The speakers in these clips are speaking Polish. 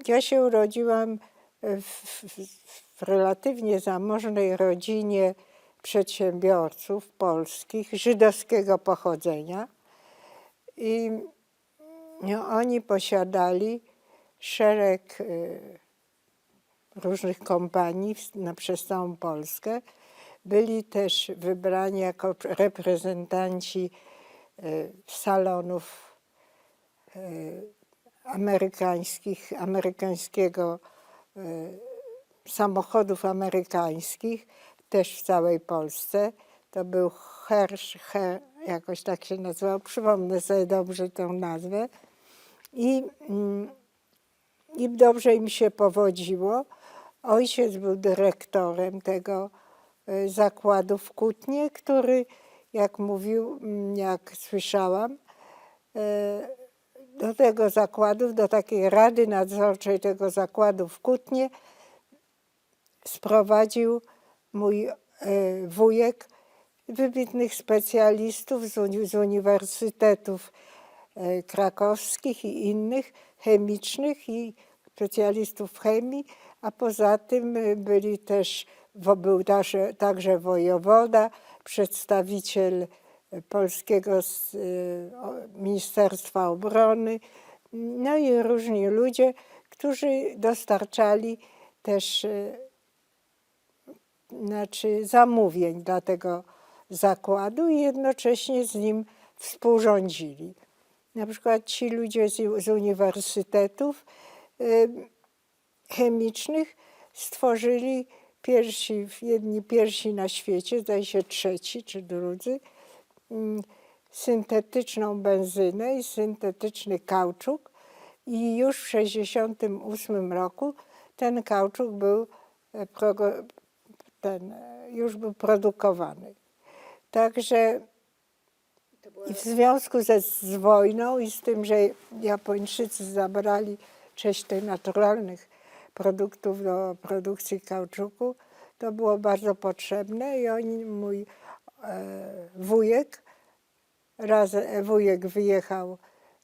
Ja się urodziłam w relatywnie zamożnej rodzinie przedsiębiorców polskich żydowskiego pochodzenia i no, oni posiadali szereg różnych kompanii przez całą Polskę. Byli też wybrani jako reprezentanci salonów amerykańskiego samochodów amerykańskich, też w całej Polsce. To był jakoś tak się nazywał, przypomnę sobie dobrze tę nazwę. I dobrze im się powodziło. Ojciec był dyrektorem tego zakładu w Kutnie, który, jak mówił, jak słyszałam, do tego zakładu, do takiej rady nadzorczej tego zakładu w Kutnie sprowadził mój wujek wybitnych specjalistów z uniwersytetów krakowskich i innych, chemicznych i specjalistów chemii, a poza tym byli też, był także wojewoda, przedstawiciel polskiego Ministerstwa Obrony, no i różni ludzie, którzy dostarczali też zamówień dla tego zakładu i jednocześnie z nim współrządzili. Na przykład ci ludzie z uniwersytetów chemicznych stworzyli jedni pierwsi na świecie, zdaje się trzeci czy drudzy, syntetyczną benzynę i syntetyczny kauczuk i już w 1968 roku ten kauczuk już był produkowany. Także i w związku z wojną i z tym, że Japończycy zabrali część tych naturalnych produktów do produkcji kauczuku, to było bardzo potrzebne i mój wujek wyjechał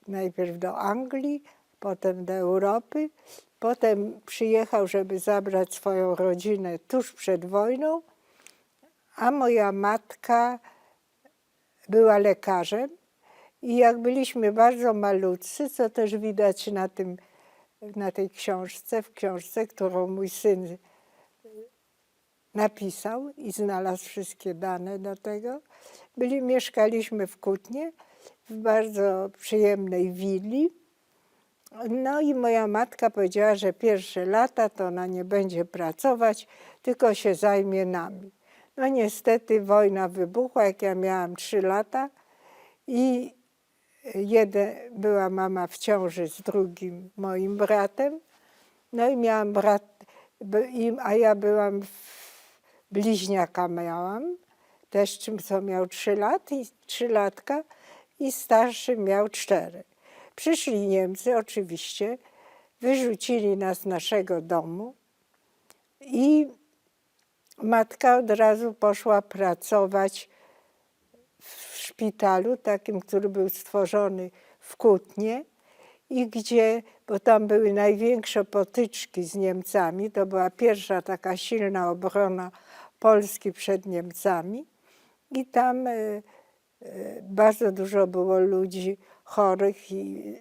najpierw do Anglii, potem do Europy, potem przyjechał, żeby zabrać swoją rodzinę tuż przed wojną, a moja matka była lekarzem i jak byliśmy bardzo malutcy, co też widać na tej książce, którą mój syn napisał i znalazł wszystkie dane do tego. Mieszkaliśmy w Kutnie, w bardzo przyjemnej willi. No i moja matka powiedziała, że pierwsze lata to ona nie będzie pracować, tylko się zajmie nami. No niestety wojna wybuchła, jak ja miałam 3 lata i była mama w ciąży z drugim moim bratem. No i miałam a ja byłam bliźniaka miałam, też co miał 3 latka i starszy miał 4. Przyszli Niemcy oczywiście, wyrzucili nas z naszego domu i matka od razu poszła pracować w szpitalu takim, który był stworzony w Kutnie i bo tam były największe potyczki z Niemcami, to była pierwsza taka silna obrona Polski przed Niemcami i tam bardzo dużo było ludzi chorych i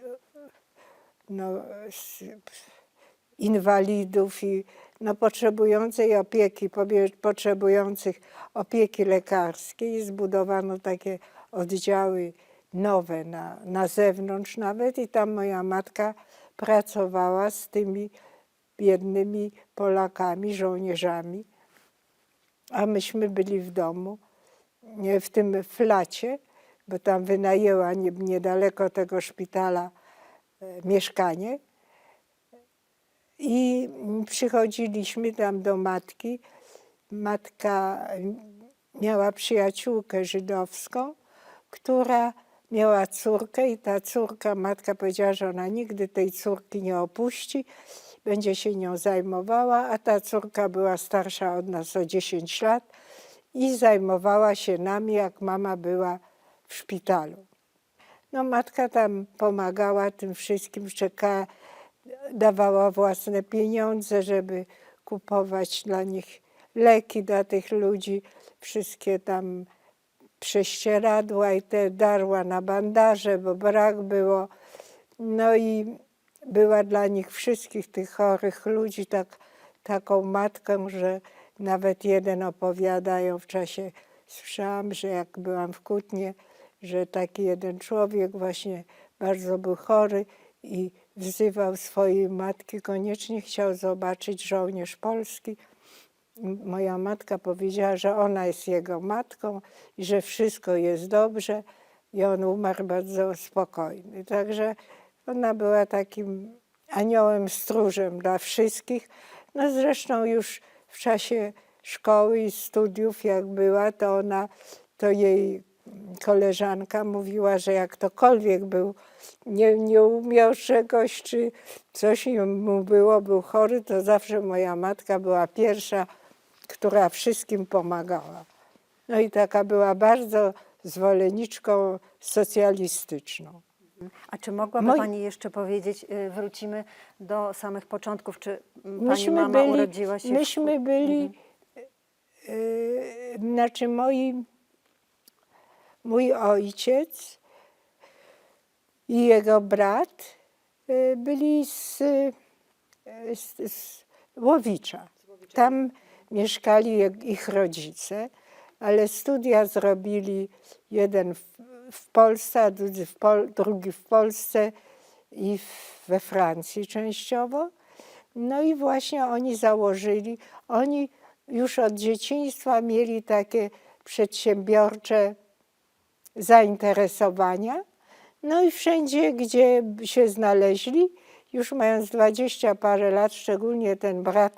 inwalidów i potrzebujących opieki lekarskiej. Zbudowano takie oddziały nowe na zewnątrz nawet i tam moja matka pracowała z tymi biednymi Polakami, żołnierzami, a myśmy byli w domu, w tym flacie, bo tam wynajęła niedaleko tego szpitala mieszkanie i przychodziliśmy tam do matki. Matka miała przyjaciółkę żydowską, która miała córkę i ta córka, matka powiedziała, że ona nigdy tej córki nie opuści, będzie się nią zajmowała, a ta córka była starsza od nas o 10 lat i zajmowała się nami, jak mama była w szpitalu. No matka tam pomagała tym wszystkim, dawała własne pieniądze, żeby kupować dla nich leki dla tych ludzi, wszystkie tam prześcieradła i te darła na bandaże, bo brak było. No i była dla nich wszystkich tych chorych ludzi taką matką, że nawet jeden opowiadają w czasie, słyszałam, że jak byłam w Kutnie, że taki jeden człowiek właśnie bardzo był chory i wzywał swojej matki, koniecznie chciał zobaczyć żołnierz polski. Moja matka powiedziała, że ona jest jego matką i że wszystko jest dobrze i on umarł bardzo spokojny. Także ona była takim aniołem stróżem dla wszystkich. No zresztą już w czasie szkoły i studiów jak była, to jej koleżanka mówiła, że jak ktokolwiek był, nie umiał czegoś, czy coś mu było, był chory, to zawsze moja matka była pierwsza, która wszystkim pomagała. No i taka była bardzo zwolenniczką socjalistyczną. A czy mogłaby Pani jeszcze powiedzieć, wrócimy do samych początków, czy Pani mama urodziła się Myśmy byli, znaczy mój ojciec i jego brat byli z Łowicza. Tam mieszkali ich rodzice, ale studia zrobili jeden w Polsce, a drugi w Polsce i we Francji częściowo. No i właśnie oni już od dzieciństwa mieli takie przedsiębiorcze zainteresowania. No i wszędzie, gdzie się znaleźli, już mając 20 parę lat, szczególnie ten brat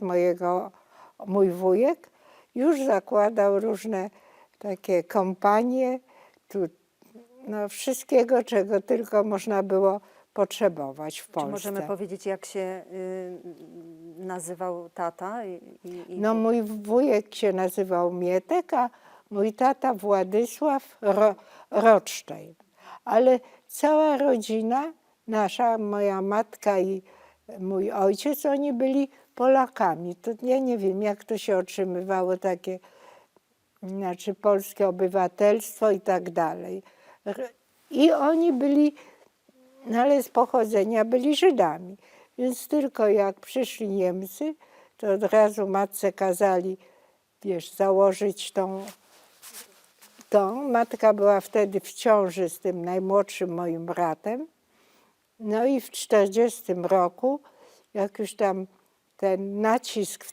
mój wujek, już zakładał różne takie kompanie, no wszystkiego, czego tylko można było potrzebować w Polsce. Czy możemy powiedzieć, jak się nazywał tata? No mój wujek się nazywał Mietek, a mój tata Władysław Rothstein. Ale cała rodzina nasza, moja matka i mój ojciec, oni byli Polakami. To ja nie wiem, jak to się otrzymywało takie, znaczy polskie obywatelstwo i tak dalej. I oni byli, no ale z pochodzenia byli Żydami. Więc tylko jak przyszli Niemcy, to od razu matce kazali, założyć tą. Matka była wtedy w ciąży z tym najmłodszym moim bratem. No i w 1940 roku, jak już tam ten nacisk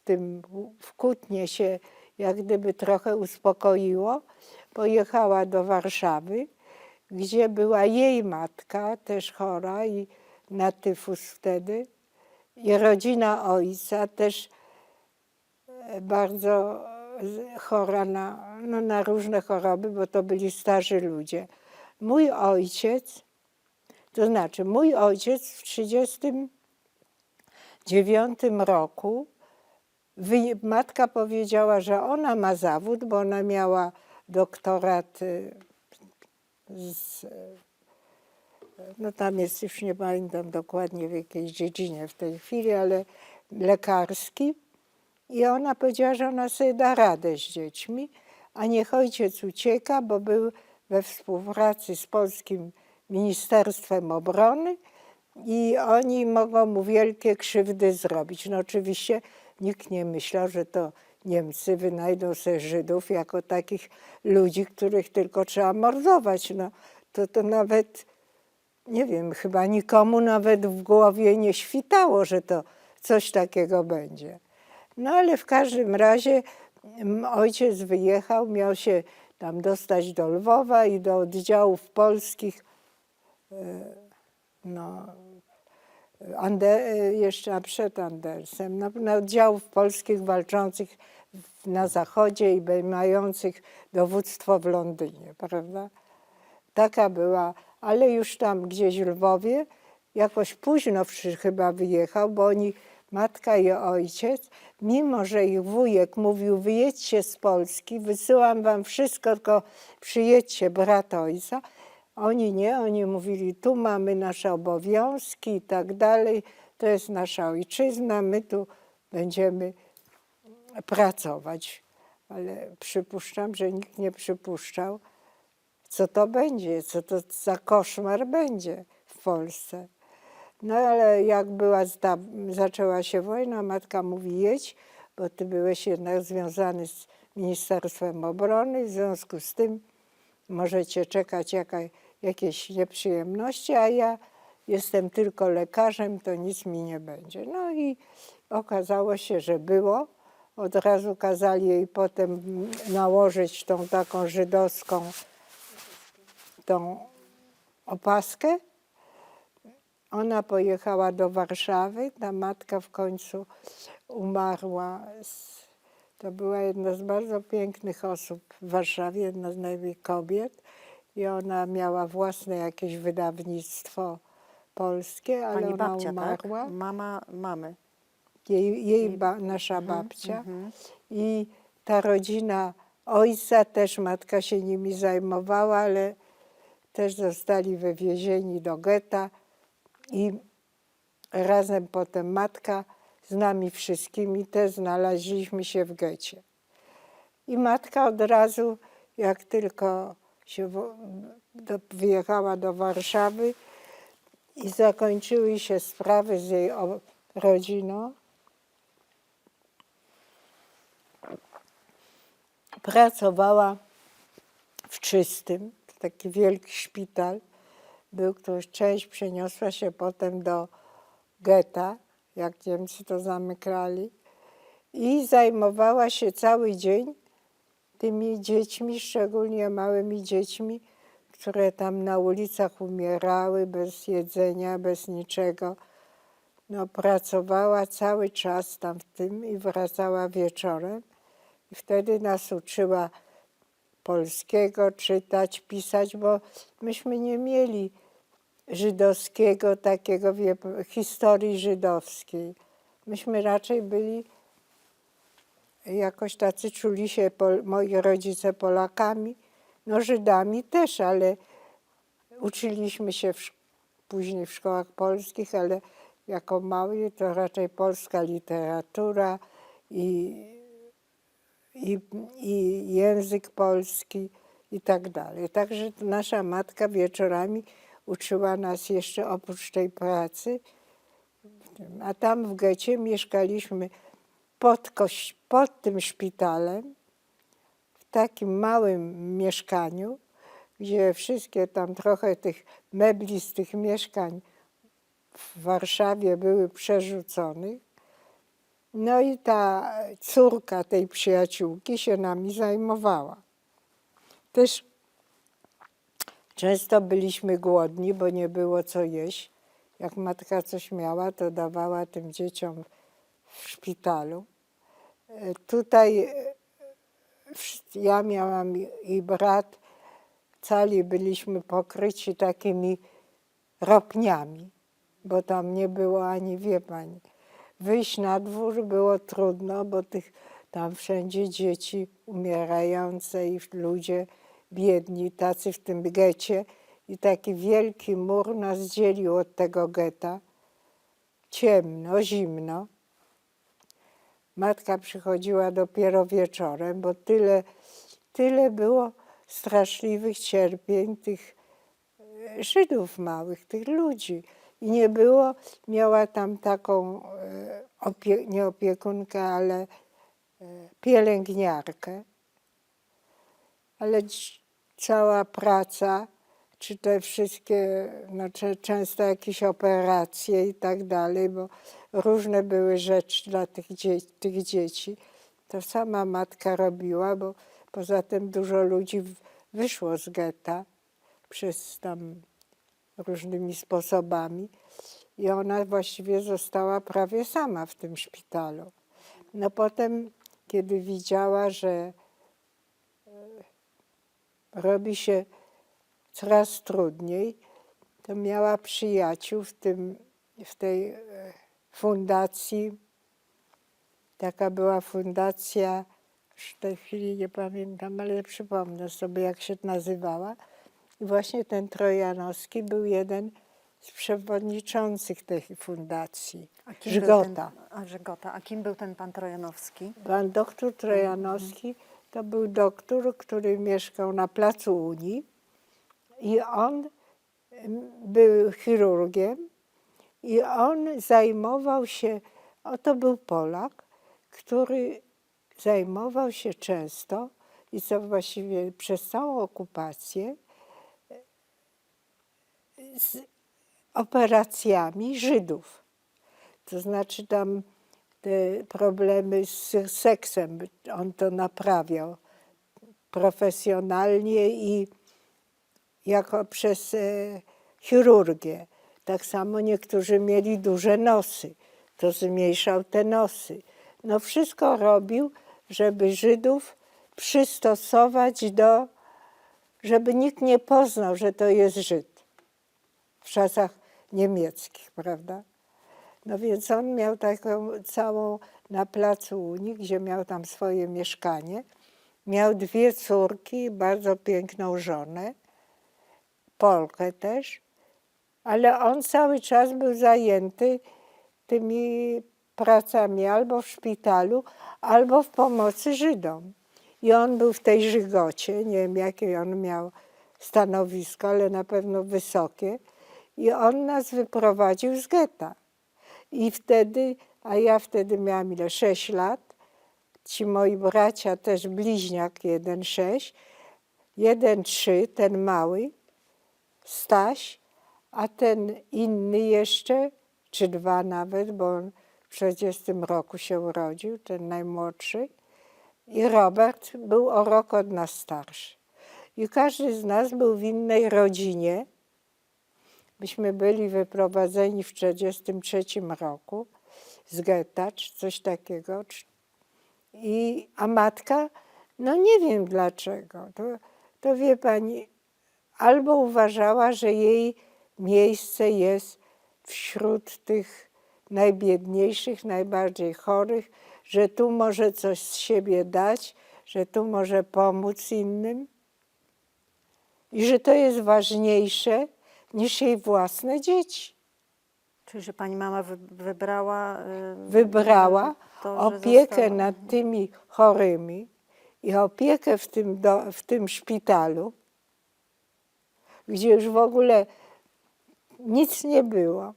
w Kutnie się jak gdyby trochę uspokoiło, pojechała do Warszawy, gdzie była jej matka, też chora i na tyfus wtedy, i rodzina ojca też bardzo chora na różne choroby, bo to byli starzy ludzie. Mój ojciec w 1939 roku matka powiedziała, że ona ma zawód, bo ona miała doktorat no tam jest, już nie pamiętam dokładnie w jakiej dziedzinie w tej chwili, ale lekarski. I ona powiedziała, że ona sobie da radę z dziećmi, a niech ojciec ucieka, bo był we współpracy z Polskim Ministerstwem Obrony i oni mogą mu wielkie krzywdy zrobić. No oczywiście nikt nie myślał, że to Niemcy wynajdą sobie Żydów jako takich ludzi, których tylko trzeba mordować. No, to nawet, nie wiem, chyba nikomu nawet w głowie nie świtało, że to coś takiego będzie. No ale w każdym razie ojciec wyjechał, miał się tam dostać do Lwowa i do oddziałów polskich, jeszcze przed Andersem, na oddziałów polskich walczących na zachodzie i mających dowództwo w Londynie, prawda? Taka była, ale już tam gdzieś w Lwowie jakoś późno chyba wyjechał, bo oni, matka i ojciec, mimo że ich wujek mówił, wyjedźcie z Polski, wysyłam wam wszystko, tylko przyjedźcie, brat ojca. Oni nie, oni mówili, tu mamy nasze obowiązki i tak dalej, to jest nasza ojczyzna, my tu będziemy pracować. Ale przypuszczam, że nikt nie przypuszczał, co to będzie, co to za koszmar będzie w Polsce. No ale jak zaczęła się wojna, matka mówi: jedź, bo ty byłeś jednak związany z Ministerstwem Obrony, w związku z tym możecie czekać jakieś nieprzyjemności, a ja jestem tylko lekarzem, to nic mi nie będzie. No i okazało się, że było. Od razu kazali jej potem nałożyć tą taką żydowską tą opaskę. Ona pojechała do Warszawy, ta matka w końcu umarła. To była jedna z bardzo pięknych osób w Warszawie, jedna z największych kobiet. I ona miała własne jakieś wydawnictwo polskie, ale Pani ona babcia, umarła. tak? Mama mamy. Nasza babcia. I ta rodzina ojca, też matka się nimi zajmowała, ale też zostali wywiezieni do getta i razem potem matka z nami wszystkimi też znaleźliśmy się w getcie. I matka od razu, jak tylko się wyjechała do Warszawy i zakończyły się sprawy z jej rodziną, pracowała w Czystym, taki wielki szpital był, których część przeniosła się potem do getta, jak Niemcy to zamykali, i zajmowała się cały dzień tymi dziećmi, szczególnie małymi dziećmi, które tam na ulicach umierały bez jedzenia, bez niczego. No, pracowała cały czas tam w tym i wracała wieczorem. I wtedy nas uczyła polskiego, czytać, pisać, bo myśmy nie mieli żydowskiego, takiego historii żydowskiej. Myśmy raczej byli jakoś tacy, czuli się moi rodzice Polakami, no Żydami też, ale uczyliśmy się później w szkołach polskich, ale jako mały to raczej polska literatura i język polski i tak dalej. Także nasza matka wieczorami uczyła nas jeszcze oprócz tej pracy. A tam w getcie mieszkaliśmy pod tym szpitalem, w takim małym mieszkaniu, gdzie wszystkie tam trochę tych mebli z tych mieszkań w Warszawie były przerzucone. No i ta córka tej przyjaciółki się nami zajmowała. Też często byliśmy głodni, bo nie było co jeść. Jak matka coś miała, to dawała tym dzieciom w szpitalu. Tutaj ja miałam i brat, cali byliśmy pokryci takimi ropniami, bo tam nie było ani, wie pani, wyjść na dwór było trudno, bo tam wszędzie dzieci umierające i ludzie biedni, tacy w tym getcie. I taki wielki mur nas dzielił od tego getta. Ciemno, zimno. Matka przychodziła dopiero wieczorem, bo tyle było straszliwych cierpień tych Żydów małych, tych ludzi. I nie było, miała tam taką, nie opiekunkę, ale pielęgniarkę. Ale cała praca, czy te wszystkie, no, często jakieś operacje i tak dalej, bo różne były rzeczy dla tych dzieci. To sama matka robiła, bo poza tym dużo ludzi wyszło z getta przez tam różnymi sposobami i ona właściwie została prawie sama w tym szpitalu. No potem, kiedy widziała, że robi się coraz trudniej, to miała przyjaciół w tej fundacji. Taka była fundacja, już w tej chwili nie pamiętam, ale przypomnę sobie, jak się nazywała. I właśnie ten Trojanowski był jeden z przewodniczących tej fundacji, A kim Żygota. Żygota. A kim był ten pan Trojanowski? Pan doktor Trojanowski to był doktor, który mieszkał na Placu Unii i on był chirurgiem i on zajmował się, to był Polak, który zajmował się często i co właściwie przez całą okupację z operacjami Żydów. To znaczy tam te problemy z seksem, on to naprawiał profesjonalnie i jako przez chirurgię. Tak samo niektórzy mieli duże nosy, to zmniejszał te nosy. No wszystko robił, żeby Żydów przystosować żeby nikt nie poznał, że to jest Żyd w czasach niemieckich, prawda? No więc on miał taką całą na Placu Unii, gdzie miał tam swoje mieszkanie. Miał 2 córki, bardzo piękną żonę, Polkę też, ale on cały czas był zajęty tymi pracami albo w szpitalu, albo w pomocy Żydom. I on był w tej Żygocie, nie wiem jakie on miał stanowisko, ale na pewno wysokie. I on nas wyprowadził z getta. I wtedy, a ja wtedy miałam 6 lat, ci moi bracia też bliźniak 1,6, 1,3, ten mały, Staś, a ten inny jeszcze, czy 2 nawet, bo on w 40 roku się urodził, ten najmłodszy. I Robert był o rok od nas starszy. I każdy z nas był w innej rodzinie. Myśmy byli wyprowadzeni w 1943 roku z getta, czy coś takiego. A matka, no nie wiem dlaczego. To wie pani, albo uważała, że jej miejsce jest wśród tych najbiedniejszych, najbardziej chorych, że tu może coś z siebie dać, że tu może pomóc innym i że to jest ważniejsze niż jej własne dzieci. Czyli, że pani mama wybrała to, że opiekę została. nad tymi chorymi i opiekę w tym szpitalu, gdzie już w ogóle nic nie było.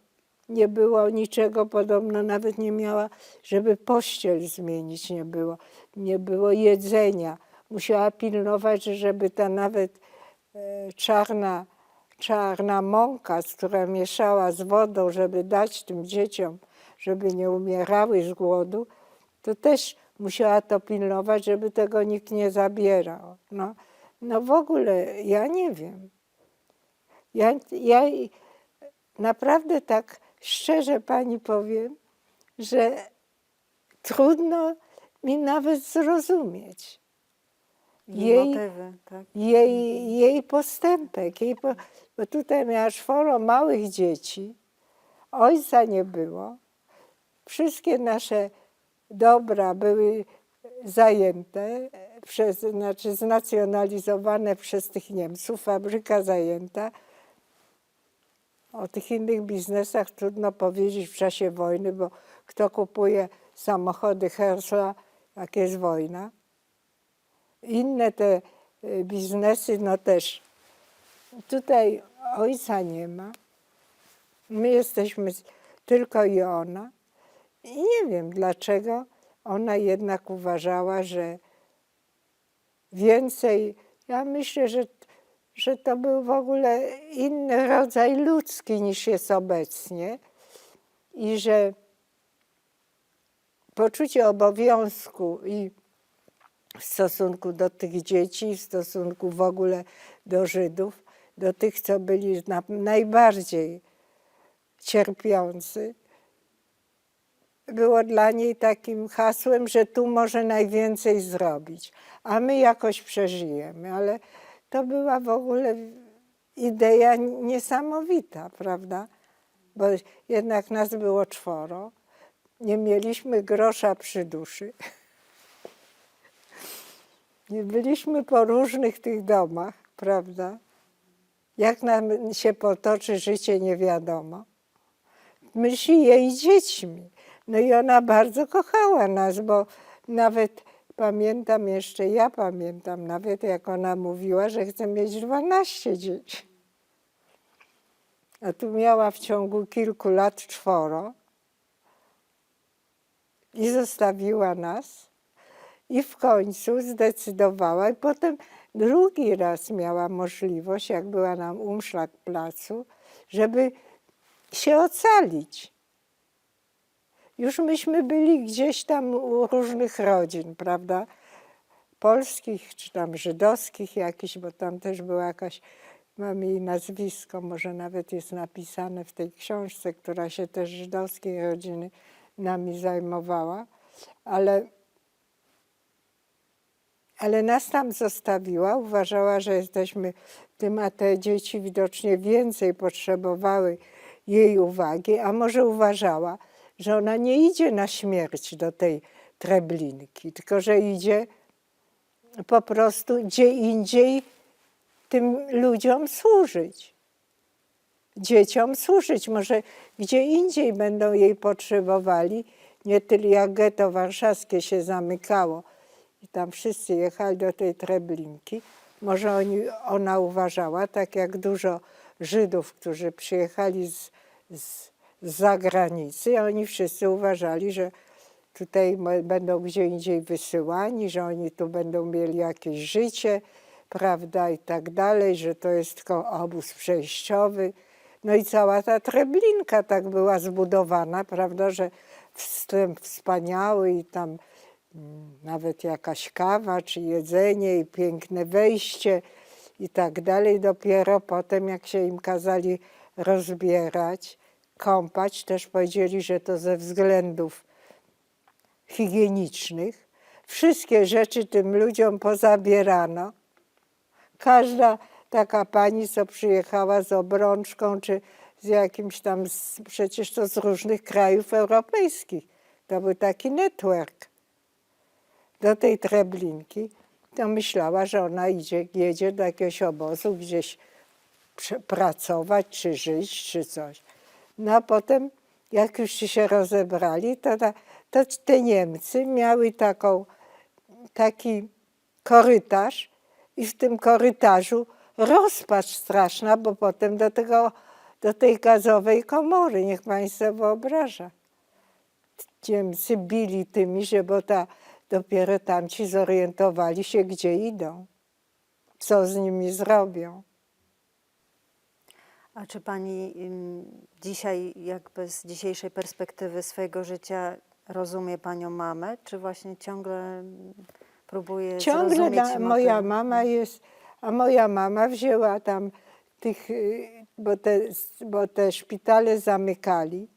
Nie było niczego, podobno nawet nie miała, żeby pościel zmienić nie było. Nie było jedzenia. Musiała pilnować, żeby ta nawet czarna mąka, która mieszała z wodą, żeby dać tym dzieciom, żeby nie umierały z głodu, to też musiała to pilnować, żeby tego nikt nie zabierał. No w ogóle ja nie wiem. Ja naprawdę tak szczerze pani powiem, że trudno mi nawet zrozumieć Jej motywy, tak? jej postępek. Bo tutaj miała 4 małych dzieci, ojca nie było, wszystkie nasze dobra były zajęte, znaczy znacjonalizowane przez tych Niemców, fabryka zajęta. O tych innych biznesach trudno powiedzieć w czasie wojny, bo kto kupuje samochody Herzla, jak jest wojna. Inne te biznesy, no też. Tutaj ojca nie ma. My jesteśmy tylko i ona. I nie wiem, dlaczego ona jednak uważała, że więcej, ja myślę, że to był w ogóle inny rodzaj ludzki niż jest obecnie i że poczucie obowiązku i w stosunku do tych dzieci, w stosunku w ogóle do Żydów, do tych, co byli najbardziej cierpiący, było dla niej takim hasłem, że tu może najwięcej zrobić, a my jakoś przeżyjemy, ale to była w ogóle idea niesamowita, prawda? Bo jednak nas było 4, nie mieliśmy grosza przy duszy. Nie byliśmy po różnych tych domach, prawda? Jak nam się potoczy życie, nie wiadomo. Myśli jej dziećmi. No i ona bardzo kochała nas, bo nawet pamiętam jeszcze, ja pamiętam nawet, jak ona mówiła, że chce mieć 12 dzieci. A tu miała w ciągu kilku lat 4 i zostawiła nas. I w końcu zdecydowała, i potem drugi raz miała możliwość, jak była na Umschlagplatzu, żeby się ocalić. Już myśmy byli gdzieś tam u różnych rodzin, prawda? Polskich czy tam żydowskich jakichś, bo tam też była jakaś, mam jej nazwisko, może nawet jest napisane w tej książce, która się też żydowskiej rodziny nami zajmowała, ale nas tam zostawiła, uważała, że jesteśmy tym, a te dzieci widocznie więcej potrzebowały jej uwagi, a może uważała, że ona nie idzie na śmierć do tej Treblinki, tylko że idzie po prostu gdzie indziej tym ludziom służyć. Dzieciom służyć. Może gdzie indziej będą jej potrzebowali, nie tylko jak getto warszawskie się zamykało i tam wszyscy jechali do tej Treblinki. Może ona uważała, tak jak dużo Żydów, którzy przyjechali z zagranicy, oni wszyscy uważali, że tutaj będą gdzie indziej wysyłani, że oni tu będą mieli jakieś życie, prawda, i tak dalej, że to jest tylko obóz przejściowy. No i cała ta Treblinka tak była zbudowana, prawda, że wstęp wspaniały i tam nawet jakaś kawa czy jedzenie i piękne wejście i tak dalej. Dopiero potem, jak się im kazali rozbierać, kąpać, też powiedzieli, że to ze względów higienicznych. Wszystkie rzeczy tym ludziom pozabierano. Każda taka pani, co przyjechała z obrączką, czy z jakimś tam, przecież to z różnych krajów europejskich. To był taki network. Do tej Treblinki, to myślała, że ona jedzie do jakiegoś obozu, gdzieś pracować, czy żyć, czy coś. No a potem, jak już się rozebrali, to te Niemcy miały taki korytarz i w tym korytarzu rozpacz straszna, bo potem do tej gazowej komory, niech pani sobie wyobraża. Niemcy bili tymi, bo dopiero tamci zorientowali się, gdzie idą, co z nimi zrobią. A czy pani dzisiaj, jakby z dzisiejszej perspektywy swojego życia, rozumie panią mamę, czy właśnie ciągle próbuje zrozumieć moja mama jest, a moja mama wzięła tam tych, bo te szpitale zamykali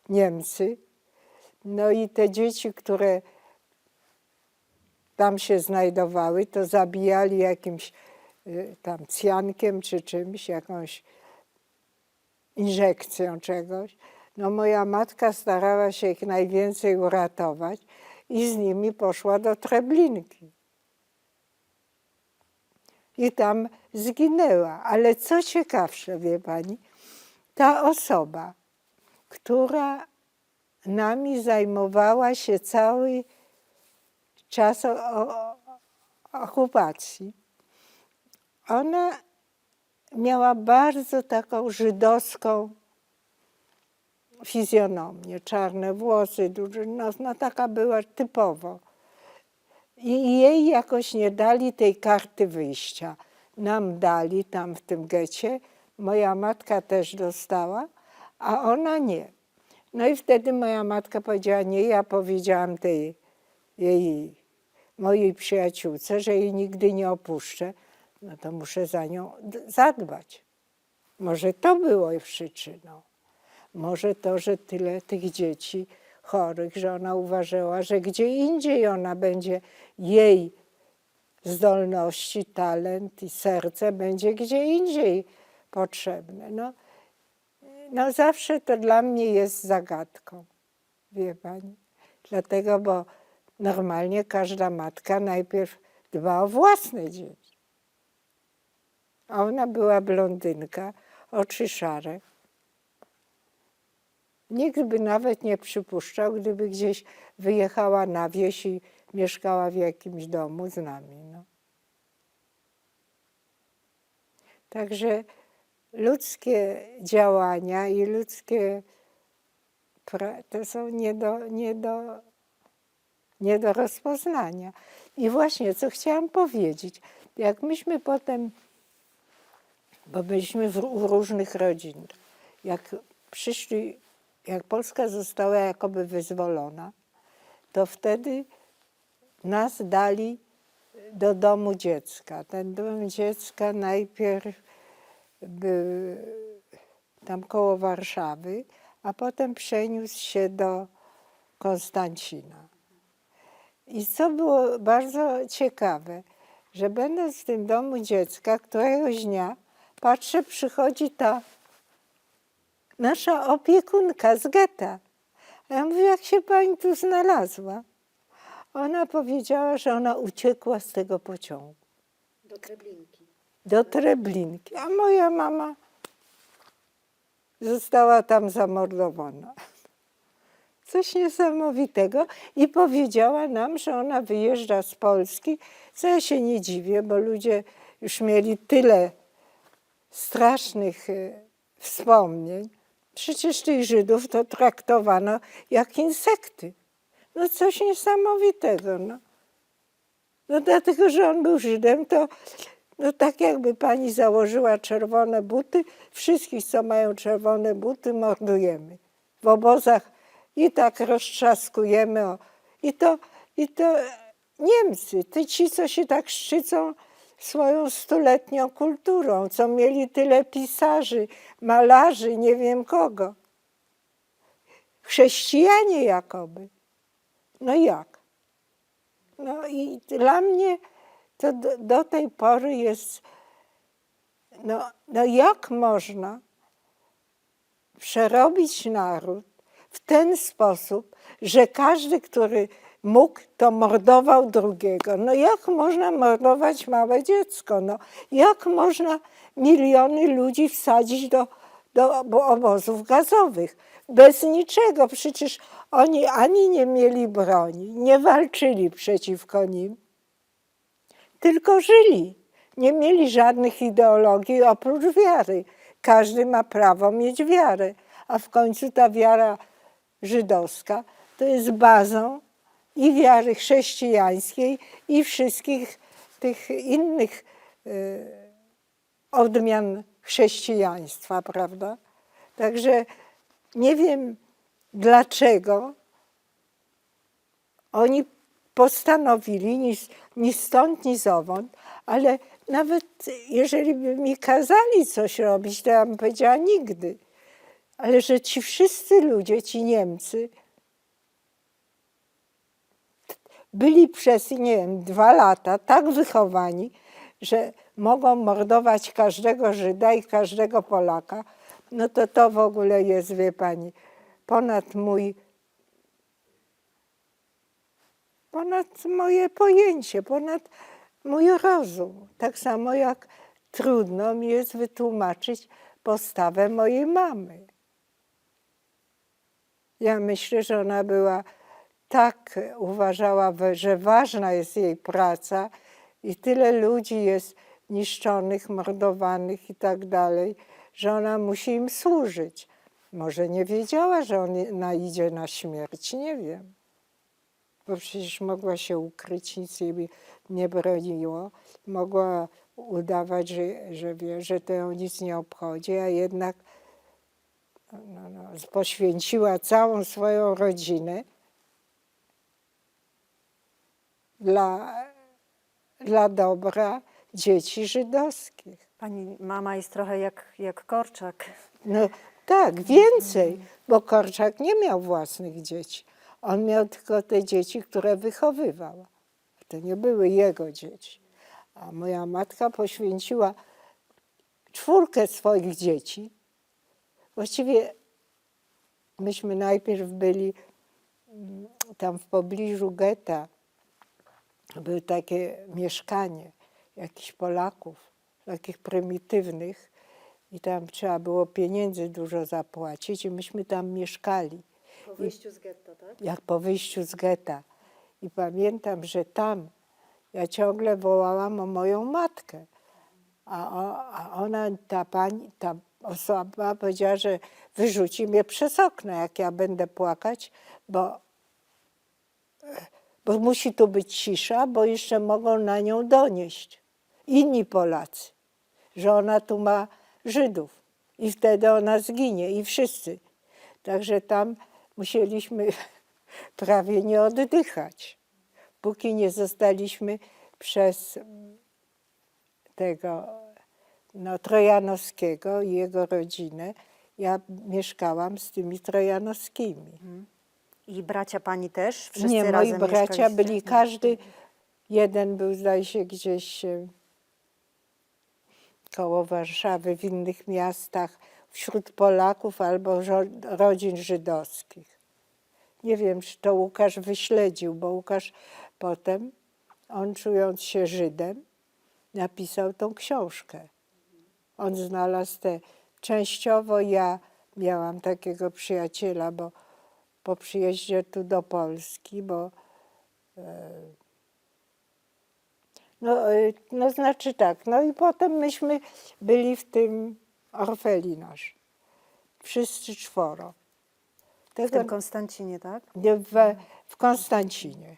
Niemcy, no i te dzieci, które tam się znajdowały, to zabijali jakimś tam cjankiem czy czymś, jakąś injekcją czegoś. No moja matka starała się ich najwięcej uratować i z nimi poszła do Treblinki. I tam zginęła. Ale co ciekawsze, wie pani, ta osoba, która nami zajmowała się cały czas okupacji, ona miała bardzo taką żydowską fizjonomię, czarne włosy, no taka była typowo. I jej jakoś nie dali tej karty wyjścia. Nam dali tam w tym getcie, moja matka też dostała, a ona nie. No i wtedy moja matka powiedziała nie, ja powiedziałam mojej przyjaciółce, że jej nigdy nie opuszczę, no to muszę za nią zadbać. Może to było przyczyną. Może to, że tyle tych dzieci chorych, że ona uważała, że gdzie indziej ona będzie, jej zdolności, talent i serce będzie gdzie indziej potrzebne. No zawsze to dla mnie jest zagadką, wie pani. Dlatego, bo normalnie każda matka najpierw dba o własne dzieci. A ona była blondynka, oczy szare. Nikt by nawet nie przypuszczał, gdyby gdzieś wyjechała na wieś i mieszkała w jakimś domu z nami. No. Także ludzkie działania i ludzkie to są nie do rozpoznania. I właśnie, co chciałam powiedzieć, jak myśmy potem, bo byliśmy w różnych rodzinach, jak Polska została jakoby wyzwolona, to wtedy nas dali do domu dziecka. Ten dom dziecka najpierw był tam koło Warszawy, a potem przeniósł się do Konstancina. I co było bardzo ciekawe, że będąc w tym domu dziecka, któregoś dnia patrzę, przychodzi ta nasza opiekunka z getta. A ja mówię, jak się pani tu znalazła? Ona powiedziała, że ona uciekła z tego pociągu. Do Treblinki. Do Treblinki. A moja mama została tam zamordowana. Coś niesamowitego. I powiedziała nam, że ona wyjeżdża z Polski, co ja się nie dziwię, bo ludzie już mieli tyle strasznych wspomnień. Przecież tych Żydów to traktowano jak insekty. No coś niesamowitego. No dlatego, że on był Żydem, to no tak jakby pani założyła czerwone buty, wszystkich, co mają czerwone buty, mordujemy. W obozach i tak roztrzaskujemy. I to Niemcy, ci, co się tak szczycą swoją stuletnią kulturą, co mieli tyle pisarzy, malarzy, nie wiem kogo. Chrześcijanie jakoby. No jak? No i dla mnie to do tej pory jest, no jak można przerobić naród w ten sposób, że każdy, który mógł, to mordował drugiego. No jak można mordować małe dziecko? No jak można miliony ludzi wsadzić do obozów gazowych? Bez niczego. Przecież oni ani nie mieli broni, nie walczyli przeciwko nim, tylko żyli. Nie mieli żadnych ideologii oprócz wiary. Każdy ma prawo mieć wiarę, a w końcu ta wiara żydowska to jest bazą i wiary chrześcijańskiej, i wszystkich tych innych odmian chrześcijaństwa, prawda? Także nie wiem, dlaczego oni postanowili ni stąd, ni zowąd, ale nawet jeżeli by mi kazali coś robić, to ja bym powiedziała nigdy. Ale że ci wszyscy ludzie, ci Niemcy, byli przez, nie wiem, 2 lata tak wychowani, że mogą mordować każdego Żyda i każdego Polaka, no to w ogóle jest, wie pani, ponad moje pojęcie, ponad mój rozum. Tak samo jak trudno mi jest wytłumaczyć postawę mojej mamy. Ja myślę, że ona była tak, uważała, że ważna jest jej praca i tyle ludzi jest niszczonych, mordowanych i tak dalej, że ona musi im służyć. Może nie wiedziała, że ona idzie na śmierć, nie wiem. Bo przecież mogła się ukryć, nic jej nie broniło. Mogła udawać, że wie, że to ją nic nie obchodzi, a jednak poświęciła całą swoją rodzinę dla dobra dzieci żydowskich. Pani mama jest trochę jak Korczak. No tak, więcej, bo Korczak nie miał własnych dzieci. On miał tylko te dzieci, które wychowywał. To nie były jego dzieci. A moja matka poświęciła 4 swoich dzieci. Właściwie myśmy najpierw byli tam w pobliżu getta. Było takie mieszkanie jakichś Polaków takich prymitywnych i tam trzeba było pieniędzy dużo zapłacić i myśmy tam mieszkali. Po wyjściu z getta, tak? Jak po wyjściu z getta. I pamiętam, że tam ja ciągle wołałam o moją matkę. A ona, ta osoba powiedziała, że wyrzuci mnie przez okno, jak ja będę płakać, bo musi tu być cisza, bo jeszcze mogą na nią donieść inni Polacy, że ona tu ma Żydów i wtedy ona zginie i wszyscy. Także tam musieliśmy prawie nie oddychać, póki nie zostaliśmy przez tego Trojanowskiego i jego rodzinę. Ja mieszkałam z tymi Trojanowskimi. I bracia pani też? Wszyscy Nie, moi razem bracia mieszkaliście? byli, każdy, jeden był zdaje się gdzieś koło Warszawy, w innych miastach, wśród Polaków albo rodzin żydowskich. Nie wiem, czy to Łukasz wyśledził, bo Łukasz potem, on czując się Żydem, napisał tą książkę. On znalazł te, częściowo ja miałam takiego przyjaciela, bo po przyjeździe tu do Polski, bo no znaczy tak, no i potem myśmy byli w tym Orfelinaż. Wszyscy czworo. W tym Konstancinie, tak? W Konstancinie.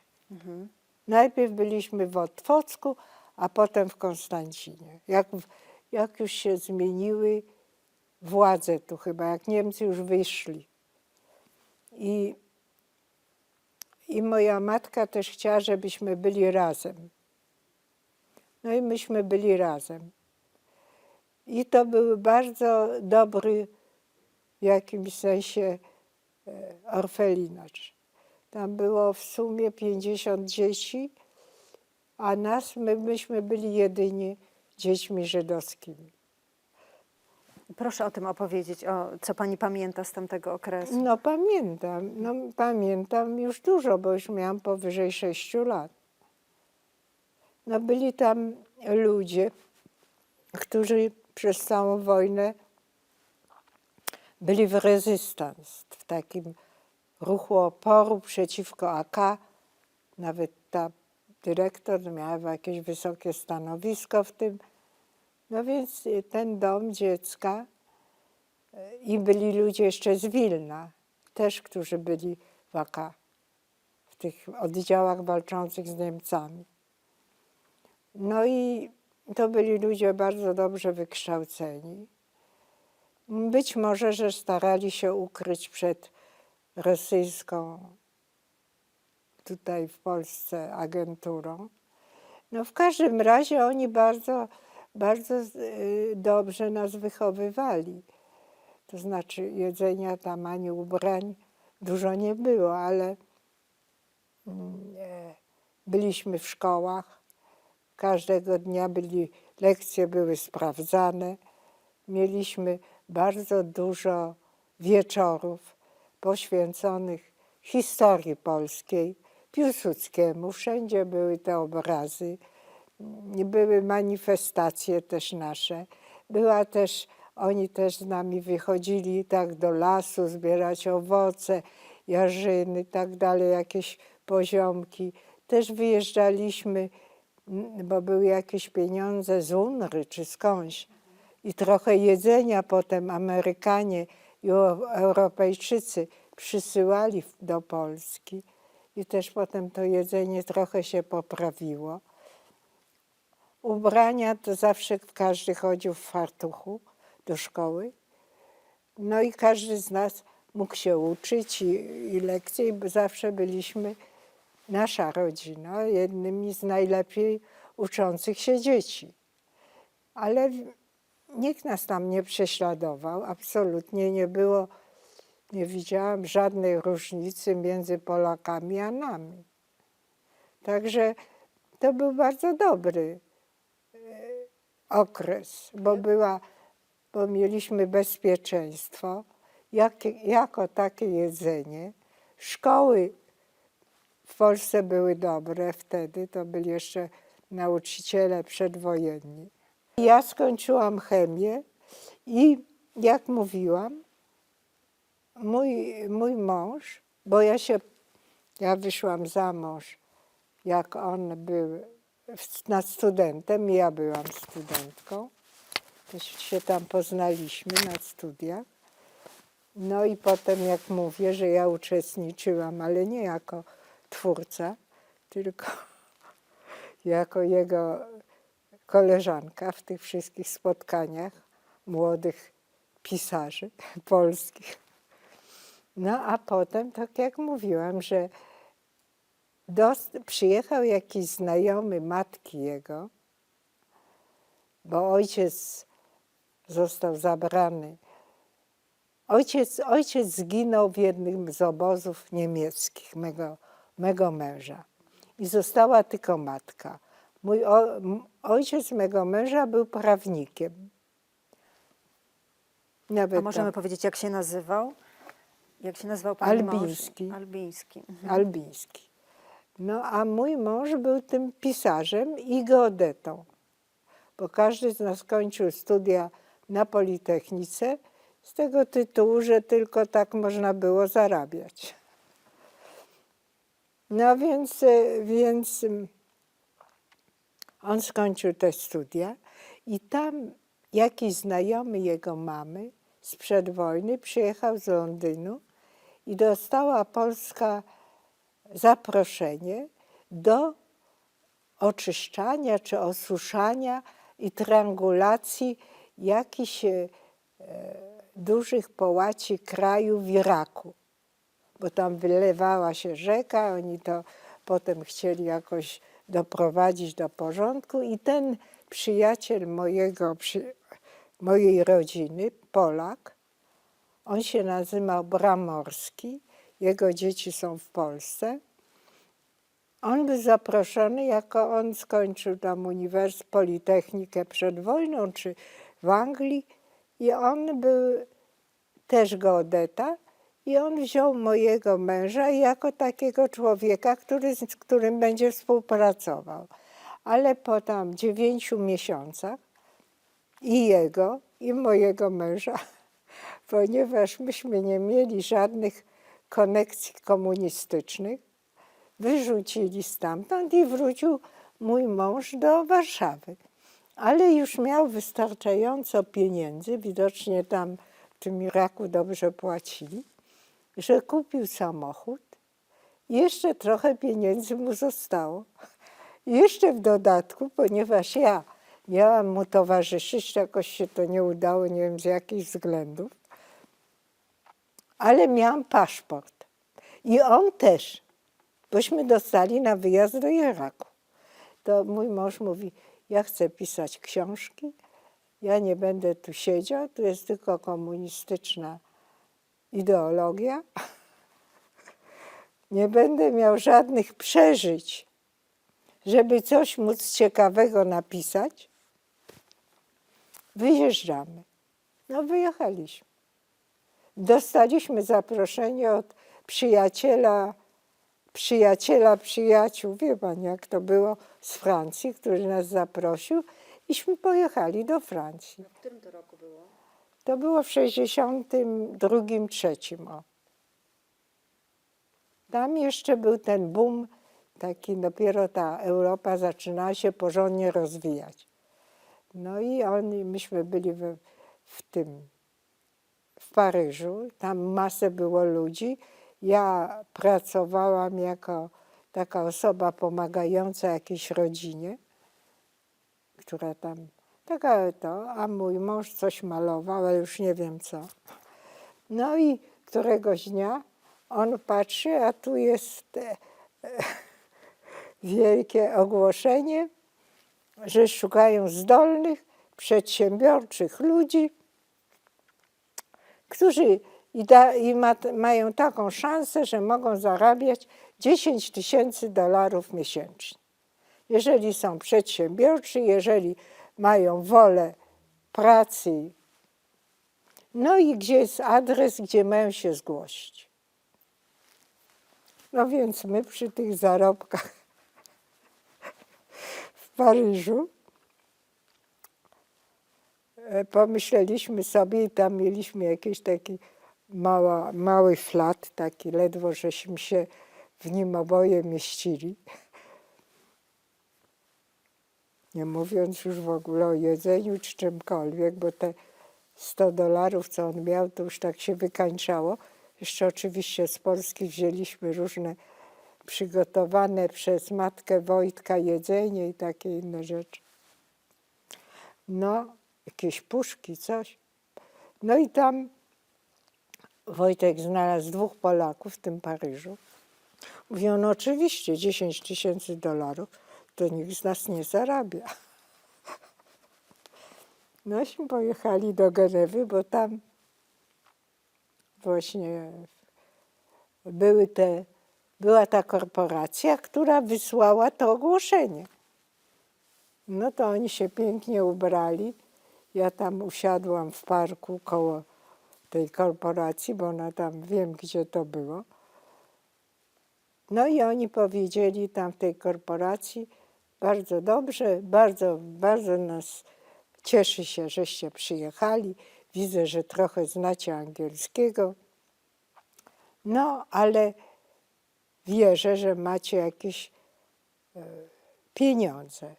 Najpierw byliśmy w Otwocku, a potem w Konstancinie. Jak już się zmieniły władze tu chyba, jak Niemcy już wyszli. I moja matka też chciała, żebyśmy byli razem. No i myśmy byli razem. I to był bardzo dobry w jakimś sensie orfelinacz. Tam było w sumie 50 dzieci, a myśmy byli jedynie dziećmi żydowskimi. Proszę o tym opowiedzieć, co pani pamięta z tamtego okresu. No pamiętam już dużo, bo już miałam powyżej 6 lat. No byli tam ludzie, którzy przez całą wojnę byli w rezystans, w takim ruchu oporu przeciwko AK. Nawet ta dyrektor miała jakieś wysokie stanowisko w tym. No więc ten dom dziecka i byli ludzie jeszcze z Wilna, też, którzy byli w AK, w tych oddziałach walczących z Niemcami. No i to byli ludzie bardzo dobrze wykształceni. Być może, że starali się ukryć przed rosyjską tutaj w Polsce agenturą. No w każdym razie oni bardzo, bardzo dobrze nas wychowywali. To znaczy jedzenia tam ani ubrań dużo nie było, ale byliśmy w szkołach. Każdego dnia lekcje były sprawdzane. Mieliśmy bardzo dużo wieczorów poświęconych historii polskiej, Piłsudskiemu. Wszędzie były te obrazy. Były manifestacje też nasze. Oni też z nami wychodzili tak do lasu, zbierać owoce, jarzyny, tak dalej, jakieś poziomki. Też wyjeżdżaliśmy, bo były jakieś pieniądze z UNRY czy skądś. I trochę jedzenia potem Amerykanie i Europejczycy przysyłali do Polski. I też potem to jedzenie trochę się poprawiło. Ubrania to zawsze każdy chodził w fartuchu do szkoły. No i każdy z nas mógł się uczyć i lekcje, bo zawsze byliśmy, nasza rodzina, jednymi z najlepiej uczących się dzieci. Ale nikt nas tam nie prześladował, absolutnie nie było, nie widziałam żadnej różnicy między Polakami a nami. Także to był bardzo dobry okres, bo mieliśmy bezpieczeństwo, jako takie jedzenie. Szkoły w Polsce były dobre wtedy, to byli jeszcze nauczyciele przedwojenni. Ja skończyłam chemię i jak mówiłam, mój mąż, bo ja wyszłam za mąż, jak on był nad studentem i ja byłam studentką. To się tam poznaliśmy na studiach. No i potem, jak mówię, że ja uczestniczyłam, ale nie jako twórca, tylko jako jego koleżanka w tych wszystkich spotkaniach młodych pisarzy polskich. No a potem, tak jak mówiłam, że przyjechał jakiś znajomy matki jego, bo ojciec został zabrany. Ojciec zginął w jednym z obozów niemieckich, mego męża. I została tylko matka. Ojciec mego męża był prawnikiem. A możemy powiedzieć, jak się nazywał? Jak się nazywał pani Albiński. mąż? Albiński. Mhm. Albiński. No a mój mąż był tym pisarzem i geodetą, bo każdy z nas kończył studia na Politechnice z tego tytułu, że tylko tak można było zarabiać. No więc on skończył te studia i tam jakiś znajomy jego mamy sprzed wojny przyjechał z Londynu i dostała Polska zaproszenie do oczyszczania czy osuszania i triangulacji jakichś dużych połaci kraju w Iraku. Bo tam wylewała się rzeka, oni to potem chcieli jakoś doprowadzić do porządku i ten przyjaciel mojej rodziny, Polak, on się nazywał Bramorski, jego dzieci są w Polsce. On był zaproszony, jako on skończył tam Politechnikę przed wojną, czy w Anglii i on był też geodeta i on wziął mojego męża jako takiego człowieka, z którym będzie współpracował. Ale po tam 9 miesiącach i jego, i mojego męża, ponieważ myśmy nie mieli żadnych konekcji komunistycznych, wyrzucili stamtąd i wrócił mój mąż do Warszawy. Ale już miał wystarczająco pieniędzy, widocznie tam w tym Iraku dobrze płacili, że kupił samochód i jeszcze trochę pieniędzy mu zostało. I jeszcze w dodatku, ponieważ ja miałam mu towarzyszyć, jakoś się to nie udało, nie wiem z jakich względów, ale miałam paszport. I on też, bośmy dostali na wyjazd do Iraku. To mój mąż mówi, ja chcę pisać książki, ja nie będę tu siedział, tu jest tylko komunistyczna ideologia. Nie będę miał żadnych przeżyć, żeby coś móc ciekawego napisać. Wyjeżdżamy. No wyjechaliśmy. Dostaliśmy zaproszenie od przyjaciół, wie pani jak to było, z Francji, który nas zaprosił, iśmy pojechali do Francji. W którym to roku było? To było w 62, 63. O. Tam jeszcze był ten boom, taki dopiero ta Europa zaczynała się porządnie rozwijać. No i myśmy byli w Paryżu, tam masę było ludzi. Ja pracowałam jako taka osoba pomagająca jakiejś rodzinie, która tam, a mój mąż coś malował, ale już nie wiem co. No i któregoś dnia on patrzy, a tu jest wielkie ogłoszenie, że szukają zdolnych, przedsiębiorczych ludzi, którzy mają taką szansę, że mogą zarabiać $10,000 miesięcznie. Jeżeli są przedsiębiorczy, jeżeli mają wolę pracy. No i gdzie jest adres, gdzie mają się zgłosić. No więc my przy tych zarobkach w Paryżu pomyśleliśmy sobie i tam mieliśmy jakiś taki mały flat, taki ledwo, żeśmy się w nim oboje mieścili. Nie mówiąc już w ogóle o jedzeniu czy czymkolwiek, bo te $100, co on miał, to już tak się wykańczało. Jeszcze oczywiście z Polski wzięliśmy różne przygotowane przez matkę Wojtka jedzenie i takie inne rzeczy. No, jakieś puszki, coś. No i tam Wojtek znalazł 2 Polaków w tym Paryżu. Mówi, no oczywiście $10,000 to nikt z nas nie zarabia. Nośmy pojechali do Genewy, bo tam właśnie była ta korporacja, która wysłała to ogłoszenie. No to oni się pięknie ubrali. Ja tam usiadłam w parku koło tej korporacji, bo ona tam, wiem gdzie to było. No i oni powiedzieli tam w tej korporacji, bardzo dobrze, bardzo, bardzo nas cieszy się, żeście przyjechali. Widzę, że trochę znacie angielskiego. No, ale wierzę, że macie jakieś pieniądze.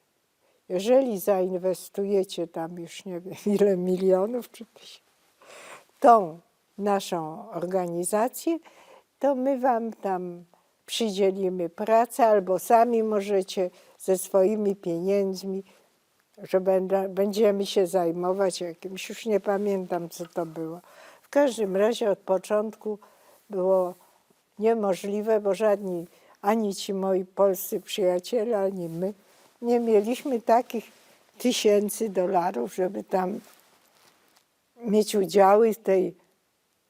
Jeżeli zainwestujecie tam już nie wiem ile milionów, czy tą naszą organizację, to my wam tam przydzielimy pracę albo sami możecie ze swoimi pieniędzmi, że będziemy się zajmować jakimś, już nie pamiętam co to było. W każdym razie od początku było niemożliwe, bo żadni, ani ci moi polscy przyjaciele, ani my nie mieliśmy takich $1000, żeby tam mieć udziały w tej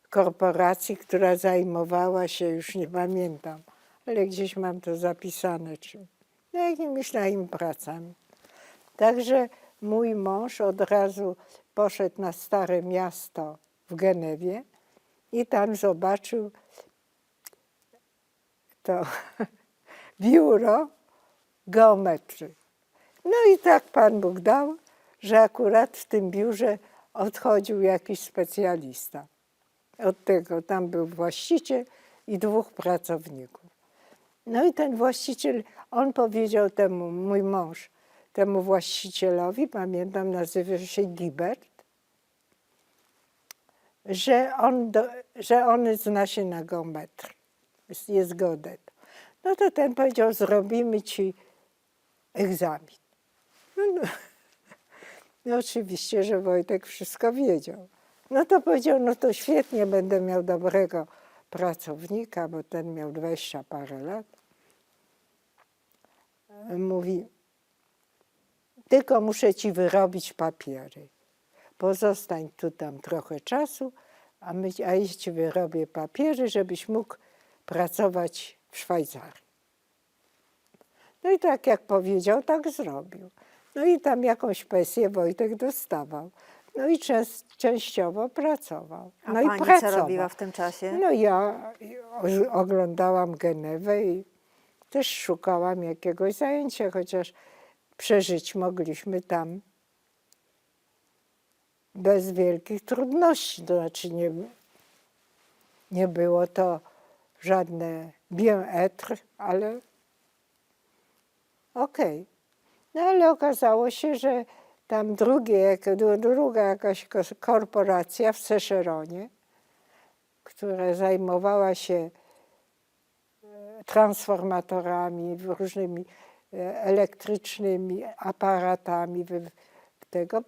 korporacji, która zajmowała się, już nie pamiętam, ale gdzieś mam to zapisane, czy jakimiś takimi pracami. Także mój mąż od razu poszedł na Stare Miasto w Genewie i tam zobaczył to biuro geometrii. No i tak Pan Bóg dał, że akurat w tym biurze odchodził jakiś specjalista. Od tego tam był właściciel i 2 pracowników. No i ten właściciel, on powiedział temu, mój mąż, temu właścicielowi, pamiętam, nazywa się Gibert, że on zna się na geometrii, jest geodetą. No to ten powiedział, zrobimy ci egzamin. No oczywiście, że Wojtek wszystko wiedział. No to powiedział, no to świetnie, będę miał dobrego pracownika, bo ten miał 20 parę lat. Mówi, tylko muszę ci wyrobić papiery. Pozostań tu tam trochę czasu, a ja ci wyrobię papiery, żebyś mógł pracować w Szwajcarii. No i tak jak powiedział, tak zrobił. No i tam jakąś pensję Wojtek dostawał. No i częściowo pracował. A no i pani pracował. co robiła w tym czasie? No ja oglądałam Genewę i też szukałam jakiegoś zajęcia, chociaż przeżyć mogliśmy tam bez wielkich trudności. To znaczy nie było to żadne bien-être, ale okej. No ale okazało się, że tam druga jakaś korporacja w Seszeronie, która zajmowała się transformatorami, różnymi elektrycznymi aparatami,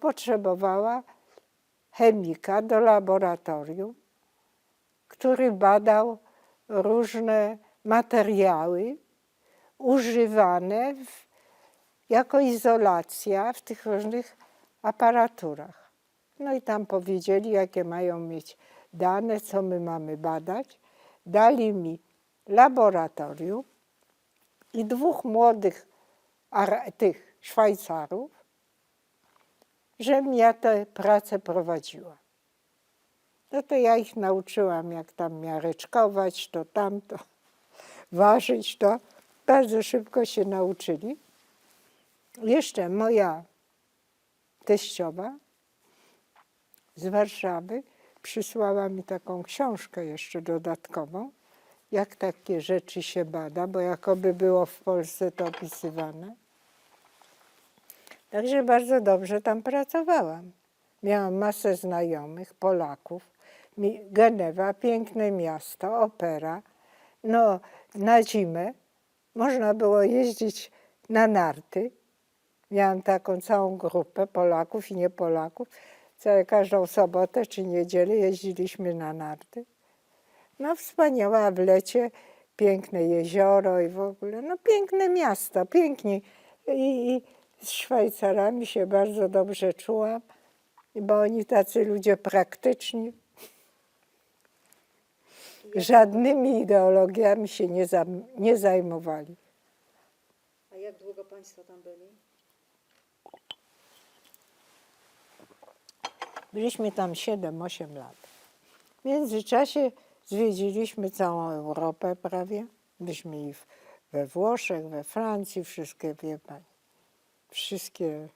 potrzebowała chemika do laboratorium, który badał różne materiały używane jako izolacja w tych różnych aparaturach. No i tam powiedzieli, jakie mają mieć dane, co my mamy badać. Dali mi laboratorium i 2 młodych tych Szwajcarów, żebym ja tę pracę prowadziła. No to ja ich nauczyłam, jak tam miareczkować, to tamto, ważyć to. Bardzo szybko się nauczyli. Jeszcze moja teściowa z Warszawy przysłała mi taką książkę jeszcze dodatkową, jak takie rzeczy się bada, bo jakoby było w Polsce to opisywane. Także bardzo dobrze tam pracowałam. Miałam masę znajomych, Polaków. Genewa, piękne miasto, opera. No, na zimę można było jeździć na narty. Miałam taką całą grupę Polaków i nie Polaków. Każdą sobotę czy niedzielę jeździliśmy na narty. No wspaniałe, a w lecie piękne jezioro i w ogóle, no piękne miasto, pięknie. I z Szwajcarami się bardzo dobrze czułam, bo oni tacy ludzie praktyczni. Żadnymi ideologiami się nie zajmowali. A jak długo Państwo tam byli? Byliśmy tam 7-8 lat. W międzyczasie zwiedziliśmy całą Europę prawie. Byliśmy i we Włoszech, we Francji, wszystkie, wie pani, wszystkie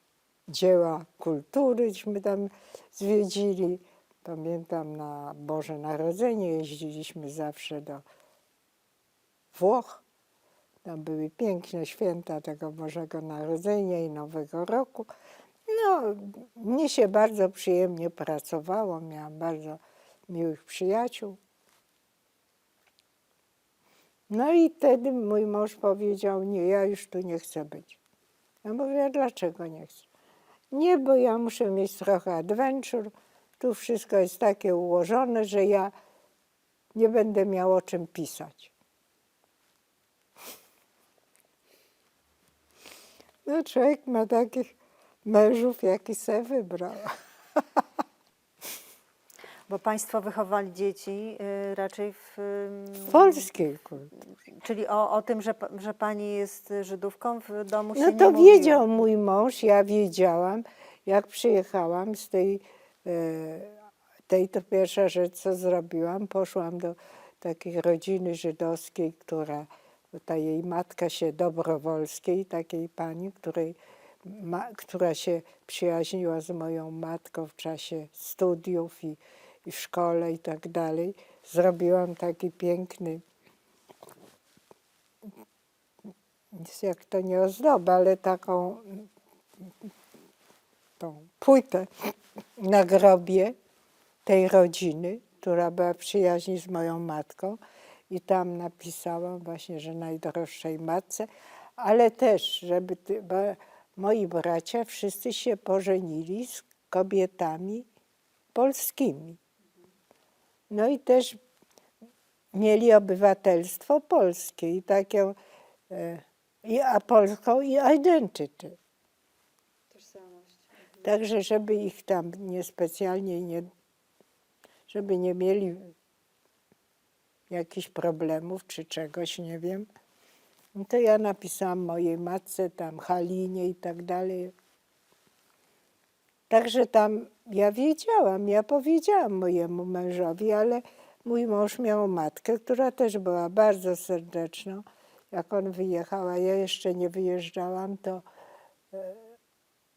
dzieła kulturyśmy tam zwiedzili. Pamiętam na Boże Narodzenie jeździliśmy zawsze do Włoch. Tam były piękne święta tego Bożego Narodzenia i Nowego Roku. No, mnie się bardzo przyjemnie pracowało, miałam bardzo miłych przyjaciół. No i wtedy mój mąż powiedział, nie, ja już tu nie chcę być. Ja mówię, a dlaczego nie chcę? Nie, bo ja muszę mieć trochę adventure, tu wszystko jest takie ułożone, że ja nie będę miał o czym pisać. No człowiek ma takich mężów, jaki se wybrał. Bo Państwo wychowali dzieci raczej w... Polskiej kulturze. Czyli o tym, że Pani jest Żydówką, w domu się No nie to mówiło. wiedział mój mąż, ja wiedziałam, jak przyjechałam z tej to pierwsza rzecz, co zrobiłam, poszłam do takiej rodziny żydowskiej, ta jej matka się Dobrowolskiej, takiej pani, która się przyjaźniła z moją matką w czasie studiów i w szkole i tak dalej. Zrobiłam taki piękny, jak to nie ozdoba, ale taką tą płytę na grobie tej rodziny, która była w przyjaźni z moją matką i tam napisałam właśnie, że najdroższej matce, ale też, bo moi bracia wszyscy się pożenili z kobietami polskimi. No i też mieli obywatelstwo polskie i takie, a polską i identity. Tożsamość. Także żeby ich tam niespecjalnie, żeby nie mieli jakichś problemów czy czegoś, nie wiem. No to ja napisałam mojej matce, tam Halinie i tak dalej. Także tam ja powiedziałam mojemu mężowi, ale mój mąż miał matkę, która też była bardzo serdeczna. Jak on wyjechał, a ja jeszcze nie wyjeżdżałam, to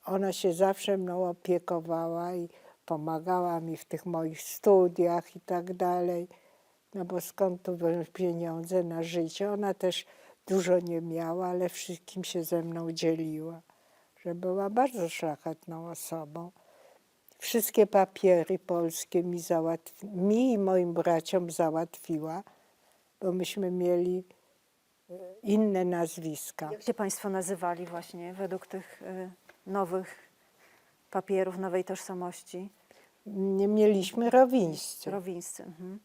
ona się zawsze mną opiekowała i pomagała mi w tych moich studiach i tak dalej. No bo skąd tu wziąć pieniądze na życie? Ona też dużo nie miała, ale wszystkim się ze mną dzieliła. Że była bardzo szlachetną osobą. Wszystkie papiery polskie mi i moim braciom załatwiła, bo myśmy mieli inne nazwiska. Jak się Państwo nazywali właśnie według tych nowych papierów, nowej tożsamości? Nie mieliśmy rowińscy. Rowińscy. Mhm.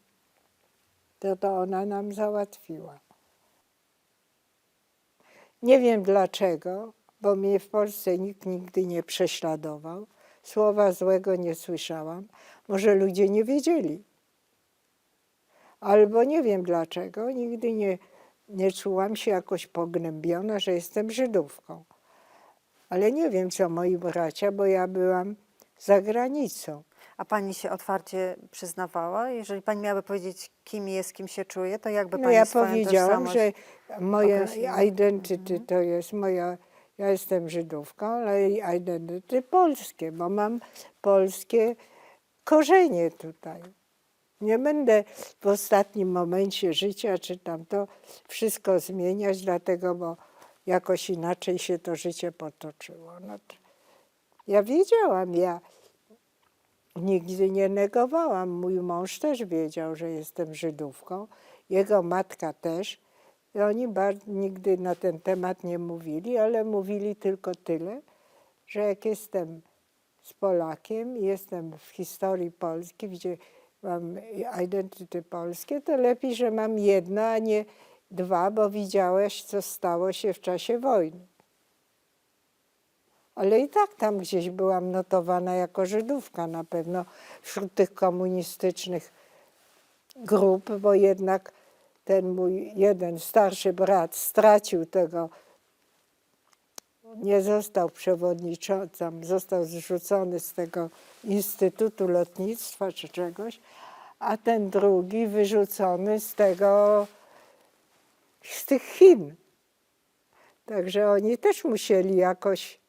To ona nam załatwiła. Nie wiem dlaczego, bo mnie w Polsce nikt nigdy nie prześladował. Słowa złego nie słyszałam. Może ludzie nie wiedzieli. Albo nie wiem dlaczego, nigdy nie czułam się jakoś pognębiona, że jestem Żydówką. Ale nie wiem, co moi bracia, bo ja byłam za granicą. A Pani się otwarcie przyznawała? Jeżeli Pani miałaby powiedzieć, kim jest, kim się czuje, to jakby No Pani ja swoją powiedziałam, że moje określiła? identity to jest moja, ja jestem Żydówką, ale identity polskie, bo mam polskie korzenie tutaj. Nie będę w ostatnim momencie życia czy tam to wszystko zmieniać, dlatego, bo jakoś inaczej się to życie potoczyło. No to ja wiedziałam, ja nigdy nie negowałam. Mój mąż też wiedział, że jestem Żydówką, jego matka też. I oni nigdy na ten temat nie mówili, ale mówili tylko tyle, że jak jestem z Polakiem, jestem w historii Polski, gdzie mam identity polskie, to lepiej, że mam jedno, a nie dwa, bo widziałeś, co stało się w czasie wojny. Ale i tak tam gdzieś byłam notowana jako Żydówka na pewno wśród tych komunistycznych grup, bo jednak ten mój jeden starszy brat stracił tego, nie został przewodniczącym, został zrzucony z tego Instytutu Lotnictwa czy czegoś, a ten drugi wyrzucony z tych Chin. Także oni też musieli jakoś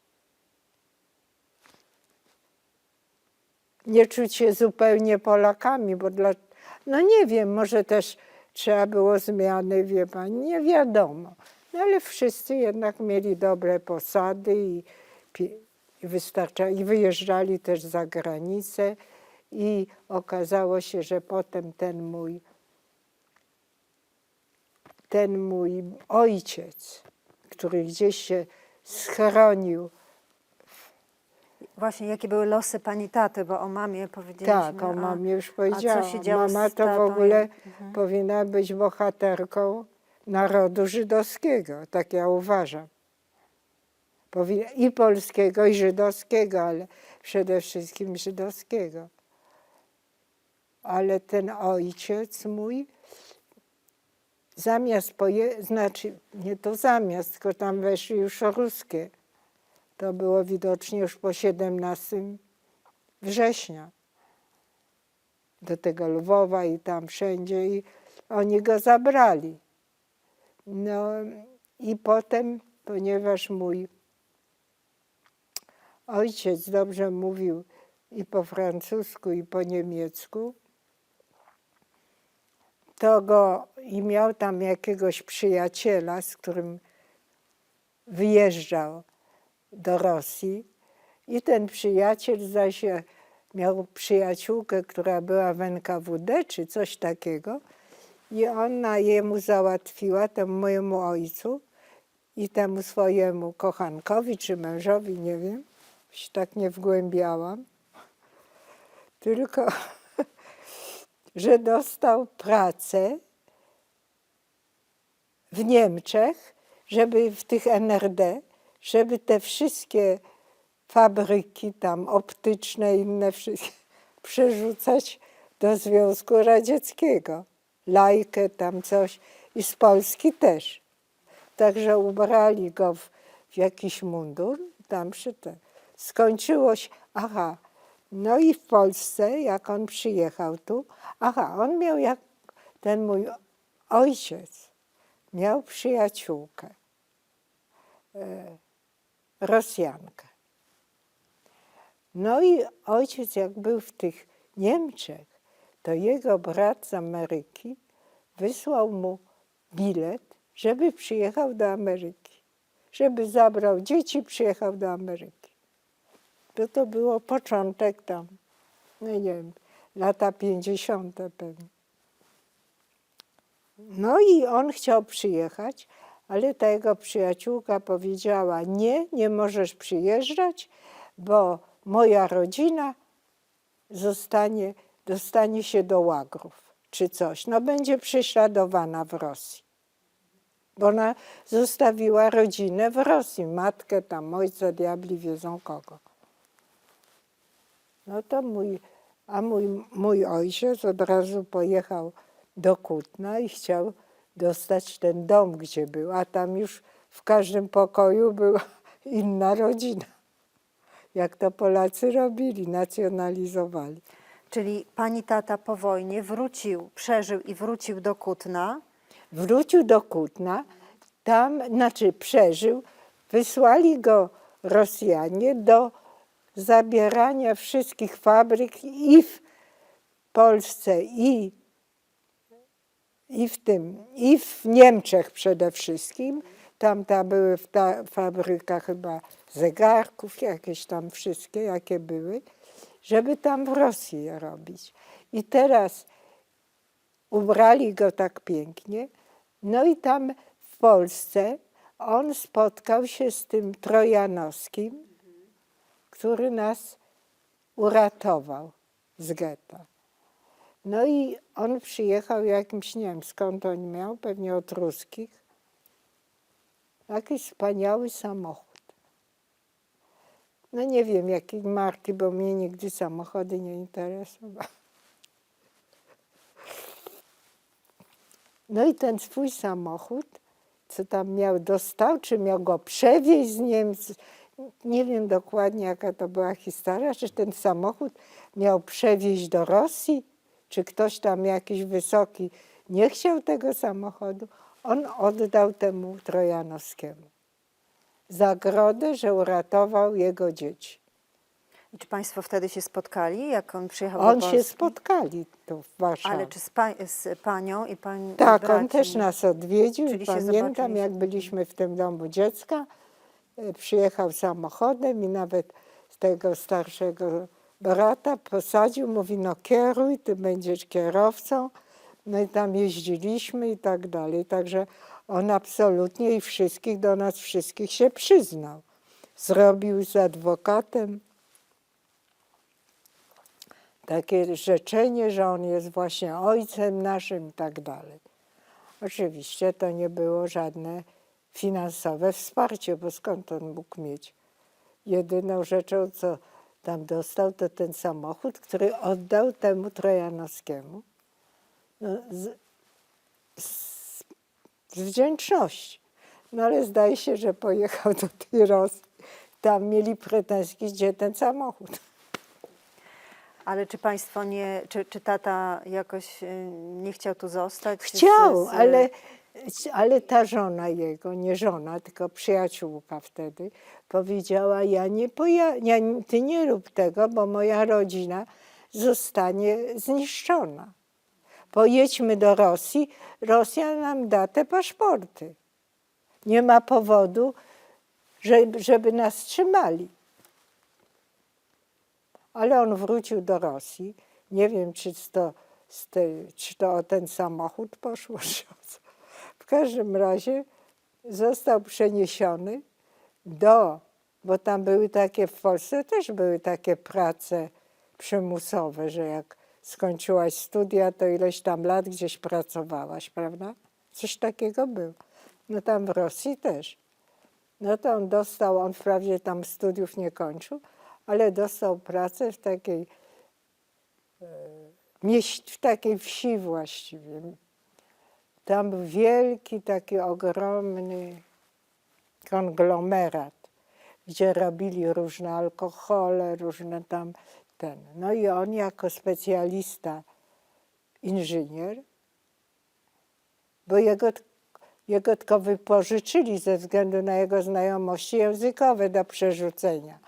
nie czuć się zupełnie Polakami, bo no nie wiem, może też trzeba było zmiany, wie pani, nie wiadomo. No ale wszyscy jednak mieli dobre posady i wyjeżdżali też za granicę i okazało się, że potem ten mój ojciec, który gdzieś się schronił. Właśnie, jakie były losy pani taty, bo o mamie powiedzieliśmy. Tak, o mamie już powiedziałam. co się działo Mama z to w tatą? ogóle powinna być bohaterką narodu żydowskiego, tak ja uważam. I polskiego, i żydowskiego, ale przede wszystkim żydowskiego. Ale ten ojciec mój zamiast znaczy nie to zamiast, tylko tam weszli już ruskie. To było widocznie już po 17 września. Do tego Lwowa i tam wszędzie i oni go zabrali. No i potem, ponieważ mój ojciec dobrze mówił i po francusku, i po niemiecku, i miał tam jakiegoś przyjaciela, z którym wyjeżdżał do Rosji i ten przyjaciel zdaje się miał przyjaciółkę, która była w NKWD czy coś takiego i ona jemu załatwiła, temu mojemu ojcu i temu swojemu kochankowi czy mężowi, nie wiem, się tak nie wgłębiałam, tylko że dostał pracę w Niemczech, żeby w tych NRD, żeby te wszystkie fabryki tam optyczne, inne wszystkie przerzucać do Związku Radzieckiego. Lajkę tam coś i z Polski też. Także ubrali go w jakiś mundur, tam skończyło się, no i w Polsce, jak on przyjechał tu, on miał, jak ten mój ojciec, miał przyjaciółkę, Rosjankę. No i ojciec, jak był w tych Niemczech, to jego brat z Ameryki wysłał mu bilet, żeby przyjechał do Ameryki. Żeby zabrał dzieci, przyjechał do Ameryki. To było początek tam, no nie wiem, lata 50. pewnie. No i on chciał przyjechać, ale ta jego przyjaciółka powiedziała, nie możesz przyjeżdżać, bo moja rodzina dostanie się do łagrów czy coś. No będzie prześladowana w Rosji. Bo ona zostawiła rodzinę w Rosji, matkę tam, ojca, diabli wiedzą kogo. No to mój ojciec od razu pojechał do Kutna i chciał dostać ten dom, gdzie był, a tam już w każdym pokoju była inna rodzina. Jak to Polacy robili, nacjonalizowali. Czyli pani tata po wojnie przeżył i wrócił do Kutna. Wrócił do Kutna, tam, przeżył, wysłali go Rosjanie do zabierania wszystkich fabryk i w Polsce i w Niemczech przede wszystkim. Były fabryka chyba zegarków, jakieś tam wszystkie, jakie były, żeby tam w Rosji je robić. I teraz ubrali go tak pięknie. No i tam w Polsce on spotkał się z tym Trojanowskim, który nas uratował z getta. No i on przyjechał jakimś, nie wiem skąd on miał, pewnie od ruskich. Jakiś wspaniały samochód. No nie wiem jakiej marki, bo mnie nigdy samochody nie interesowały. No i ten swój samochód, co tam dostał, czy miał go przewieźć z Niemców, nie wiem dokładnie jaka to była historia, czy ten samochód miał przewieźć do Rosji, czy ktoś tam jakiś wysoki nie chciał tego samochodu. On oddał temu Trojanowskiemu zagrodę, że uratował jego dzieci. I czy państwo wtedy się spotkali, jak on przyjechał do On Polski? się spotkali tu w Warszawie. Ale czy z panią i pani Tak, braćmi? on też nas odwiedził. Czyli się Pamiętam, zobaczyliście. jak byliśmy w tym domu dziecka, przyjechał samochodem i nawet tego starszego brata posadził, mówi, no kieruj, ty będziesz kierowcą. No i tam jeździliśmy i tak dalej. Także on absolutnie i do nas wszystkich się przyznał. Zrobił z adwokatem takie życzenie, że on jest właśnie ojcem naszym i tak dalej. Oczywiście to nie było żadne finansowe wsparcie, bo skąd on mógł mieć? Jedyną rzeczą, co tam dostał, to ten samochód, który oddał temu Trojanowskiemu. No, z wdzięczności. No ale zdaje się, że pojechał do tej Rosji. Tam mieli pretensje, gdzie ten samochód. Ale czy państwo czy tata jakoś nie chciał tu zostać? Chciał, ale ta żona jego, nie żona, tylko przyjaciółka wtedy, powiedziała, ty nie rób tego, bo moja rodzina zostanie zniszczona. Pojedźmy do Rosji, Rosja nam da te paszporty. Nie ma powodu, żeby nas trzymali. Ale on wrócił do Rosji. Nie wiem, czy to o ten samochód poszło. W każdym razie został przeniesiony bo tam były takie, w Polsce też były takie prace przymusowe, że jak skończyłaś studia, to ileś tam lat gdzieś pracowałaś, prawda? Coś takiego było. No tam w Rosji też. No to on wprawdzie tam studiów nie kończył, ale dostał pracę w takiej wsi właściwie. Tam był wielki, taki ogromny konglomerat, gdzie robili różne alkohole, różne tam No i on jako specjalista, inżynier, bo jego tylko wypożyczyli ze względu na jego znajomości językowe do przerzucenia.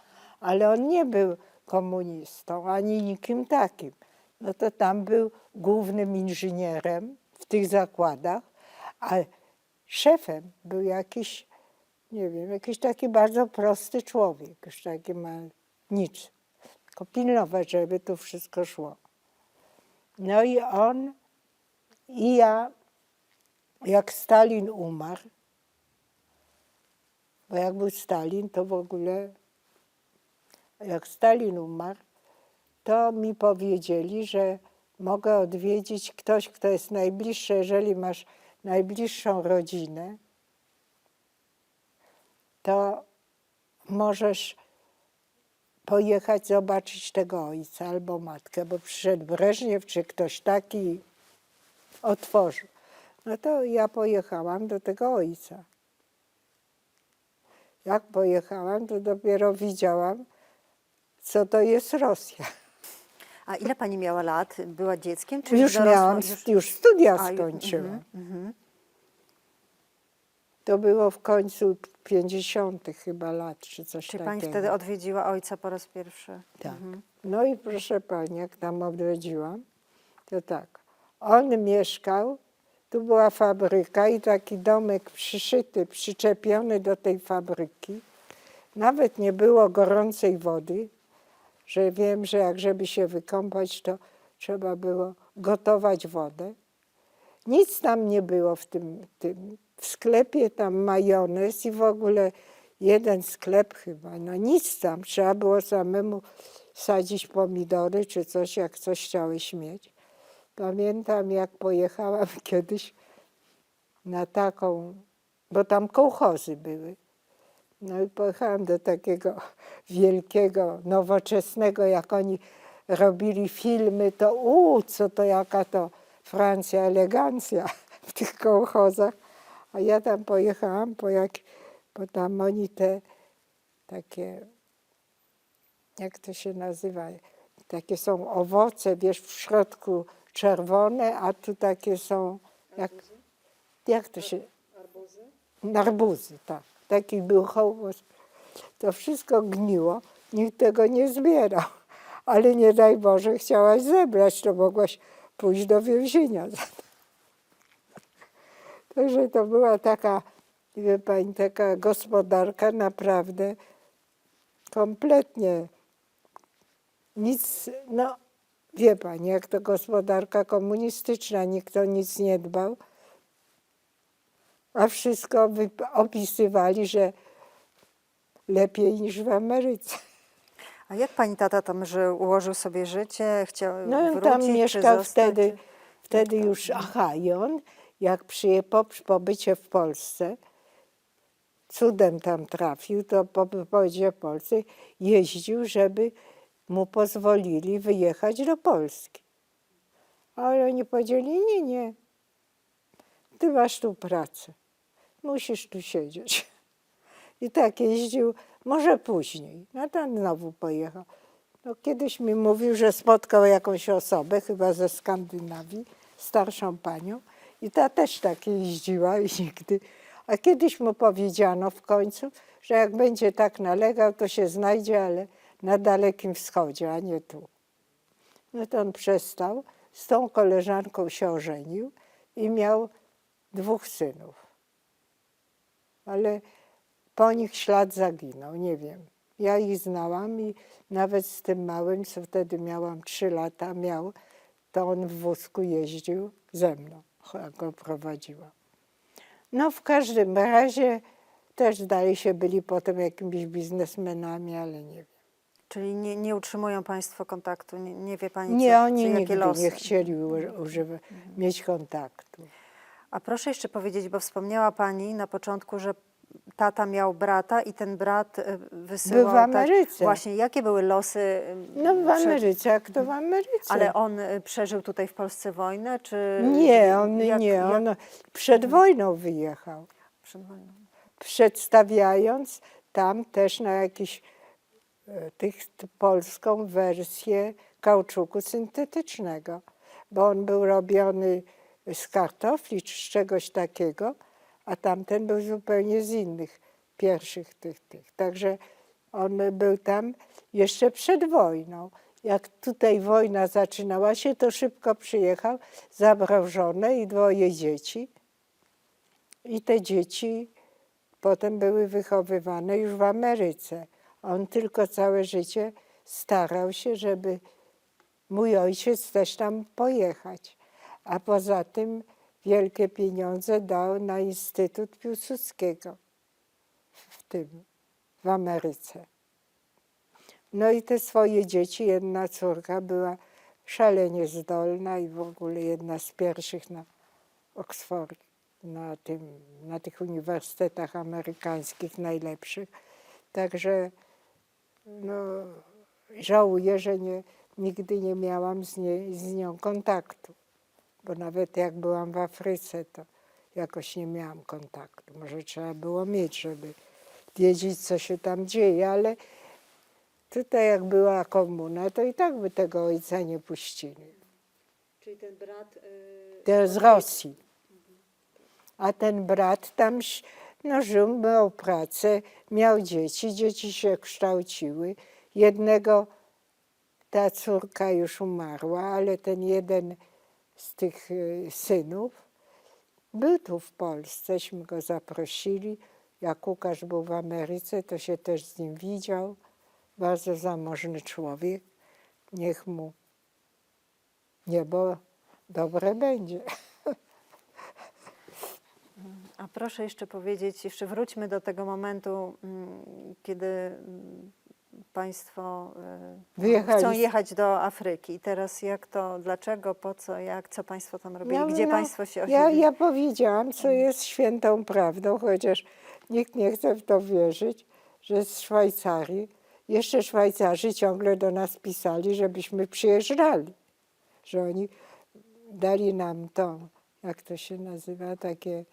Ale on nie był komunistą, ani nikim takim. No to tam był głównym inżynierem w tych zakładach, a szefem był jakiś, nie wiem, jakiś taki bardzo prosty człowiek, już taki nic. Tylko pilnować, żeby tu wszystko szło. No i on i ja, jak Stalin umarł, bo jak był Stalin, to w ogóle, jak Stalin umarł, to mi powiedzieli, że mogę odwiedzić ktoś, kto jest najbliższy, jeżeli masz najbliższą rodzinę, to możesz pojechać zobaczyć tego ojca albo matkę, bo przyszedł Breżniew czy ktoś taki otworzył. No to ja pojechałam do tego ojca. Jak pojechałam, to dopiero widziałam, co to jest Rosja. A ile pani miała lat? Była dzieckiem? Czy Już miałam, już studia A, skończyłam. To było w końcu 50. chyba lat, czy coś Czy takiego. pani wtedy odwiedziła ojca po raz pierwszy? Tak. No i proszę pani, jak tam odwiedziłam, to tak, on mieszkał, tu była fabryka i taki domek przyszyty, przyczepiony do tej fabryki. Nawet nie było gorącej wody, że wiem, że jak żeby się wykąpać, to trzeba było gotować wodę. Nic tam nie było w tym. W sklepie tam majonez i w ogóle jeden sklep chyba. No nic tam. Trzeba było samemu sadzić pomidory czy coś, jak coś chciałeś mieć. Pamiętam, jak pojechałam kiedyś na taką, bo tam kołchozy były. No i pojechałam do takiego wielkiego, nowoczesnego, jak oni robili filmy, to co to jaka to Francja, elegancja w tych kołchozach. A ja tam pojechałam, bo tam oni te takie, jak to się nazywa, takie są owoce, wiesz, w środku czerwone, a tu takie są, jak to się... Arbuzy, tak. Taki był hołos. To wszystko gniło, nikt tego nie zbierał. Ale nie daj Boże, chciałaś zebrać, to mogłaś pójść do więzienia. Także to była taka, wie pani, taka gospodarka naprawdę kompletnie nic, no wie pani, jak to gospodarka komunistyczna, nikt o nic nie dbał. A wszystko opisywali, że lepiej niż w Ameryce. A jak pani tata tam żył? Ułożył sobie życie? Chciał No on wrócić, tam czy mieszkał zostać? wtedy już, i on jak po pobycie w Polsce, cudem tam trafił, to po pobycie w Polsce jeździł, żeby mu pozwolili wyjechać do Polski. Ale oni powiedzieli, nie, ty masz tu pracę, musisz tu siedzieć. I tak jeździł, może później. No to znowu pojechał. No, kiedyś mi mówił, że spotkał jakąś osobę, chyba ze Skandynawii, starszą panią. I ta też tak jeździła i nigdy. A kiedyś mu powiedziano w końcu, że jak będzie tak nalegał, to się znajdzie, ale na Dalekim Wschodzie, a nie tu. No to on przestał, z tą koleżanką się ożenił i miał 2 synów. Ale po nich ślad zaginął, nie wiem. Ja ich znałam i nawet z tym małym, co wtedy miałam 3 lata, to on w wózku jeździł ze mną, jak go prowadziła. No w każdym razie też dalej się byli potem jakimiś biznesmenami, ale nie wiem. Czyli nie utrzymują państwo kontaktu? Nie wie pani, Nie, oni jakie nigdy losy? nie chcieli mieć kontaktu. A proszę jeszcze powiedzieć, bo wspomniała pani na początku, że tata miał brata i ten brat wysyłał... Był w Ameryce. Właśnie, jakie były losy? No w Ameryce, jak to w Ameryce. Ale on przeżył tutaj w Polsce wojnę, czy... Nie, on przed wojną wyjechał. Przed wojną. Przedstawiając tam też na jakiś polską wersję kauczuku syntetycznego, bo on był robiony z kartofli czy z czegoś takiego, a tamten był zupełnie z innych pierwszych tych. Także on był tam jeszcze przed wojną. Jak tutaj wojna zaczynała się, to szybko przyjechał, zabrał żonę i 2 dzieci. I te dzieci potem były wychowywane już w Ameryce. On tylko całe życie starał się, żeby mój ojciec też tam pojechać. A poza tym wielkie pieniądze dał na Instytut Piłsudskiego w Ameryce. No i te swoje dzieci, jedna córka była szalenie zdolna i w ogóle jedna z pierwszych na Oksfordzie, na tych uniwersytetach amerykańskich najlepszych. Także no, żałuję, że nigdy nie miałam z nią kontaktu. Bo nawet jak byłam w Afryce, to jakoś nie miałam kontaktu. Może trzeba było mieć, żeby wiedzieć, co się tam dzieje, ale tutaj jak była komuna, to i tak by tego ojca nie puścili. Czyli ten brat... To z Rosji. A ten brat tam żył, miał pracę, miał dzieci się kształciły. Jednego ta córka już umarła, ale ten jeden z tych synów był tu w Polsceśmy go zaprosili. Jak Łukasz był w Ameryce, to się też z nim widział. Bardzo zamożny człowiek. Niech mu niebo dobre będzie. A proszę jeszcze powiedzieć, jeszcze wróćmy do tego momentu, kiedy Państwo Wyjechali chcą z- jechać do Afryki. I teraz jak to, dlaczego, po co, jak, co Państwo tam robili, gdzie Państwo się ja osiedlili? powiedziałam, co jest świętą prawdą, chociaż nikt nie chce w to wierzyć, że z Szwajcarii, jeszcze Szwajcarzy ciągle do nas pisali, żebyśmy przyjeżdżali. Że oni dali nam to, jak to się nazywa, takie,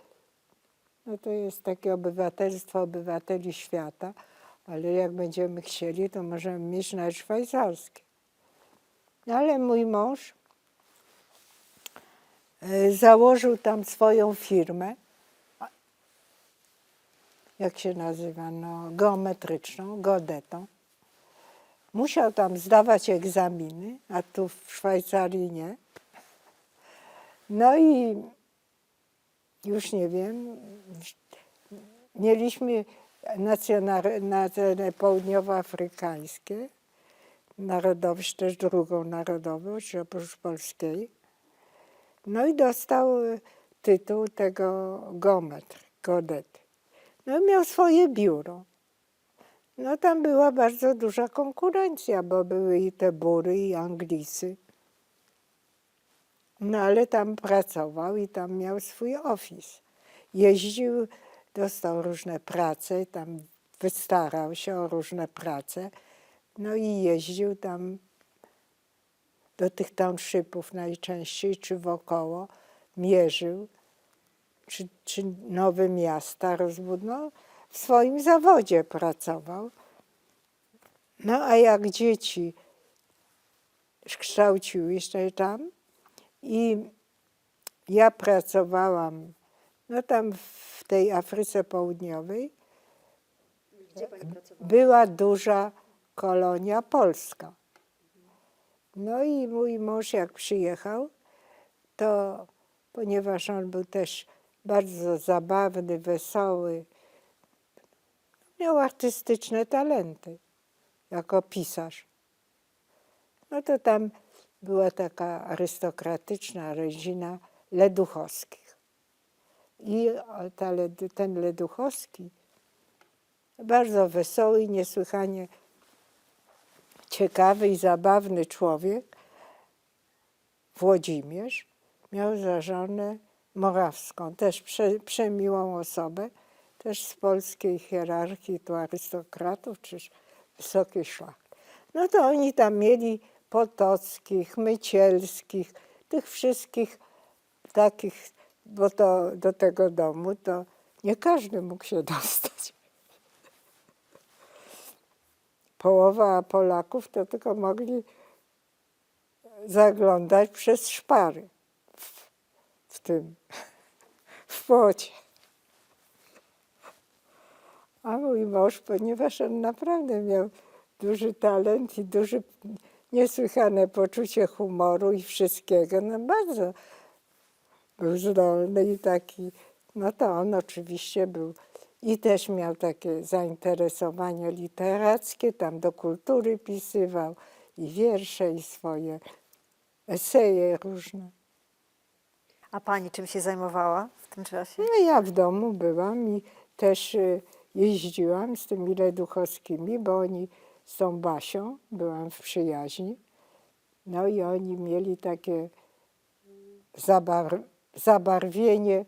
no to jest takie obywatelstwo obywateli świata, ale jak będziemy chcieli, to możemy mieć nawet szwajcarskie. No ale mój mąż założył tam swoją firmę, jak się nazywa, no, geometryczną, geodetą. Musiał tam zdawać egzaminy, a tu w Szwajcarii nie. No i już nie wiem, mieliśmy nacje południowoafrykańskie, narodowość, też drugą narodowość oprócz polskiej. No i dostał tytuł tego geodety. No i miał swoje biuro. No tam była bardzo duża konkurencja, bo były i te Bury, i Anglicy. No ale tam pracował i tam miał swój office. Jeździł, dostał różne prace, tam wystarał się o różne prace. No i jeździł tam do tych townshipów najczęściej, czy wokoło, mierzył, czy nowe miasta rozbudowano. W swoim zawodzie pracował. No a jak dzieci kształciły się tam i ja pracowałam no tam w tej Afryce Południowej, Gdzie Pani pracowała? była duża kolonia polska. No i mój mąż jak przyjechał, to ponieważ on był też bardzo zabawny, wesoły, miał artystyczne talenty jako pisarz. No to tam była taka arystokratyczna rodzina Leduchowskich. I ten Leduchowski, bardzo wesoły, niesłychanie ciekawy i zabawny człowiek, Włodzimierz, miał za żonę Morawską, też przemiłą osobę, też z polskiej hierarchii, tu arystokratów, czy wysokiej szlachty. No to oni tam mieli Potockich, Mycielskich, tych wszystkich takich, bo to do tego domu to nie każdy mógł się dostać. Połowa Polaków to tylko mogli zaglądać przez szpary w tym, w płocie. A mój mąż, ponieważ on naprawdę miał duży talent i niesłychane poczucie humoru i wszystkiego, no bardzo był zdolny i taki, no to on oczywiście był i też miał takie zainteresowania literackie, tam do kultury pisywał i wiersze, i swoje eseje różne. A Pani czym się zajmowała w tym czasie? No ja w domu byłam i też jeździłam z tymi Leduchowskimi, bo oni z tą Basią, byłam w przyjaźni, no i oni mieli takie zabarwienie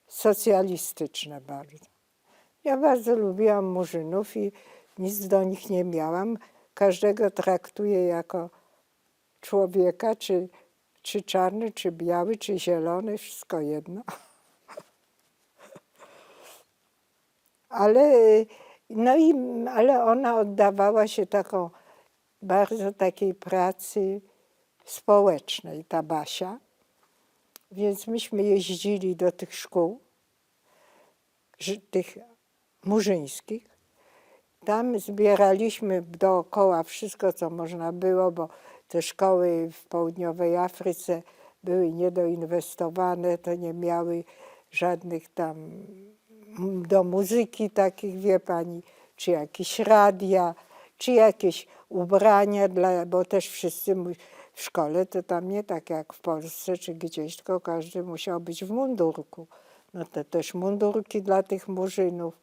socjalistyczne bardzo. Ja bardzo lubiłam Murzynów i nic do nich nie miałam. Każdego traktuję jako człowieka, czy czarny, czy biały, czy zielony, wszystko jedno. Ale ona oddawała się bardzo takiej pracy społecznej, ta Basia. Więc myśmy jeździli do tych szkół, tych murzyńskich. Tam zbieraliśmy dookoła wszystko, co można było, bo te szkoły w południowej Afryce były niedoinwestowane, to nie miały żadnych tam do muzyki takich, wie pani, czy jakieś radia, czy jakieś ubrania, bo też wszyscy w szkole to tam nie tak jak w Polsce czy gdzieś, tylko każdy musiał być w mundurku. No to też mundurki dla tych murzynów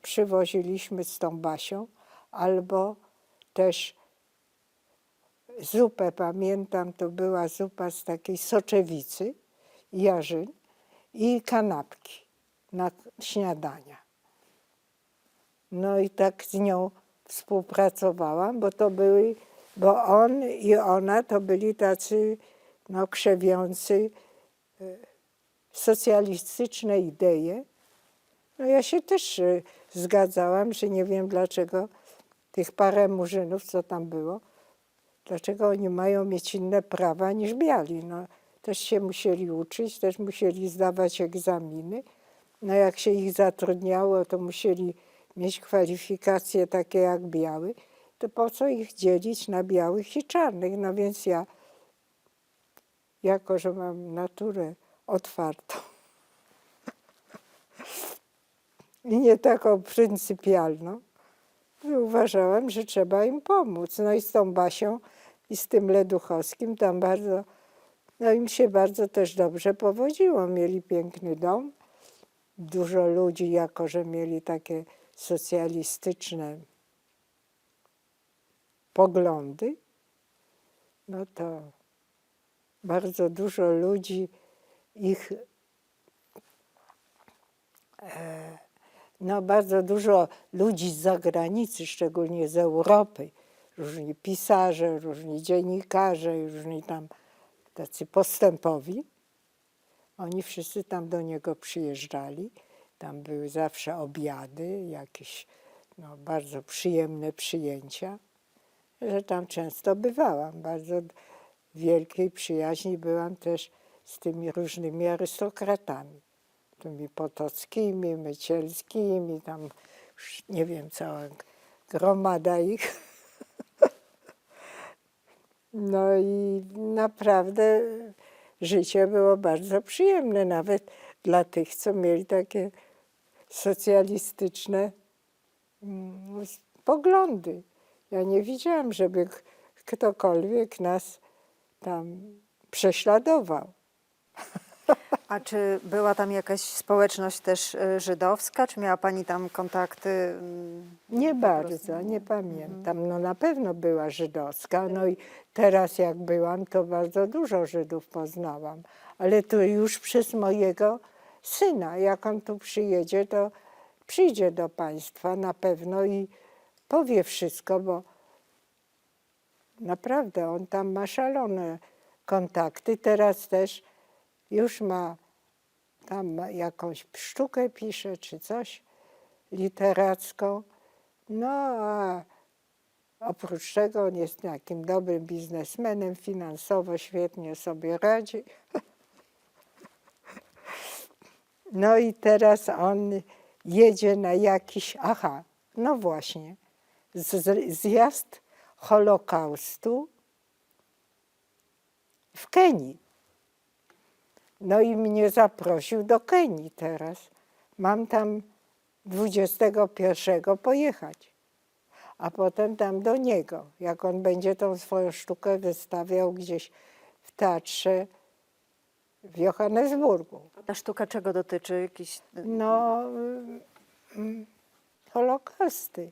przywoziliśmy z tą Basią, albo też zupę, pamiętam, to była zupa z takiej soczewicy, jarzyn i kanapki na śniadania. No i tak z nią współpracowałam, bo on i ona to byli tacy no, krzewiący socjalistyczne idee. No ja się też zgadzałam, że nie wiem dlaczego tych parę murzynów, co tam było, dlaczego oni mają mieć inne prawa niż biali. No, też się musieli uczyć, też musieli zdawać egzaminy. No jak się ich zatrudniało, to musieli mieć kwalifikacje takie jak biały. To po co ich dzielić na białych i czarnych? No więc ja, jako że mam naturę otwartą i nie taką pryncypialną, uważałam, że trzeba im pomóc. No i z tą Basią i z tym Leduchowskim tam bardzo, no im się bardzo też dobrze powodziło. Mieli piękny dom, dużo ludzi, jako że mieli takie socjalistyczne poglądy, no to bardzo dużo ludzi ich, no bardzo dużo ludzi z zagranicy, szczególnie z Europy, różni pisarze, różni dziennikarze, różni tam tacy postępowi, oni wszyscy tam do niego przyjeżdżali. Tam były zawsze obiady, jakieś no, bardzo przyjemne przyjęcia, że tam często bywałam. Bardzo wielkiej przyjaźni byłam też z tymi różnymi arystokratami. Tymi Potockimi, Mycielskimi, tam już nie wiem, cała gromada ich. No i naprawdę życie było bardzo przyjemne, nawet dla tych, co mieli takie socjalistyczne poglądy. Ja nie widziałam, żeby ktokolwiek nas tam prześladował. A czy była tam jakaś społeczność też żydowska? Czy miała pani tam kontakty? Nie bardzo, nie pamiętam. No na pewno była żydowska, no i teraz jak byłam, to bardzo dużo Żydów poznałam. Ale to już przez mojego syna. Jak on tu przyjedzie, to przyjdzie do państwa na pewno i powie wszystko, bo naprawdę on tam ma szalone kontakty. Teraz też już ma tam jakąś sztukę pisze czy coś literacką. No a oprócz tego on jest takim dobrym biznesmenem, finansowo świetnie sobie radzi. No i teraz on jedzie na jakiś, no właśnie, zjazd Holokaustu w Kenii. No i mnie zaprosił do Kenii teraz. Mam tam 21 pojechać, a potem tam do niego, jak on będzie tą swoją sztukę wystawiał gdzieś w teatrze w Johannesburgu. Ta sztuka czego dotyczy? Jakiś... No, Holokausty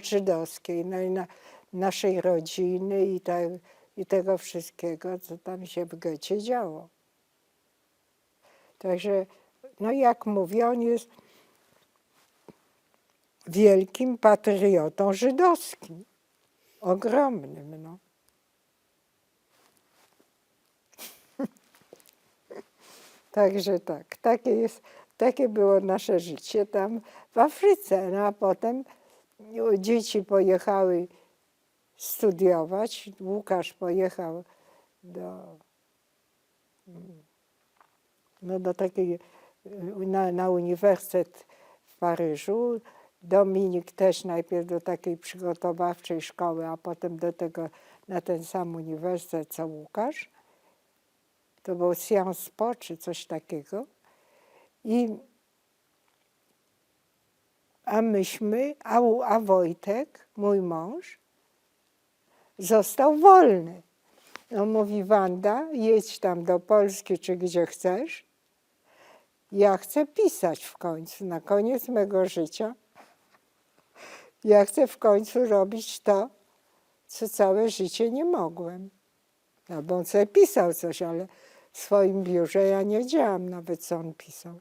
żydowskiej, no i naszej rodziny i tego wszystkiego, co tam się w getcie działo. Także, no jak mówię, on jest wielkim patriotą żydowskim. Ogromnym, no. Także tak, takie było nasze życie tam w Afryce. No a potem dzieci pojechały studiować. Łukasz pojechał do takiej, na uniwersytet w Paryżu. Dominik też najpierw do takiej przygotowawczej szkoły, a potem do tego, na ten sam uniwersytet co Łukasz. To było Sciences Po czy coś takiego. A Wojtek, mój mąż, został wolny. On mówi: Wanda, jedź tam do Polski czy gdzie chcesz. Ja chcę pisać w końcu, na koniec mego życia. Ja chcę w końcu robić to, co całe życie nie mogłem. No bo on sobie pisał coś, ale w swoim biurze ja nie wiedziałam nawet, co on pisał.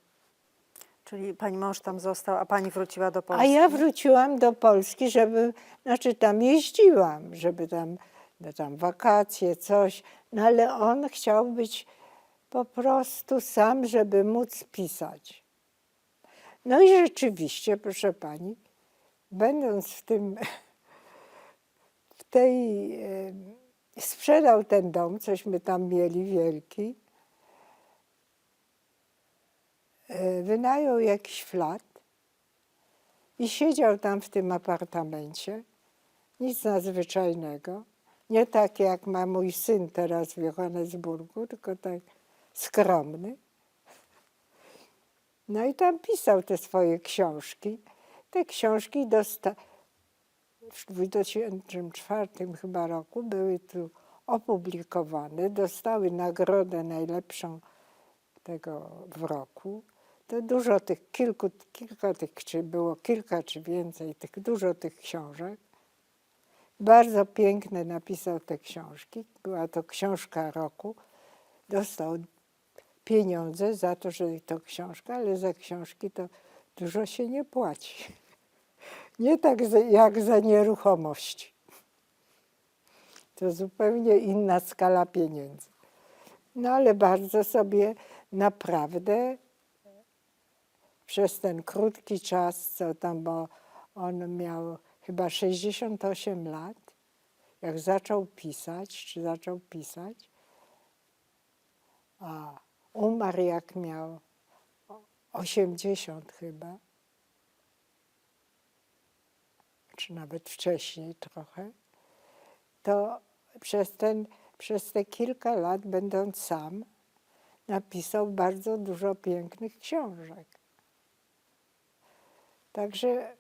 Czyli pani mąż tam został, a pani wróciła do A Polski? ja wróciłam do Polski, znaczy tam jeździłam, żeby tam wakacje, coś. No ale on chciał być po prostu sam, żeby móc pisać. No i rzeczywiście, proszę pani, będąc sprzedał ten dom, cośmy tam mieli wielki, wynajął jakiś flat i siedział tam w tym apartamencie. Nic nadzwyczajnego. Nie takie jak ma mój syn teraz w Johannesburgu, tylko tak skromny. No i tam pisał te swoje książki. Te książki w 2004 chyba roku były tu opublikowane, dostały nagrodę najlepszą tego w roku. To dużo tych, czy było kilka czy więcej, dużo tych książek. Bardzo piękne napisał te książki. Była to książka roku. Dostał pieniądze za to, że to książka, ale za książki to dużo się nie płaci. Nie tak jak za nieruchomości. To zupełnie inna skala pieniędzy. No ale bardzo sobie naprawdę przez ten krótki czas, co tam, bo on miał chyba 68 lat, jak zaczął pisać, a umarł jak miał 80 chyba, czy nawet wcześniej trochę, to przez te kilka lat, będąc sam, napisał bardzo dużo pięknych książek. Także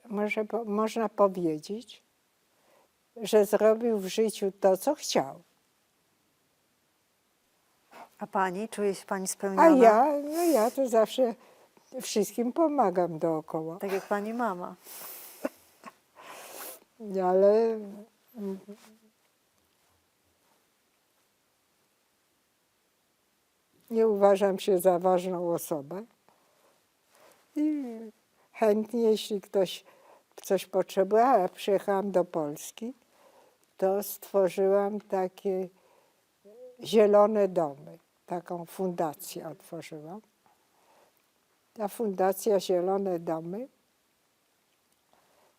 można powiedzieć, że zrobił w życiu to, co chciał. A pani? Czuje się pani A spełniona? ja to zawsze wszystkim pomagam dookoła. Tak jak pani mama. Ale nie uważam się za ważną osobę. I chętnie, jeśli ktoś coś potrzebuje, a ja przyjechałam do Polski, to stworzyłam takie zielone domy. Taką fundację otworzyłam. Ta fundacja Zielone Domy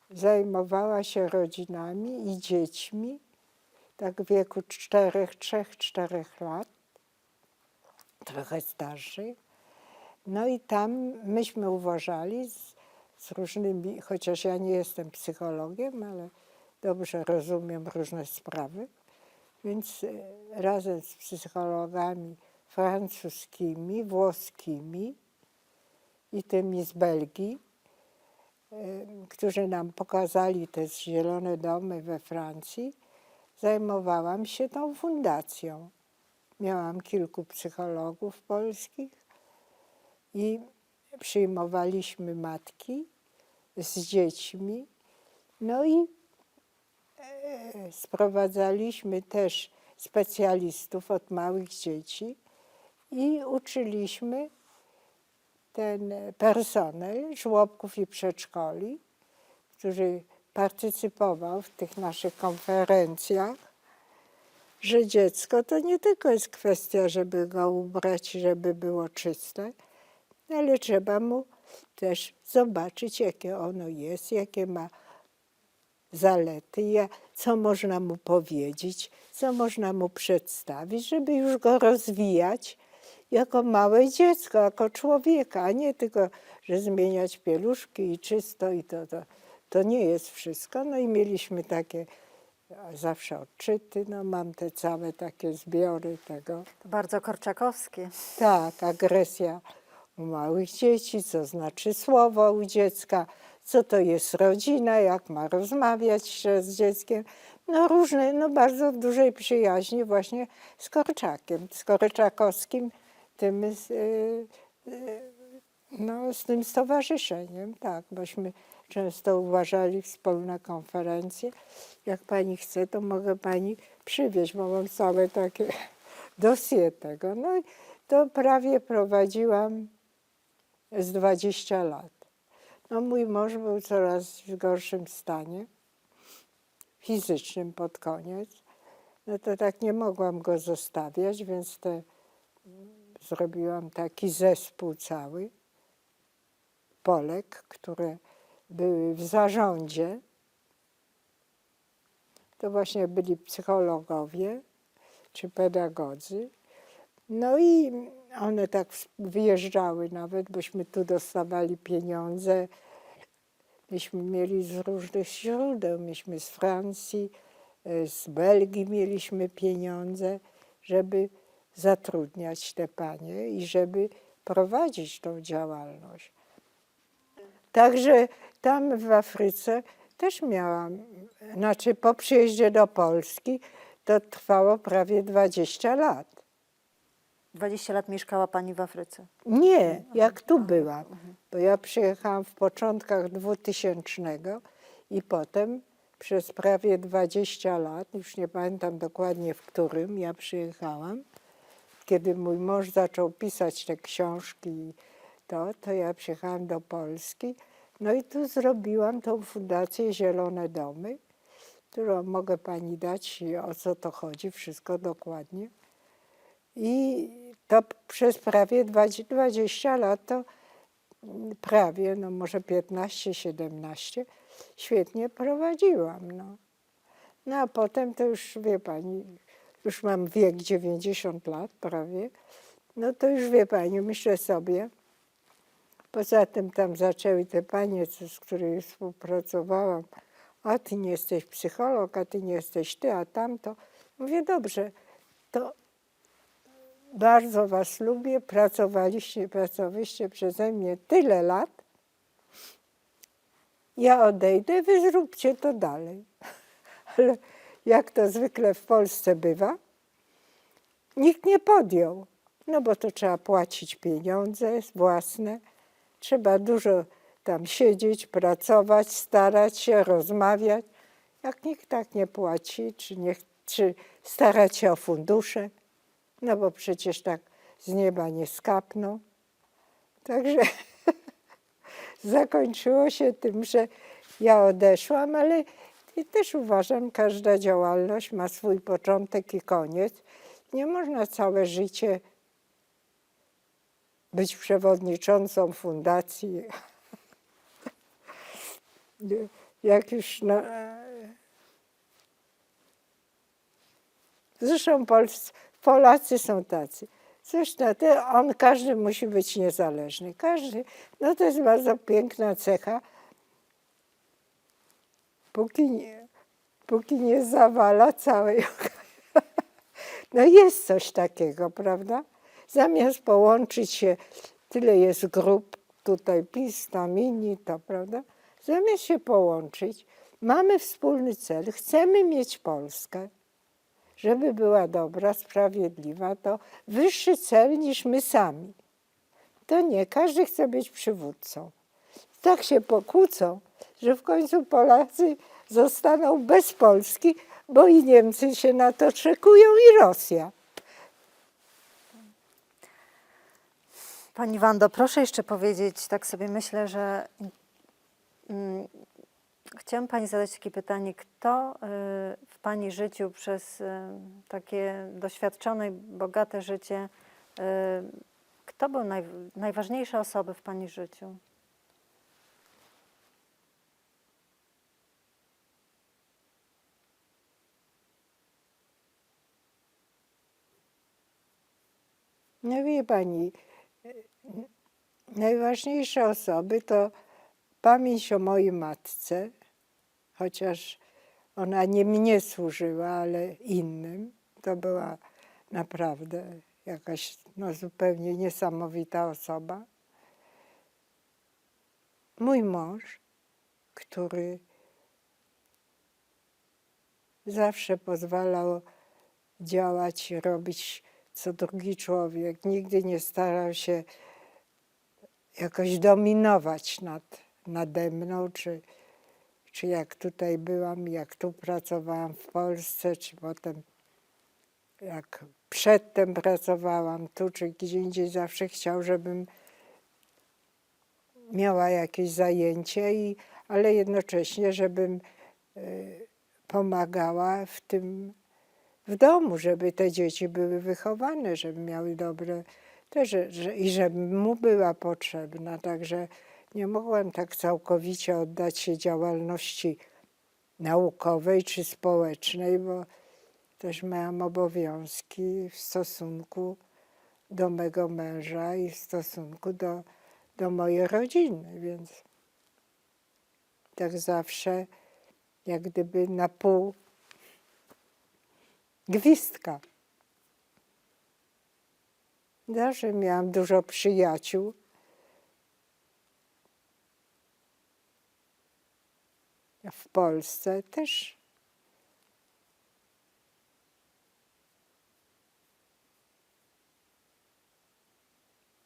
zajmowała się rodzinami i dziećmi, tak w wieku 3-4 lat, trochę starszych. No i tam myśmy uważali z różnymi, chociaż ja nie jestem psychologiem, ale dobrze rozumiem różne sprawy, więc razem z psychologami francuskimi, włoskimi i tymi z Belgii, którzy nam pokazali te zielone domy we Francji, zajmowałam się tą fundacją. Miałam kilku psychologów polskich i przyjmowaliśmy matki z dziećmi. No i sprowadzaliśmy też specjalistów od małych dzieci i uczyliśmy ten personel żłobków i przedszkoli, który partycypował w tych naszych konferencjach, że dziecko to nie tylko jest kwestia, żeby go ubrać, żeby było czyste, ale trzeba mu też zobaczyć, jakie ono jest, jakie ma zalety, co można mu powiedzieć, co można mu przedstawić, żeby już go rozwijać jako małe dziecko, jako człowieka, a nie tylko, że zmieniać pieluszki i czysto i to nie jest wszystko. No i mieliśmy takie zawsze odczyty, no mam te całe takie zbiory tego. To bardzo korczakowskie. Tak, agresja u małych dzieci, co znaczy słowo u dziecka, co to jest rodzina, jak ma rozmawiać się z dzieckiem. No różne, no bardzo w dużej przyjaźni właśnie z Korczakiem, z Korczakowskim, no, z tym stowarzyszeniem, tak, bośmy często uważali wspólne konferencje. Jak pani chce, to mogę pani przywieźć, bo mam całe takie dossier tego. No i to prawie prowadziłam z 20 lat. No mój mąż był coraz w gorszym stanie fizycznym pod koniec. No to tak nie mogłam go zostawiać, więc zrobiłam taki zespół cały Polek, które były w zarządzie. To właśnie byli psychologowie czy pedagodzy. No i one tak wyjeżdżały nawet, bośmy tu dostawali pieniądze. Myśmy mieli z różnych źródeł, myśmy z Francji, z Belgii mieliśmy pieniądze, żeby zatrudniać te panie i żeby prowadzić tą działalność. Także tam w Afryce też miałam, znaczy po przyjeździe do Polski to trwało prawie 20 lat. 20 lat mieszkała pani w Afryce. Nie, jak tu byłam, bo ja przyjechałam w początkach 2000 i potem przez prawie 20 lat, już nie pamiętam dokładnie w którym ja przyjechałam, kiedy mój mąż zaczął pisać te książki, to ja przyjechałam do Polski. No i tu zrobiłam tą Fundację Zielone Domy, którą mogę pani dać, o co to chodzi, wszystko dokładnie. I to przez prawie 20 lat, to prawie, no może 15, 17, świetnie prowadziłam. No. No a potem to już, wie pani, już mam wiek 90 lat prawie, no to już wie pani, myślę sobie, poza tym tam zaczęły te panie, z którymi współpracowałam, a ty nie jesteś psycholog, a ty nie jesteś ty, a tamto. Mówię, dobrze, to bardzo was lubię, pracowaliście przeze mnie tyle lat, ja odejdę, wy zróbcie to dalej. Ale jak to zwykle w Polsce bywa, nikt nie podjął, no bo to trzeba płacić pieniądze własne, trzeba dużo tam siedzieć, pracować, starać się, rozmawiać. Jak nikt tak nie płaci, czy starać się o fundusze, no bo przecież tak z nieba nie skapną. Także zakończyło się tym, że ja odeszłam, ale też uważam, każda działalność ma swój początek i koniec. Nie można całe życie być przewodniczącą fundacji. Jak już zresztą Polacy są tacy. Zresztą każdy musi być niezależny. Każdy, no to jest bardzo piękna cecha, póki nie zawala całej. No jest coś takiego, prawda? Zamiast połączyć się, tyle jest grup, tutaj PiS, tam inni, to, prawda? Zamiast się połączyć, mamy wspólny cel, chcemy mieć Polskę, żeby była dobra, sprawiedliwa, to wyższy cel niż my sami. To nie, każdy chce być przywódcą. Tak się pokłócą, że w końcu Polacy zostaną bez Polski, bo i Niemcy się na to szykują i Rosja. Pani Wando, proszę jeszcze powiedzieć, tak sobie myślę, że chciałam pani zadać takie pytanie, kto w pani życiu przez takie doświadczone i bogate życie, kto był najważniejsze osoby w pani życiu? No wie pani, najważniejsze osoby to pamięć o mojej matce, chociaż Ona nie mnie służyła, ale innym. To była naprawdę jakaś no, zupełnie niesamowita osoba. Mój mąż, który zawsze pozwalał działać, robić co drugi człowiek. Nigdy nie starał się jakoś dominować nade mną, czy jak tutaj byłam, jak tu pracowałam w Polsce, czy potem jak przedtem pracowałam tu, czy gdzie indziej. Zawsze chciał, żebym miała jakieś zajęcie, ale jednocześnie, żebym pomagała w domu, żeby te dzieci były wychowane, żeby miały dobre też, i żebym mu była potrzebna. Także nie mogłam tak całkowicie oddać się działalności naukowej czy społecznej, bo też miałam obowiązki w stosunku do mego męża i w stosunku do mojej rodziny, więc tak zawsze jak gdyby na pół gwizdka. Zawsze miałam dużo przyjaciół. W Polsce też.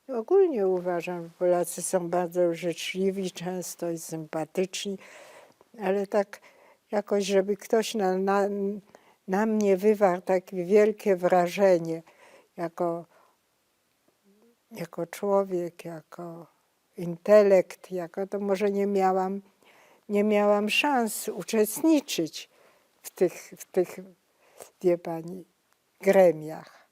Ogólnie uważam, że Polacy są bardzo życzliwi, często i sympatyczni, ale tak jakoś, żeby ktoś na mnie wywarł takie wielkie wrażenie, jako człowiek, jako intelekt, to może nie miałam szans uczestniczyć w tych, wie pani, gremiach.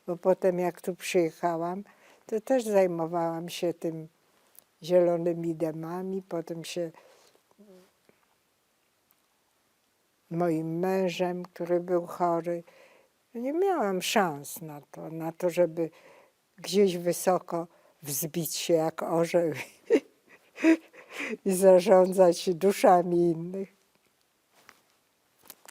Bo potem jak tu przyjechałam, to też zajmowałam się tym zielonymi domami, potem się moim mężem, który był chory. Nie miałam szans na to, żeby gdzieś wysoko wzbić się jak orzeł i zarządzać duszami innych.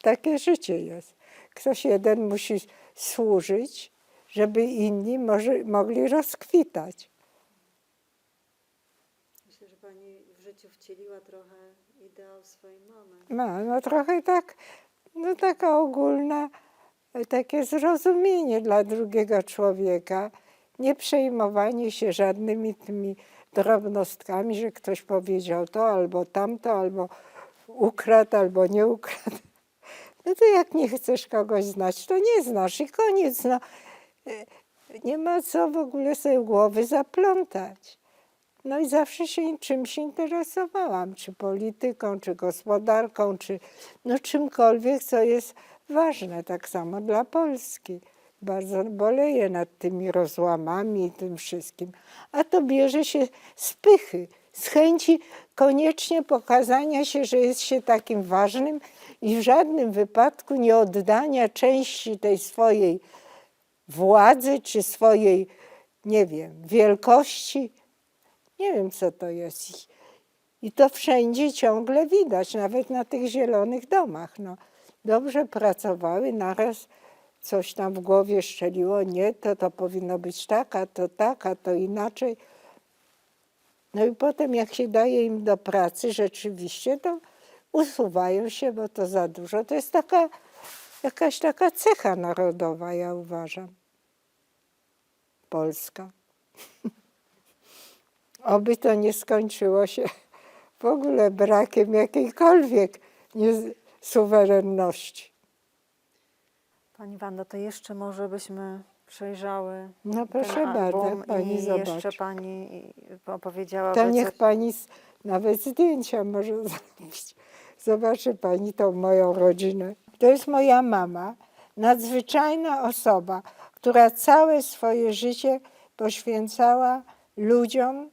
Takie życie jest. Ktoś jeden musi służyć, żeby inni mogli rozkwitać. Myślę, że pani w życiu wcieliła trochę ideał swojej mamy. No trochę tak, no taka ogólna, takie zrozumienie dla drugiego człowieka, nie przejmowanie się żadnymi tymi drobnostkami, że ktoś powiedział to albo tamto, albo ukradł, albo nie ukradł. No to jak nie chcesz kogoś znać, to nie znasz i koniec. No. Nie ma co w ogóle sobie głowy zaplątać. No i zawsze się czymś interesowałam, czy polityką, czy gospodarką, czy no czymkolwiek, co jest ważne, tak samo dla Polski. Bardzo boleję nad tymi rozłamami i tym wszystkim. A to bierze się z pychy, z chęci koniecznie pokazania się, że jest się takim ważnym i w żadnym wypadku nie oddania części tej swojej władzy, czy swojej, nie wiem, wielkości. Nie wiem, co to jest. I to wszędzie ciągle widać, nawet na tych zielonych domach. No, dobrze pracowały, naraz coś tam w głowie szczeliło, nie, to powinno być tak, a to inaczej. No i potem jak się daje im do pracy rzeczywiście, to usuwają się, bo to za dużo. To jest jakaś taka cecha narodowa, ja uważam. Polska. Oby to nie skończyło się w ogóle brakiem jakiejkolwiek suwerenności. Pani Wando, to jeszcze może byśmy przejrzały No proszę ten album bardzo, pani i zobaczy. jeszcze pani opowiedziała, To że niech coś... pani nawet zdjęcia może zrobić. Zobaczy pani tą moją rodzinę. To jest moja mama, nadzwyczajna osoba, która całe swoje życie poświęcała ludziom,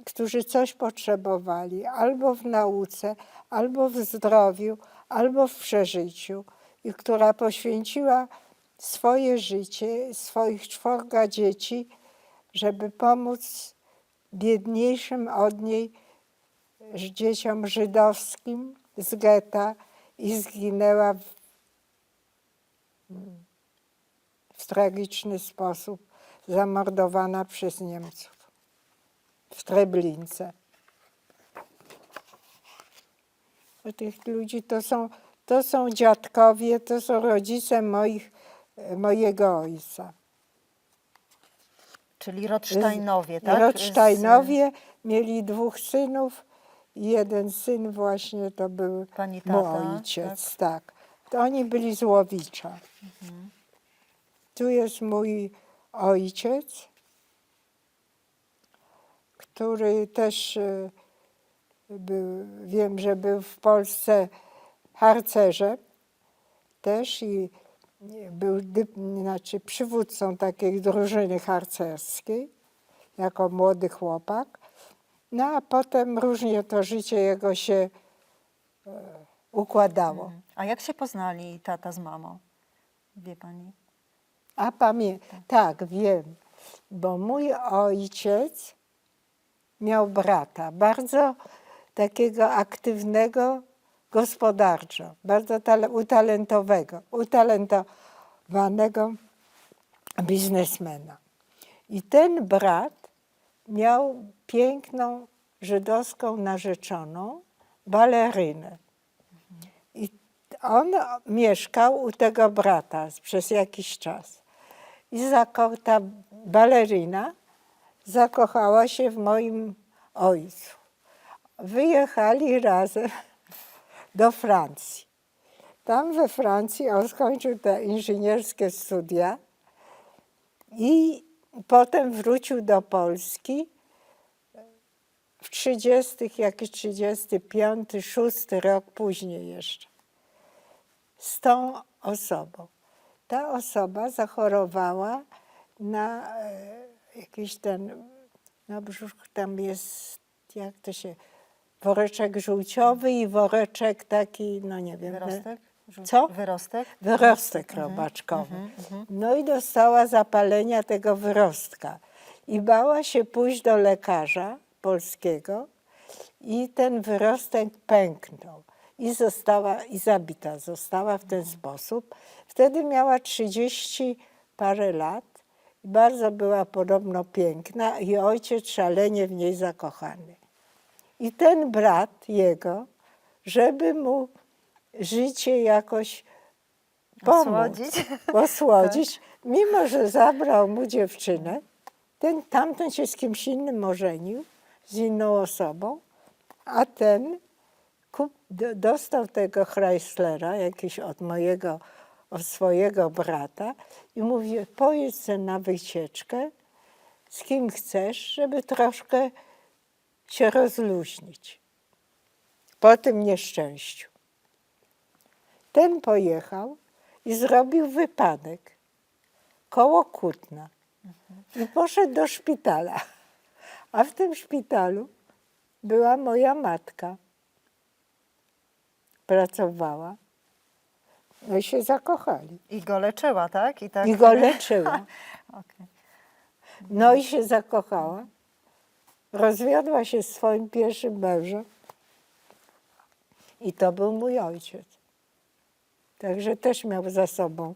którzy coś potrzebowali, albo w nauce, albo w zdrowiu, albo w przeżyciu, i która poświęciła swoje życie, swoich 4 dzieci, żeby pomóc biedniejszym od niej dzieciom żydowskim, z getta i zginęła w tragiczny sposób, zamordowana przez Niemców w Treblince. Tych ludzi to są dziadkowie, to są rodzice mojego ojca. Czyli Rothsteinowie, tak? Rothsteinowie mieli 2 synów i jeden syn właśnie to był Pani mój tata, ojciec. Tak. To oni byli z Łowicza. Tu jest mój ojciec, który też wiem, że był w Polsce harcerzem też i był przywódcą takiej drużyny harcerskiej jako młody chłopak. No a potem różnie to życie jego się układało. A jak się poznali tata z mamą? Wie pani? A tak, wiem, bo mój ojciec miał brata, bardzo takiego aktywnego gospodarczo, bardzo utalentowanego biznesmena. I ten brat miał piękną żydowską narzeczoną, balerynę. I on mieszkał u tego brata przez jakiś czas. I ta balerina zakochała się w moim ojcu. Wyjechali razem do Francji. Tam we Francji on skończył te inżynierskie studia i potem wrócił do Polski w 35, 6 rok później jeszcze z tą osobą. Ta osoba zachorowała na jakiś na brzuch, tam jest, jak to się, woreczek żółciowy i woreczek taki, no nie wiem. Wyrostek? Co? Wyrostek? Wyrostek robaczkowy. No i dostała zapalenia tego wyrostka. I bała się pójść do lekarza polskiego i ten wyrostek pęknął. I zabita została w ten sposób. Wtedy miała 30 parę lat. Bardzo była podobno piękna i ojciec szalenie w niej zakochany. I ten brat jego, żeby mu życie jakoś pomóc, osłodzić, mimo że zabrał mu dziewczynę, tamten się z kimś innym ożenił, z inną osobą, a ten dostał tego Chryslera jakiś od swojego brata i mówi, pojedź se na wycieczkę, z kim chcesz, żeby troszkę się rozluźnić po tym nieszczęściu. Ten pojechał i zrobił wypadek koło Kutna i poszedł do szpitala. A w tym szpitalu była moja matka. Pracowała. No i się zakochali. I go leczyła, tak? I go leczyła. Okay. No i się zakochała. Rozwiodła się z swoim pierwszym mężem. I to był mój ojciec. Także też miał za sobą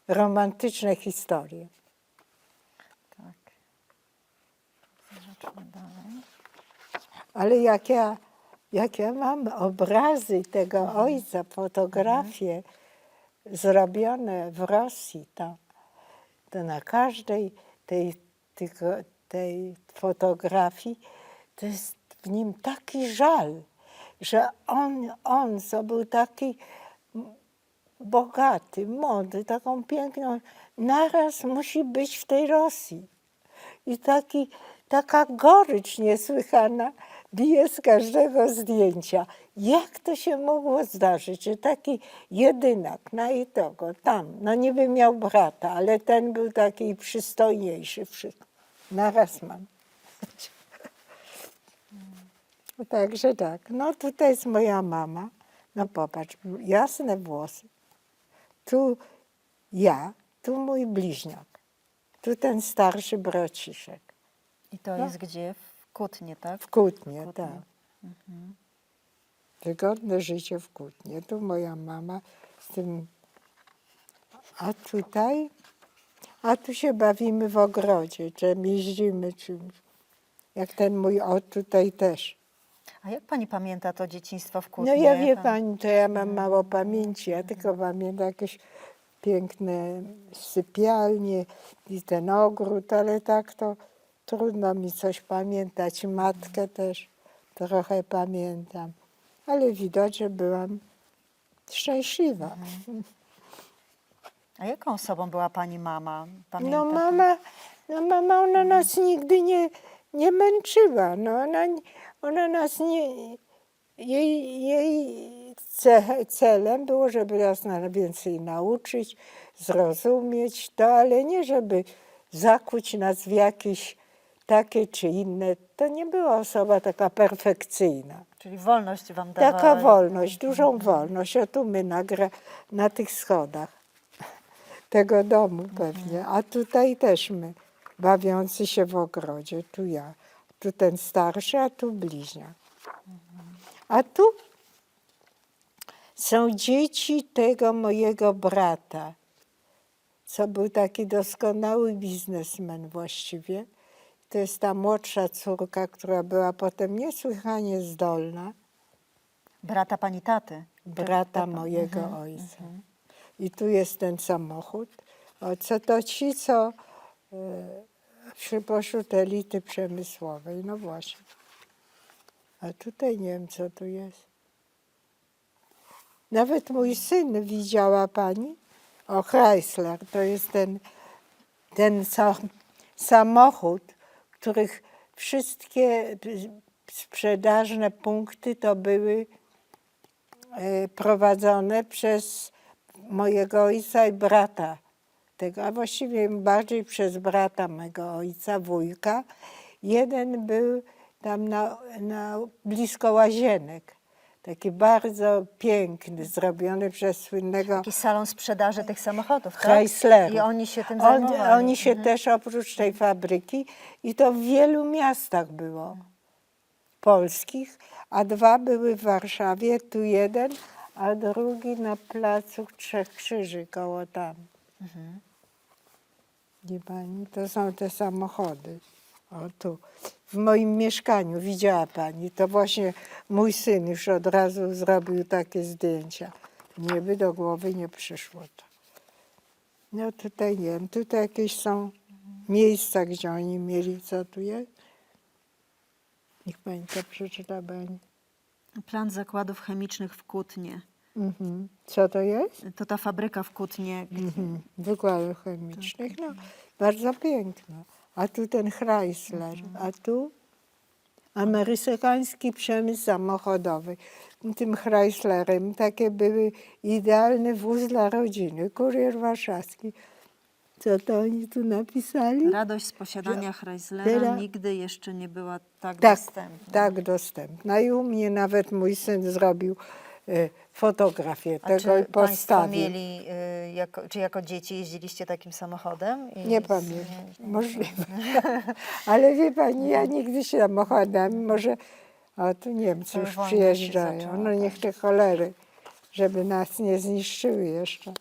romantyczne historie. Tak. Zobaczmy dalej. Ale jak ja mam obrazy tego ojca, fotografie zrobione w Rosji, to na każdej tej fotografii to jest w nim taki żal, że on co był taki bogaty, młody, taką piękną, naraz musi być w tej Rosji. I taka gorycz niesłychana bije z każdego zdjęcia. Jak to się mogło zdarzyć, że taki jedynak, no i tego, tam, no niby miał brata, ale ten był taki przystojniejszy, naraz mam. Także tak, no tutaj jest moja mama, no popatrz, jasne włosy. Tu ja, tu mój bliźniak, tu ten starszy braciszek. I to jest gdzie? W Kutnie, tak? W Kutnie, tak. wygodne życie w Kutnie. Tu moja mama z tym, a tutaj, a tu się bawimy w ogrodzie, czym jeździmy czymś. Jak ten mój tutaj też. A jak pani pamięta to dzieciństwo w No Kutnie? ja wie pani, to ja mam mało pamięci, ja tylko pamiętam jakieś piękne sypialnie i ten ogród, ale tak to trudno mi coś pamiętać. Matkę też trochę pamiętam, ale widać, że byłam szczęśliwa. A jaką osobą była pani mama? Pamięta No pani? mama, ona nas nigdy nie męczyła. No ona nas nie... Jej celem było, żeby nas więcej nauczyć, zrozumieć to, ale nie żeby zakuć nas w jakieś takie czy inne. To nie była osoba taka perfekcyjna. Czyli wolność wam dawała. Taka wolność, dużą wolność. O tu my na tych schodach tego domu pewnie, a tutaj też my, bawiący się w ogrodzie. Tu ja, tu ten starszy, a tu bliźniak. A tu są dzieci tego mojego brata, co był taki doskonały biznesmen właściwie. To jest ta młodsza córka, która była potem niesłychanie zdolna, Brata pani taty. brata mojego ojca. I tu jest ten samochód. O, co to ci, co pośród elity przemysłowej. No właśnie. A tutaj nie wiem, co tu jest. Nawet mój syn, widziała pani? O, Chrysler, to jest ten samochód, których wszystkie sprzedażne punkty to były prowadzone przez mojego ojca i brata tego, a właściwie bardziej przez brata mego ojca, wujka. Jeden był tam blisko Łazienek. Taki bardzo piękny, zrobiony przez słynnego Taki salon sprzedaży tych samochodów, tak? Chrysleru. I oni się tym zajmowali. Oni się też oprócz tej fabryki i to w wielu miastach było polskich, a dwa były w Warszawie, tu jeden, a drugi na placu Trzech Krzyży koło tam. Wie pani, to są te samochody. O tu, w moim mieszkaniu, widziała pani, to właśnie mój syn już od razu zrobił takie zdjęcia. Mnie by do głowy nie przyszło to. No tutaj nie wiem, tutaj jakieś są miejsca, gdzie oni mieli, co tu jest? Niech pani to przeczyta, pani. Plan zakładów chemicznych w Kutnie. Co to jest? To ta fabryka w Kutnie. Wykładów chemicznych, no bardzo piękno. A tu ten Chrysler, a tu amerykański przemysł samochodowy. Tym Chryslerem takie były idealny wóz dla rodziny, Kurier Warszawski. Co to oni tu napisali? Radość z posiadania Chryslera teraz- nigdy jeszcze nie była tak Tak, dostępna. tak, dostępna. I u mnie nawet mój syn zrobił fotografię A tego i czy państwo postawił. mieli, czy jako dzieci jeździliście takim samochodem? Nie pamiętam, możliwe. Ale wie pani, ja nigdy się samochodami, może, o tu Niemcy To już wojna się przyjeżdżają, zaczęła, no tak. niech te cholery, żeby nas nie zniszczyły jeszcze.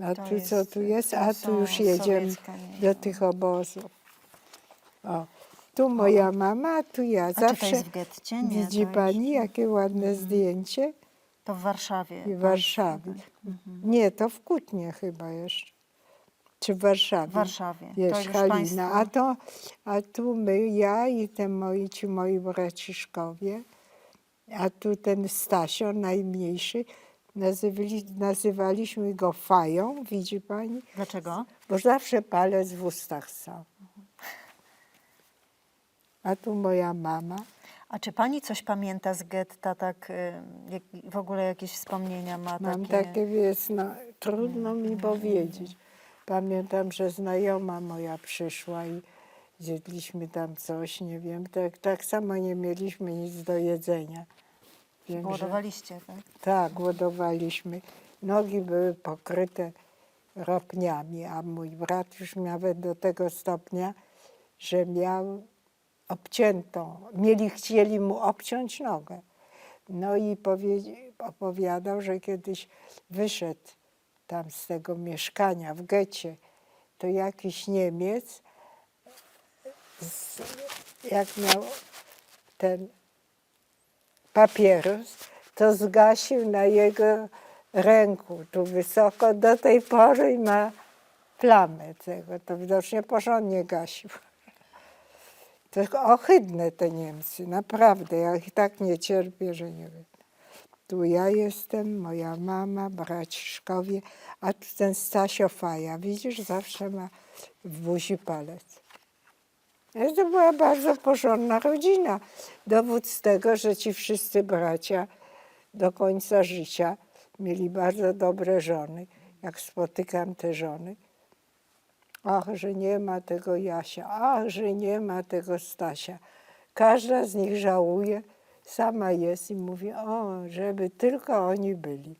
A To tu co jest- tu jest? to A są tu już jedziemy sowiecka, nie? do tych obozów. O, tu moja mama, a tu ja. A czy Zawsze to jest w getcie? Nie, widzi to pani, jakie ładne zdjęcie To w Warszawie. w Warszawie. Nie, to w Kutnie chyba jeszcze. Czy w Warszawie? W Warszawie. To Jest już Halina. państwo- A tu my, ja i ci moi braciszkowie, a tu ten Stasio, najmniejszy, nazywaliśmy go Fają, widzi pani? Dlaczego? Bo zawsze palec w ustach stał. A tu moja mama. A czy pani coś pamięta z getta, tak w ogóle jakieś wspomnienia ma Mam takie? takie, wiesz, no, trudno mi powiedzieć. Pamiętam, że znajoma moja przyszła i zjedliśmy tam coś, nie wiem. Tak samo nie mieliśmy nic do jedzenia. Wiem, że, Głodowaliście, tak? tak, głodowaliśmy. Nogi były pokryte ropniami, a mój brat już nawet do tego stopnia, że miał obciętą. Chcieli mu obciąć nogę. No i opowiadał, że kiedyś wyszedł tam z tego mieszkania w getcie, to jakiś Niemiec, jak miał ten papieros, to zgasił na jego ręku, tu wysoko, do tej pory i ma plamę tego. To widocznie porządnie gasił. To ohydne te Niemcy, naprawdę. Ja ich tak nie cierpię, że nie wiem. Tu ja jestem, moja mama, braciszkowie, a tu ten Stasio Faja. Widzisz, zawsze ma w buzi palec. To była bardzo porządna rodzina. Dowód z tego, że ci wszyscy bracia do końca życia mieli bardzo dobre żony. Jak spotykam te żony, ach, że nie ma tego Jasia, ach, że nie ma tego Stasia. Każda z nich żałuje, sama jest i mówi, o, żeby tylko oni byli.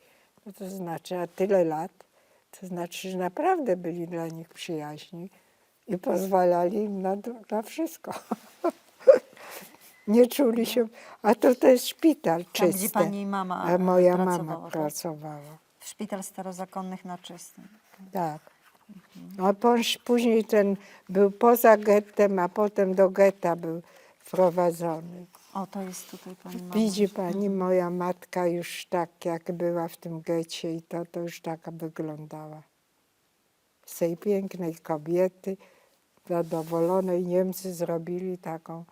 No to znaczy, a tyle lat, to znaczy, że naprawdę byli dla nich przyjaźni i pozwalali im na wszystko. Nie czuli się, a to jest szpital Tam, czysty. gdzie pani mama A moja pracowała, mama tak? pracowała. W szpital starozakonnych na Czystym. Tak. A później ten był poza gettem, a potem do getta był wprowadzony. O, to jest tutaj pani mama. Widzi pani, moja matka już tak jak była w tym getcie i to już taka wyglądała. Z tej pięknej kobiety, zadowolonej, Niemcy zrobili taką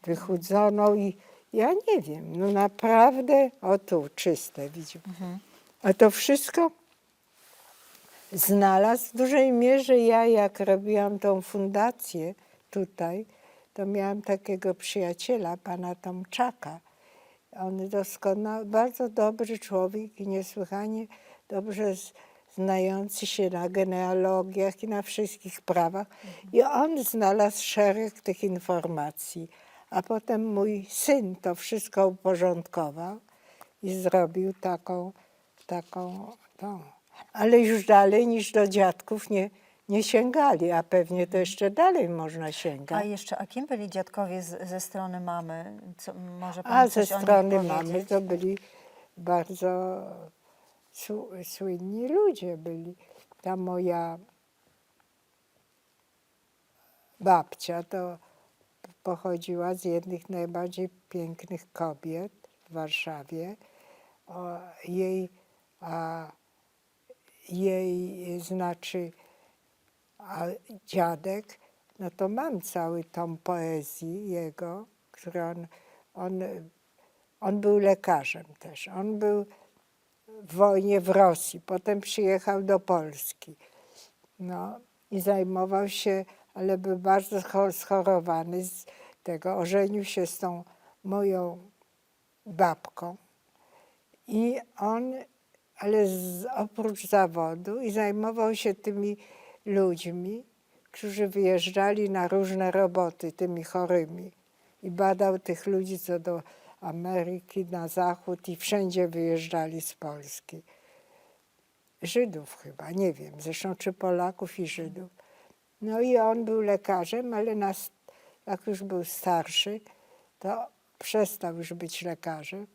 wychudzoną i ja nie wiem, no naprawdę, o tu, czyste, widzi. A to wszystko znalazł w dużej mierze ja, jak robiłam tą fundację tutaj, to miałam takiego przyjaciela, pana Tomczaka. On bardzo dobry człowiek i niesłychanie dobrze znający się na genealogiach i na wszystkich prawach. I on znalazł szereg tych informacji. A potem mój syn to wszystko uporządkował i zrobił taką tą. Ale już dalej niż do dziadków nie sięgali, a pewnie to jeszcze dalej można sięgać. A kim byli dziadkowie ze strony mamy? Może pani A ze coś o nich strony mamy powiedzieć? to byli bardzo słynni ludzie byli. Ta moja babcia to pochodziła z jednych z najbardziej pięknych kobiet w Warszawie. A dziadek, no to mam cały tom poezji jego, który on był lekarzem też. On był w wojnie w Rosji, potem przyjechał do Polski. No i zajmował się, ale był bardzo schorowany z tego. Ożenił się z tą moją babką i on, ale oprócz zawodu i zajmował się tymi ludźmi, którzy wyjeżdżali na różne roboty, tymi chorymi. I badał tych ludzi, co do Ameryki, na zachód i wszędzie wyjeżdżali z Polski. Żydów chyba, nie wiem, zresztą czy Polaków i Żydów. No i on był lekarzem, ale jak już był starszy, to przestał już być lekarzem.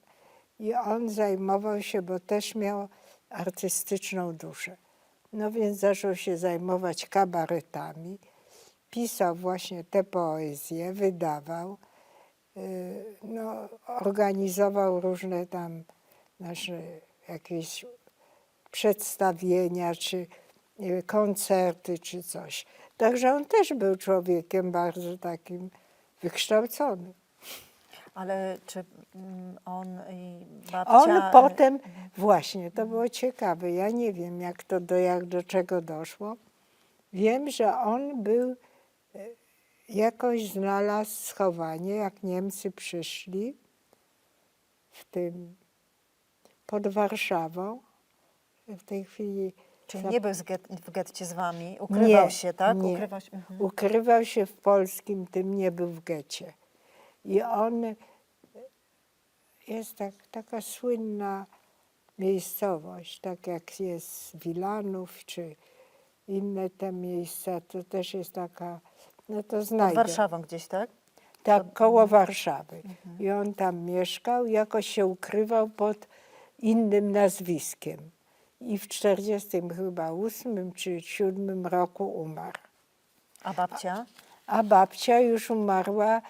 I on zajmował się, bo też miał artystyczną duszę. No więc zaczął się zajmować kabaretami. Pisał właśnie te poezje, wydawał. No, organizował różne tam jakieś przedstawienia, czy koncerty, czy coś. Także on też był człowiekiem bardzo takim wykształconym. Ale czy on i babcia... On potem, właśnie, to było ciekawe, ja nie wiem jak do czego doszło. Wiem, że on był, jakoś znalazł schowanie, jak Niemcy przyszli pod Warszawą. W tej chwili... Czyli nie był w getcie z wami, ukrywał się, tak? Nie. Ukrywał się. Ukrywał się w polskim tym, nie był w getcie. I on jest taka słynna miejscowość, tak jak jest Wilanów, czy inne te miejsca, to też jest taka, no to Pod znajdę. Warszawą gdzieś, tak? Tak, koło Warszawy. I on tam mieszkał, jakoś się ukrywał pod innym nazwiskiem. I w 48 czy 7 roku umarł. A babcia? A babcia już umarła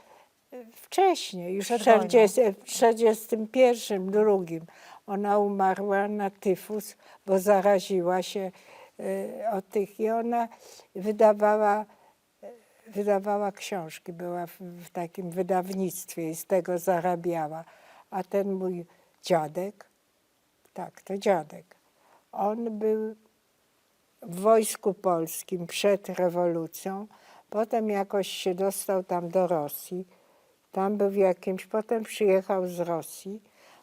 wcześniej, już w Przed wojną. 41, drugim. Ona umarła na tyfus, bo zaraziła się od tych. I ona wydawała książki, była w takim wydawnictwie i z tego zarabiała. A ten mój dziadek, tak, to dziadek, on był w Wojsku Polskim przed rewolucją, potem jakoś się dostał tam do Rosji, tam był w jakimś, potem przyjechał z Rosji,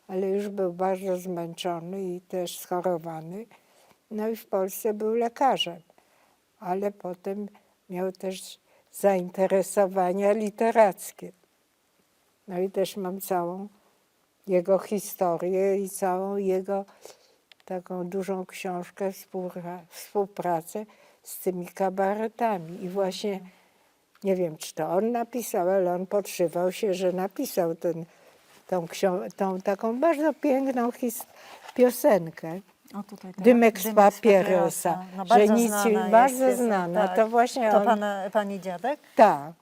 ale już był bardzo zmęczony i też schorowany. No i w Polsce był lekarzem, ale potem miał też zainteresowania literackie. No i też mam całą jego historię i całą jego taką dużą książkę, współpracę z tymi kabaretami. I właśnie nie wiem, czy to on napisał, ale on podszywał się, że napisał tą taką bardzo piękną piosenkę. O, tutaj tak. Dymek z papierosa. No, że bardzo nic, znana bardzo jest, znana. tak. To właśnie To on. pani dziadek? Tak.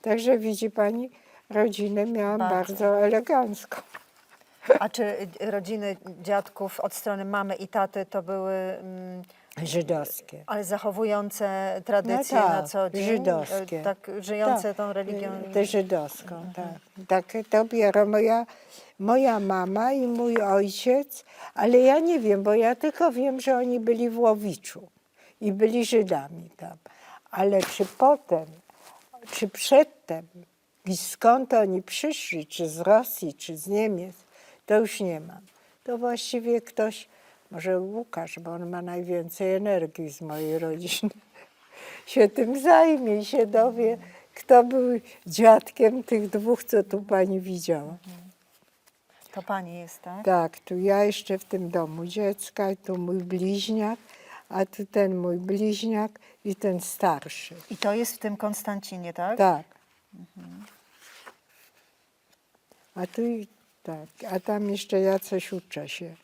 Także widzi pani, rodzinę miałam bardzo elegancką. A czy rodziny dziadków od strony mamy i taty to były Żydowskie. ale zachowujące tradycje No tak, na co dzień? żydowskie. Tak, żyjące Tak, tą religią? tę żydowską, tak. Tak to biorą moja mama i mój ojciec, ale ja nie wiem, bo ja tylko wiem, że oni byli w Łowiczu i byli Żydami tam. Ale czy potem, czy przedtem i skąd oni przyszli, czy z Rosji, czy z Niemiec, to już nie mam. To właściwie ktoś, może Łukasz, bo on ma najwięcej energii z mojej rodziny, się tym zajmie i się dowie, kto był dziadkiem tych dwóch, co tu pani widziała. To pani jest, tak? Tak, tu ja jeszcze w tym domu dziecka, i tu mój bliźniak, a tu ten mój bliźniak i ten starszy. I to jest w tym Konstancinie, tak? Tak. A tu tak, a tam jeszcze ja coś uczę się.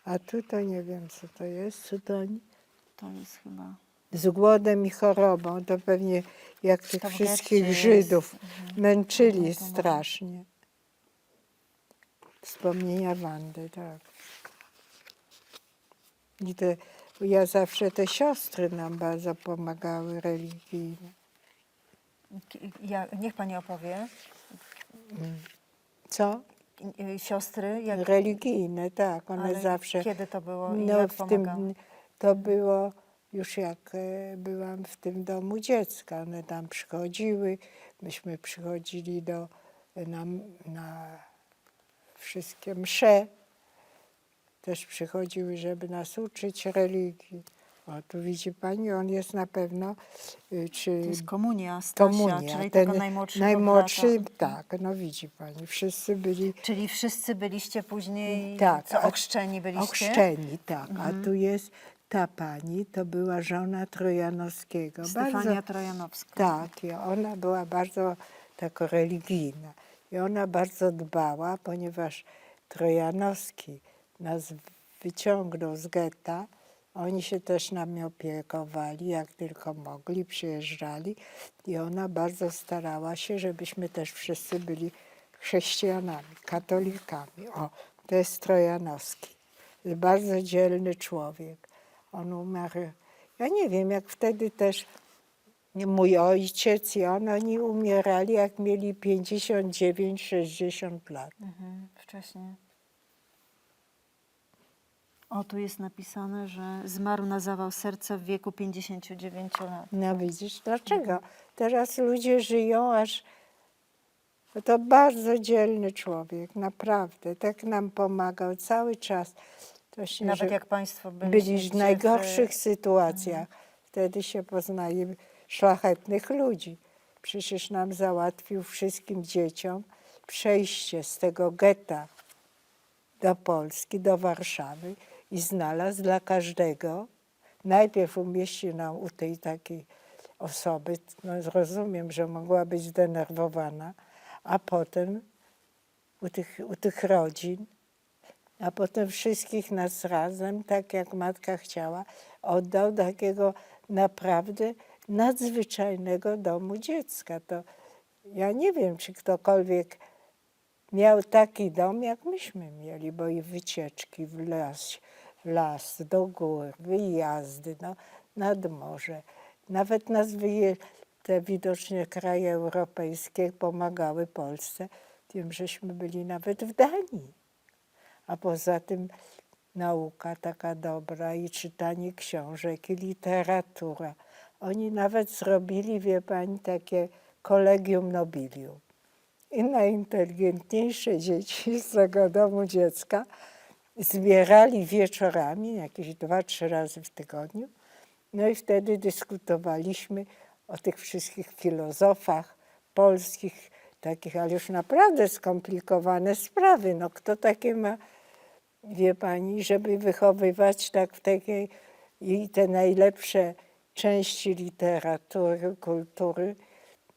A tu to nie wiem, co to jest. Co to oni? To jest chyba... Z głodem i chorobą, to pewnie jak tych To w wszystkich getcie Żydów jest. męczyli strasznie. Wspomnienia Wandy, tak. I ja zawsze te siostry nam bardzo pomagały religijnie. Niech pani opowie. Co? Siostry, jak... Religijne, tak. One Ale zawsze. kiedy to było i No jak w pomagały? tym, to było już jak byłam w tym domu dziecka. One tam przychodziły, myśmy przychodzili na wszystkie msze. Też przychodziły, żeby nas uczyć religii. O, tu widzi pani, on jest na pewno, czy To jest komunia, Stasia, komunia. czyli Ten tego najmłodszego najmłodszy, brata. tak, no widzi pani, wszyscy byli. Czyli wszyscy byliście później, Tak, co ochrzczeni byliście? Ochrzczeni, tak. A tu jest ta pani, to była żona Trojanowskiego. Stefania Trojanowska. Tak, i ona była bardzo taka religijna. I ona bardzo dbała, ponieważ Trojanowski nas wyciągnął z getta. Oni się też nami opiekowali, jak tylko mogli, przyjeżdżali. I ona bardzo starała się, żebyśmy też wszyscy byli chrześcijanami, katolikami. O, to jest Trojanowski. Bardzo dzielny człowiek. On umarł, ja nie wiem, jak wtedy też mój ojciec i oni umierali, jak mieli 59-60 lat. Wcześniej. O, tu jest napisane, że zmarł na zawał serca w wieku 59 lat. No widzisz, dlaczego? Teraz ludzie żyją aż... To bardzo dzielny człowiek, naprawdę. Tak nam pomagał cały czas. To się, Nawet że jak państwo byli byliście w najgorszych sytuacjach. Wtedy się poznaje szlachetnych ludzi. Przecież nam załatwił wszystkim dzieciom przejście z tego getta do Polski, do Warszawy i znalazł dla każdego. Najpierw umieścił nam u tej takiej osoby. No, rozumiem, że mogła być zdenerwowana, a potem u tych rodzin, a potem wszystkich nas razem, tak jak matka chciała, oddał do takiego naprawdę nadzwyczajnego domu dziecka. To ja nie wiem, czy ktokolwiek miał taki dom, jak myśmy mieli, bo i wycieczki w las, do gór, wyjazdy, no, nad morze. Nawet nas te widocznie kraje europejskie pomagały Polsce. Wiem, żeśmy byli nawet w Danii. A poza tym nauka taka dobra i czytanie książek, i literatura. Oni nawet zrobili, wie pani, takie collegium nobilium. I najinteligentniejsze dzieci z tego domu dziecka zbierali wieczorami, jakieś 2-3 razy w tygodniu. No i wtedy dyskutowaliśmy o tych wszystkich filozofach polskich, takich, ale już naprawdę skomplikowane sprawy. No kto takie ma, wie pani, żeby wychowywać tak w takiej i te najlepsze części literatury, kultury,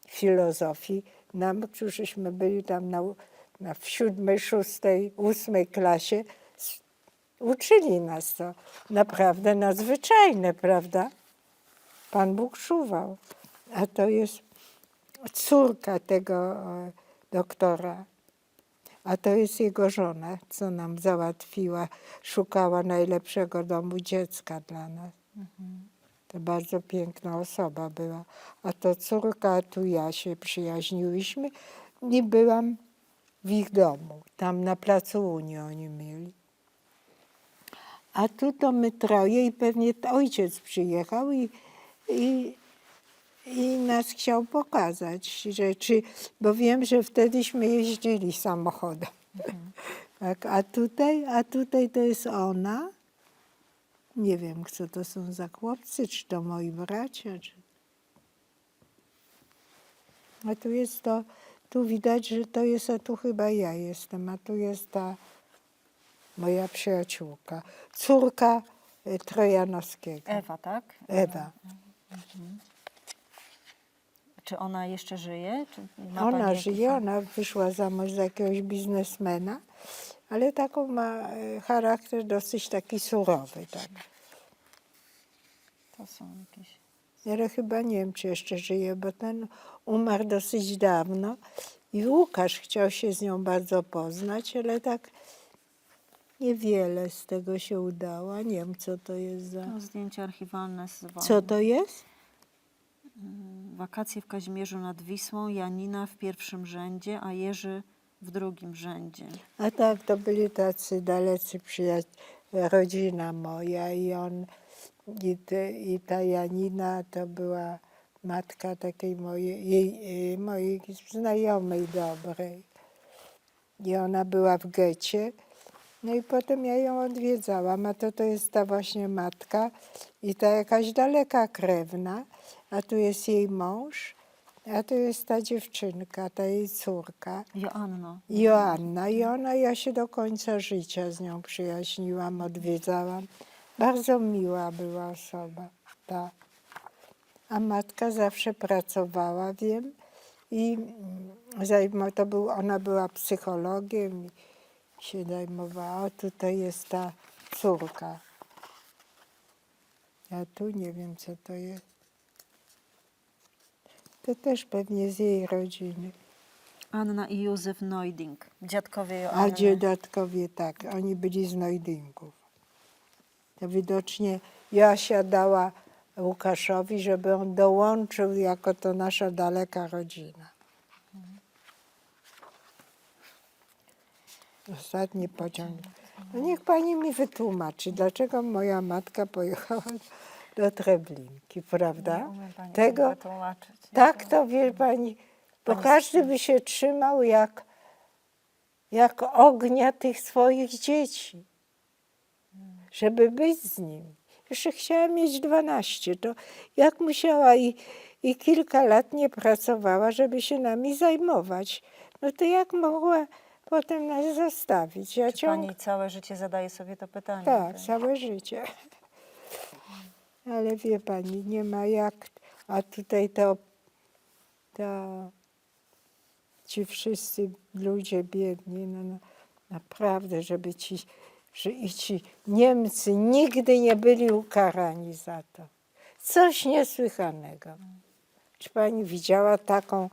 filozofii. Nam, którzyśmy byli tam w 7., 6., 8. klasie, uczyli nas to. Naprawdę nadzwyczajne, prawda? Pan Bóg czuwał. A to jest córka tego doktora. A to jest jego żona, co nam załatwiła. Szukała najlepszego domu dziecka dla nas. To bardzo piękna osoba była. A to córka, a tu ja się przyjaźniłyśmy i byłam w ich domu. Tam na Placu Unii oni mieli. A tu to my troje i pewnie ojciec przyjechał i nas chciał pokazać rzeczy, bo wiem, że wtedyśmy jeździli samochodem. Tak, a tutaj to jest ona. Nie wiem, co to są za chłopcy, czy to moi bracia, czy... A tu jest to, tu widać, że to jest, a tu chyba ja jestem, a tu jest ta moja przyjaciółka, córka Trojanowskiego. Ewa, tak? Ewa. Czy ona jeszcze żyje? Czy ma Ona pani żyje, ona wyszła za mąż za jakiegoś biznesmena, ale taką ma charakter dosyć taki surowy. Tak. To są jakieś... Ale chyba nie wiem, czy jeszcze żyje, bo ten umarł dosyć dawno i Łukasz chciał się z nią bardzo poznać, ale tak niewiele z tego się udało. Nie wiem, co to jest za... No, zdjęcia archiwalne z wojny. Co to jest? Wakacje w Kazimierzu nad Wisłą, Janina w pierwszym rzędzie, a Jerzy w drugim rzędzie. A tak, to byli tacy dalecy rodzina moja i ta Janina to była matka takiej mojej znajomej dobrej. I ona była w getcie. No i potem ja ją odwiedzałam, a to jest ta właśnie matka i ta jakaś daleka krewna, a tu jest jej mąż, a tu jest ta dziewczynka, ta jej córka. Joanna. I ja się do końca życia z nią przyjaźniłam, odwiedzałam. Bardzo miła była osoba, ta. A matka zawsze pracowała, wiem, i ona była psychologiem i się zajmowała. Tutaj jest ta córka. A tu nie wiem, co to jest. To też pewnie z jej rodziny. Anna i Józef Neuding, dziadkowie Joanny. A dziadkowie tak, oni byli z Neudingów. To widocznie Joasia dała Łukaszowi, żeby on dołączył jako to nasza daleka rodzina. Ostatni pociąg. No niech pani mi wytłumaczy, dlaczego moja matka pojechała do Treblinki, prawda? Nie umiem pani Tego, wytłumaczyć. tak to wie pani, bo każdy by się trzymał jak ognia tych swoich dzieci, żeby być z nim. Jeszcze chciała mieć 12, to jak musiała i kilka lat nie pracowała, żeby się nami zajmować, no to jak mogła potem nas zostawić? Ja Czy pani całe życie zadaje sobie to pytanie? Tak, całe życie. Ale wie pani, nie ma jak. A tutaj ci wszyscy ludzie biedni, no, naprawdę, i ci Niemcy nigdy nie byli ukarani za to. Coś niesłychanego. Czy pani widziała taką,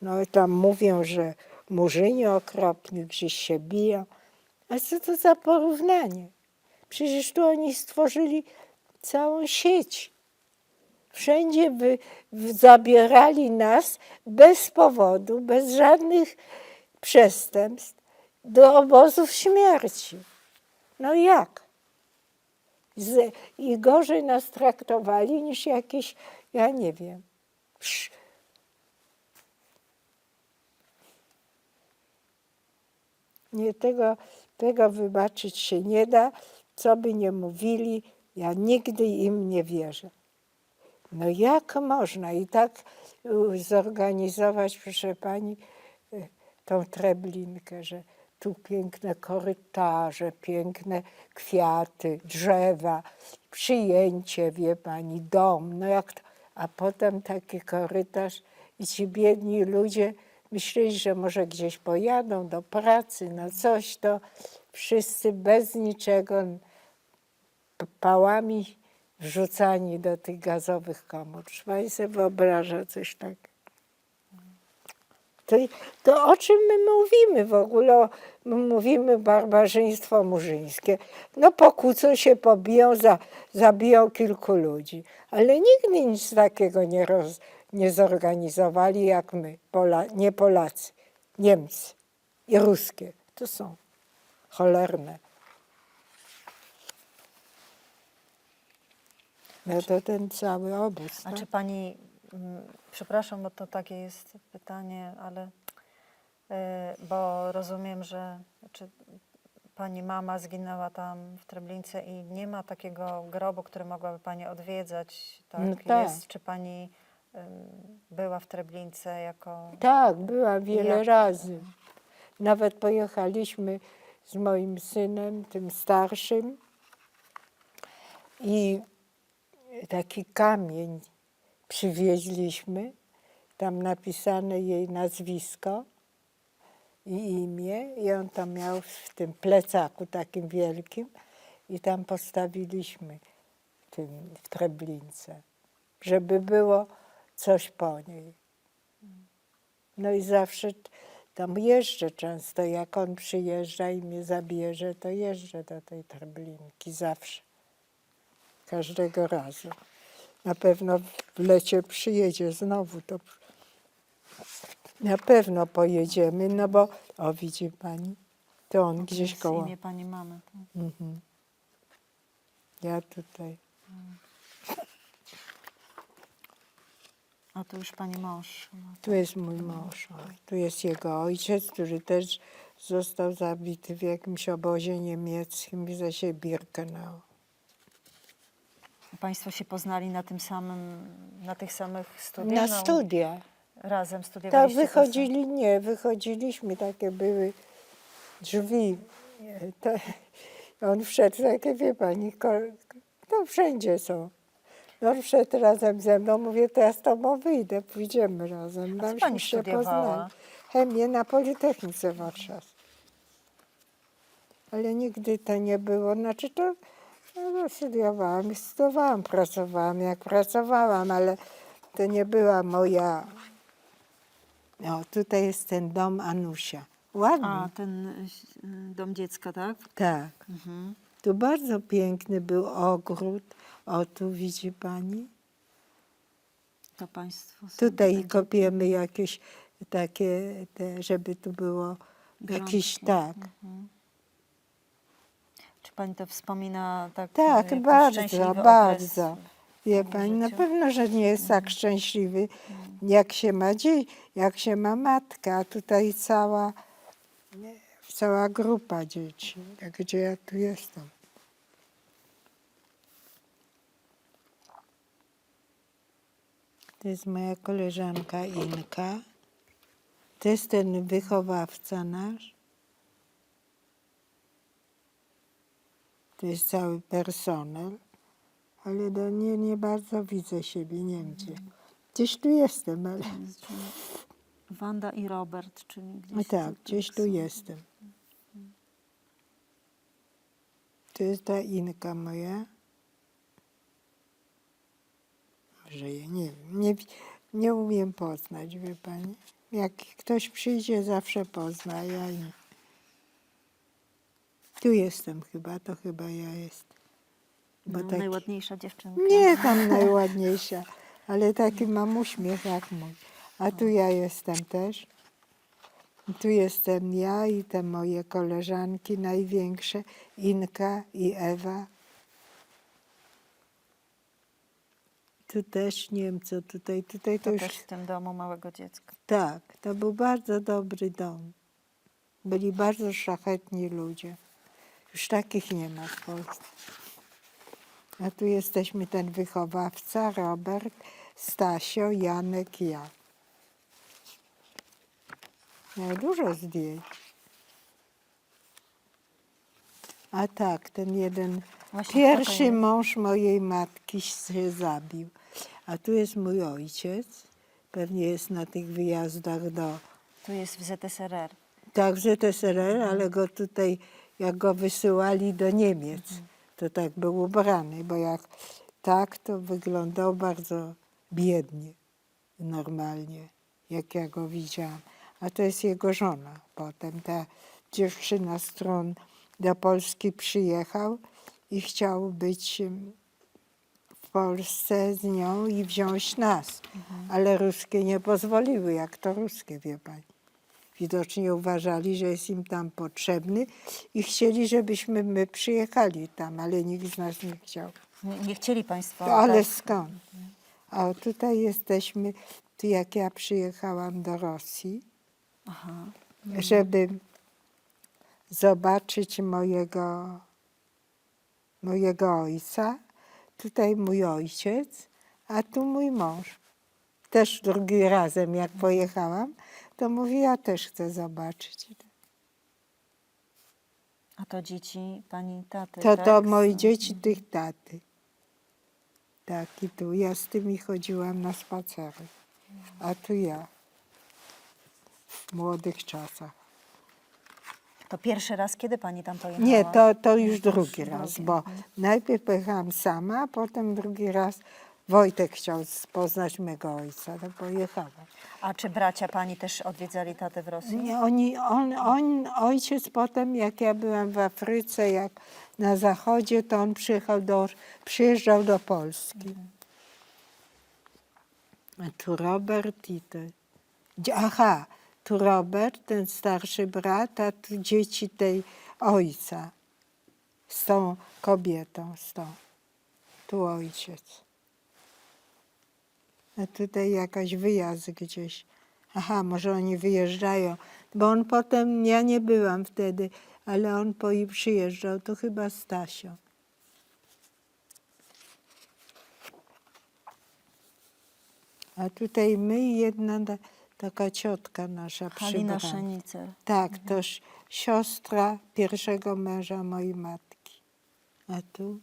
no tam mówią, że murzyni okropni, gdzieś się biją. A co to za porównanie? Przecież tu oni stworzyli całą sieć. Wszędzie zabierali nas bez powodu, bez żadnych przestępstw do obozów śmierci. No jak? I gorzej nas traktowali niż jakieś, ja nie wiem. Nie, tego wybaczyć się nie da. Co by nie mówili, ja nigdy im nie wierzę. No jak można i tak zorganizować, proszę pani, tą Treblinkę, że tu piękne korytarze, piękne kwiaty, drzewa, przyjęcie, wie pani, dom, no jak to, a potem taki korytarz i ci biedni ludzie myśleli, że może gdzieś pojadą do pracy, no coś, to wszyscy bez niczego, pałami wrzucani do tych gazowych komór. Czy pani sobie wyobraża coś takiego? To o czym my mówimy w ogóle? My mówimy barbarzyństwo murzyńskie. No pokłócą się, pobiją, zabiją kilku ludzi. Ale nigdy nic takiego nie zorganizowali jak my, nie Polacy, Niemcy i ruskie. To są cholerne. No to ten cały obóz. A tak? czy pani, przepraszam, bo to takie jest pytanie, ale bo rozumiem, że pani mama zginęła tam w Treblince i nie ma takiego grobu, który mogłaby pani odwiedzać. Tak? No tak. Jest, czy pani była w Treblince jako... Tak, byłam wiele Jak- razy. Nawet pojechaliśmy z moim synem, tym starszym, i taki kamień przywieźliśmy, tam napisane jej nazwisko i imię, i on to miał w tym plecaku takim wielkim, i tam postawiliśmy w Treblince, żeby było coś po niej. No i zawsze tam jeżdżę często, jak on przyjeżdża i mnie zabierze, to jeżdżę do tej Treblinki zawsze. Każdego razu. Na pewno w lecie przyjedzie znowu, to na pewno pojedziemy, no bo, o widzi pani, to on gdzieś jest koło. imię pani mamy. Tak? Mhm. Ja tutaj. A tu już pani mąż. No. Tu jest mój mąż, tu jest jego ojciec, który też został zabity w jakimś obozie niemieckim w Zesie Birkenau. Państwo się poznali na tym samym, na tych samych studiach? Na No, studia. razem Tak, studiowaliście? wychodziliśmy, takie były drzwi. To, on wszedł, takie, wie pani, to wszędzie są. On wszedł razem ze mną, mówię, to ja z tobą wyjdę, pójdziemy razem. A co Tamśmy pani się studiowała? poznali. Chemię na Politechnice Warszawskiej. Ale nigdy to nie było, znaczy to no, studiowałam, pracowałam jak pracowałam, ale to nie była moja... No, tutaj jest ten dom Anusia. Ładny. A, ten dom dziecka, tak? Tak. Mhm. Tu bardzo piękny był ogród. O, tu widzi pani. To państwo są Tutaj kopiemy jakieś takie, żeby tu było jakiś, grądki. tak. Mhm. Czy pani to wspomina tak? Tak, jakiś bardzo, szczęśliwy bardzo. okres Wie w pani, na życiu? pewno, że nie jest tak szczęśliwy, jak się ma matka, a tutaj cała grupa dzieci, gdzie ja tu jestem. To jest moja koleżanka Inka. To jest ten wychowawca nasz. To jest cały personel, ale nie bardzo widzę siebie, nie wiem gdzie. Gdzieś tu jestem, ale... Czyli Wanda i Robert, czyli No gdzieś tak, gdzieś tu są. jestem. To jest ta Inka moja. Żyje, nie wiem, nie umiem poznać, wie pani. Jak ktoś przyjdzie, zawsze pozna, ja nie. Tu jestem chyba, to chyba ja jestem. Bo No, taki, najładniejsza dziewczynka. nie tam najładniejsza, ale taki mam uśmiech jak mój. A tu ja jestem też. Tu jestem ja i te moje koleżanki największe, Inka i Ewa. Tu też nie wiem co tutaj to To już... też w tym domu małego dziecka. Tak, to był bardzo dobry dom. Byli bardzo szlachetni ludzie. Już takich nie ma w Polsce. A tu jesteśmy ten wychowawca, Robert, Stasio, Janek i ja. Miał dużo zdjęć. A tak, ten jeden Właśnie pierwszy kto to jest? mąż mojej matki się zabił. A tu jest mój ojciec. Pewnie jest na tych wyjazdach do... Tu jest w ZSRR. Tak, w ZSRR, ale go tutaj, jak go wysyłali do Niemiec, to tak był ubrany, bo jak tak, to wyglądał bardzo biednie, normalnie, jak ja go widziałam. A to jest jego żona potem. Ta dziewczyna, z którą do Polski przyjechał i chciał być w Polsce z nią i wziąć nas. Ale ruskie nie pozwoliły, jak to ruskie, wie pani. Widocznie uważali, że jest im tam potrzebny i chcieli, żebyśmy my przyjechali tam, ale nikt z nas nie chciał. Nie chcieli państwo. To, ale tak? skąd? A tutaj jesteśmy, tu jak ja przyjechałam do Rosji, Aha. żeby zobaczyć mojego ojca. Tutaj mój ojciec, a tu mój mąż. Też drugi razem, jak pojechałam, to mówi, ja też chcę zobaczyć. A to dzieci pani taty, To tak? moje dzieci tych taty. Tak, i tu ja z tymi chodziłam na spacery. A tu ja. W młodych czasach. To pierwszy raz, kiedy pani tam pojechała? Nie, to już drugi raz, drugi, bo najpierw pojechałam sama, a potem drugi raz Wojtek chciał poznać mego ojca, to pojechałam. A czy bracia pani też odwiedzali tatę w Rosji? Nie, ojciec potem, jak ja byłam w Afryce, jak na zachodzie, to on przyjeżdżał do Polski. A tu Robert i to... Aha, tu Robert, ten starszy brat, a tu dzieci tej ojca. Z tą kobietą, z tą. Tu ojciec. A tutaj jakaś wyjazd gdzieś. Aha, może oni wyjeżdżają. Bo on potem, ja nie byłam wtedy, ale on przyjeżdżał, to chyba Stasio. A tutaj my i jedna taka ciotka nasza Halina przybrana. Szenicer. Tak, to siostra pierwszego męża mojej matki. A tu?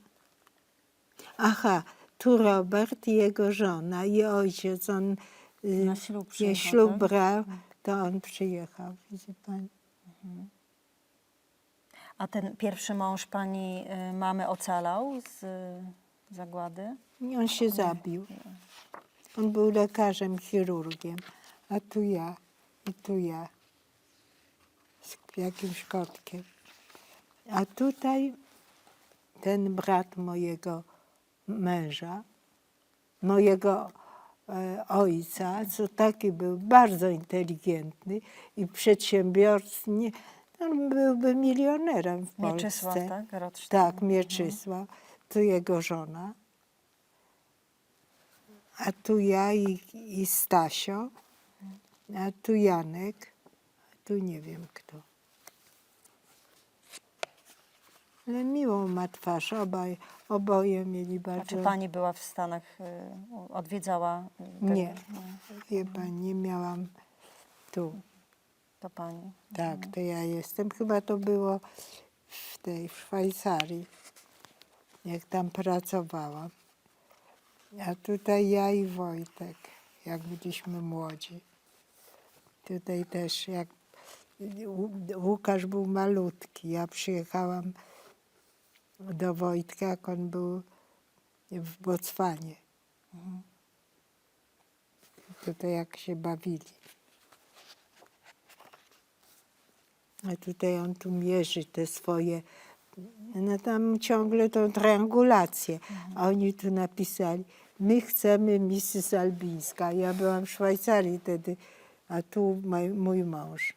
Aha, tu Robert i jego żona i ojciec. On Na ślub przyjechał, ślub tak? brał, to on przyjechał, widzi pani. A ten pierwszy mąż pani mamy ocalał z zagłady? I on się zabił. On był lekarzem, chirurgiem. A tu ja i tu ja. Z jakimś kotkiem. A tutaj ten brat mojego męża, mojego ojca, co taki był bardzo inteligentny i przedsiębiorczy. On byłby milionerem w Polsce. Mieczysław, tak? Rothschild. Tak, Mieczysław. Tu jego żona. A tu ja i Stasio. A tu Janek. A tu nie wiem kto. Ale miłą ma twarz. Oboje mieli A bardzo... czy pani była w Stanach, odwiedzała? Nie, wie pani, nie miałam tu. To pani. Tak, to ja jestem. Chyba to było w Szwajcarii, jak tam pracowałam. A tutaj ja i Wojtek. jak byliśmy młodzi. Tutaj też jak Łukasz był malutki. Ja przyjechałam do Wojtka, jak on był w Botswanie. Tutaj jak się bawili. A tutaj on tu mierzy te swoje, no tam ciągle tą triangulację. A oni tu napisali, my chcemy Mrs. Albińska. Ja byłam w Szwajcarii wtedy, a tu mój mąż.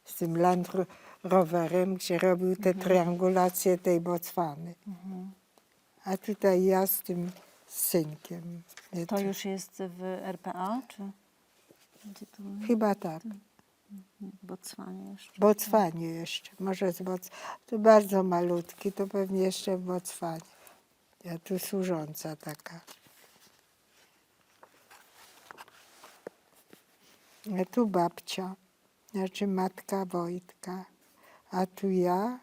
Z tym Land Roverem, gdzie robił te triangulacje tej Botswany. A tutaj ja z tym synkiem. To już jest w RPA, czy gdzie to Chyba tak. w Botswanie jeszcze? W Botswanie jeszcze. Może to bardzo malutki, to pewnie jeszcze w Botswanie. Ja tu służąca taka. A tu babcia, znaczy matka Wojtka. A tu ja,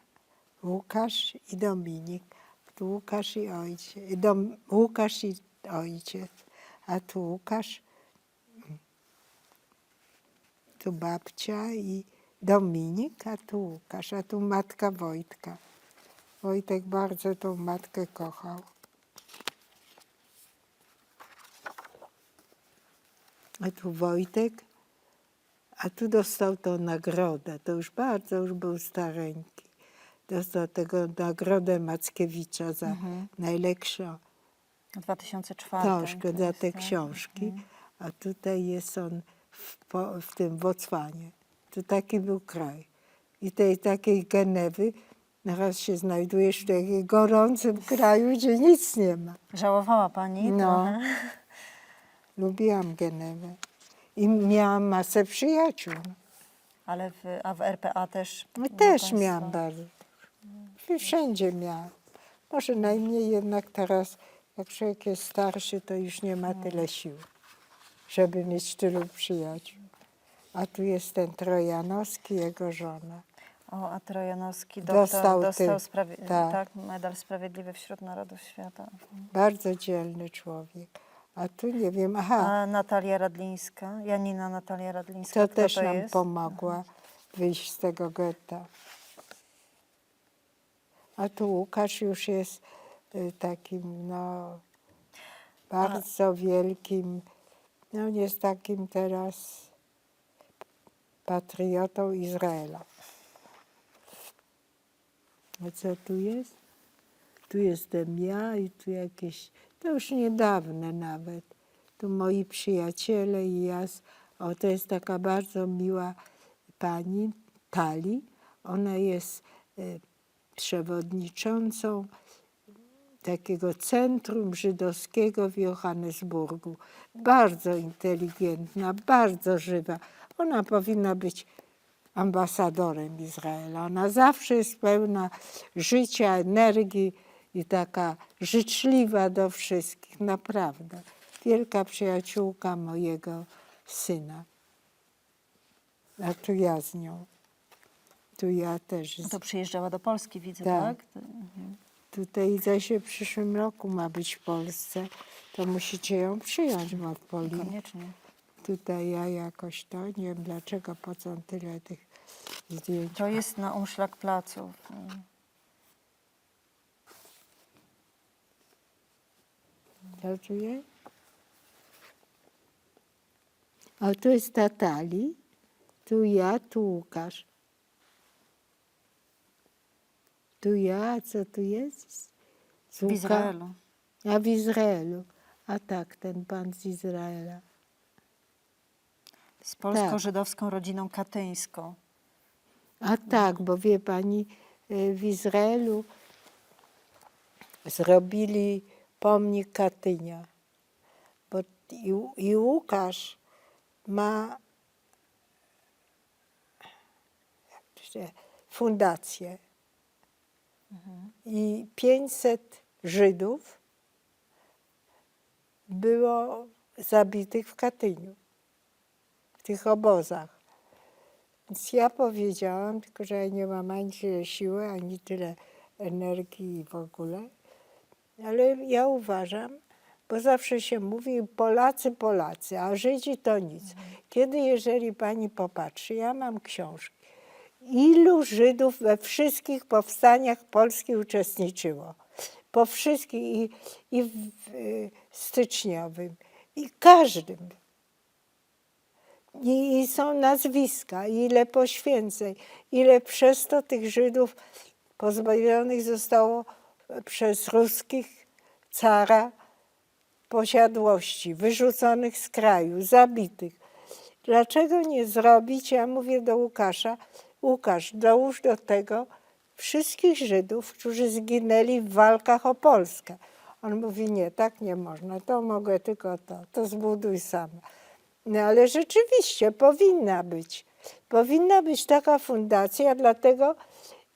Łukasz i Dominik. Tu Łukasz i ojciec. Łukasz i ojciec. A tu Łukasz, tu babcia i Dominik, a tu Łukasz, a tu matka Wojtka. Wojtek bardzo tą matkę kochał. A tu Wojtek, a tu dostał tą nagrodę. To już był stareńki. Dostał tego nagrodę Mackiewicza za najlepszą W 2004. książkę, to za jest, te tak? książki. A tutaj jest on w tym Botswanie. To taki był kraj. I tej takiej Genewy, raz się znajdujesz w takim gorącym kraju, gdzie nic nie ma. Żałowała pani No. trochę? Lubiłam Genewę. I miałam masę przyjaciół. Ale w RPA też? No, ma też państwo- miałam bardzo. Wszędzie miałam. Może najmniej jednak teraz, jak człowiek jest starszy, to już nie ma tyle sił, żeby mieć tylu przyjaciół. A tu jest ten Trojanowski, jego żona. O, a Trojanowski Dostał dostał tak. tak, medal Sprawiedliwy wśród Narodów Świata. Bardzo dzielny człowiek. A tu nie wiem, A Natalia Radlińska, Natalia Radlińska, to kto też to nam jest? pomogła wyjść z tego getta. A tu Łukasz już jest takim, no, bardzo wielkim, no, on jest takim teraz patriotą Izraela. A co tu jest? Tu jestem ja i tu jakieś, to już niedawne nawet. Tu moi przyjaciele i ja. O, to jest taka bardzo miła pani, Tali. Ona jest przewodniczącą takiego centrum żydowskiego w Johannesburgu. Bardzo inteligentna, bardzo żywa. Ona powinna być ambasadorem Izraela. Ona zawsze jest pełna życia, energii i taka życzliwa do wszystkich. Naprawdę. Wielka przyjaciółka mojego syna. A tu ja z nią. Tu ja też. To przyjeżdżała do Polski, widzę, Tak. tak? Tutaj zaś w przyszłym roku ma być w Polsce, to musicie ją przyjąć, Małpolino. Koniecznie. Tutaj ja jakoś to, nie wiem dlaczego, po co tyle tych zdjęć. To jest na Umschlagplacu. Co tu jest? O, tu jest Tatali, tu ja, tu Łukasz. Tu ja, a co tu jest? W Izraelu. A w Izraelu. A tak, ten pan z Izraela. Z polsko-żydowską rodziną katyńską. A tak, bo wie pani, w Izraelu zrobili pomnik Katynia. Bo i Łukasz ma fundację. I 500 Żydów było zabitych w Katyniu, w tych obozach. Więc ja powiedziałam, tylko że ja nie mam ani tyle siły, ani tyle energii w ogóle, ale ja uważam, bo zawsze się mówi Polacy, Polacy, a Żydzi to nic. Kiedy, jeżeli pani popatrzy, ja mam książki, ilu Żydów we wszystkich powstaniach polskich uczestniczyło? Po wszystkich i w styczniowym, i każdym. I są nazwiska, ile poświęceń, ile przez to tych Żydów pozbawionych zostało przez ruskich cara posiadłości, wyrzuconych z kraju, zabitych. Dlaczego nie zrobić, ja mówię do Łukasza, Łukasz, dołóż do tego wszystkich Żydów, którzy zginęli w walkach o Polskę. On mówi, nie, tak nie można, to mogę tylko to zbuduj sama. No ale rzeczywiście powinna być taka fundacja, dlatego,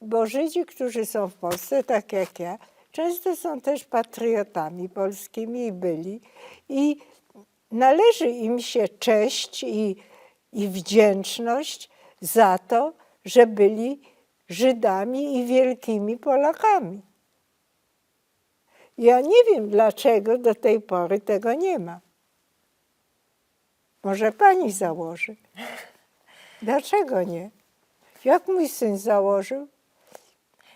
bo Żydzi, którzy są w Polsce, tak jak ja, często są też patriotami polskimi i byli i należy im się cześć i wdzięczność za to, że byli Żydami i wielkimi Polakami. Ja nie wiem, dlaczego do tej pory tego nie ma. Może pani założy. Dlaczego nie? Jak mój syn założył?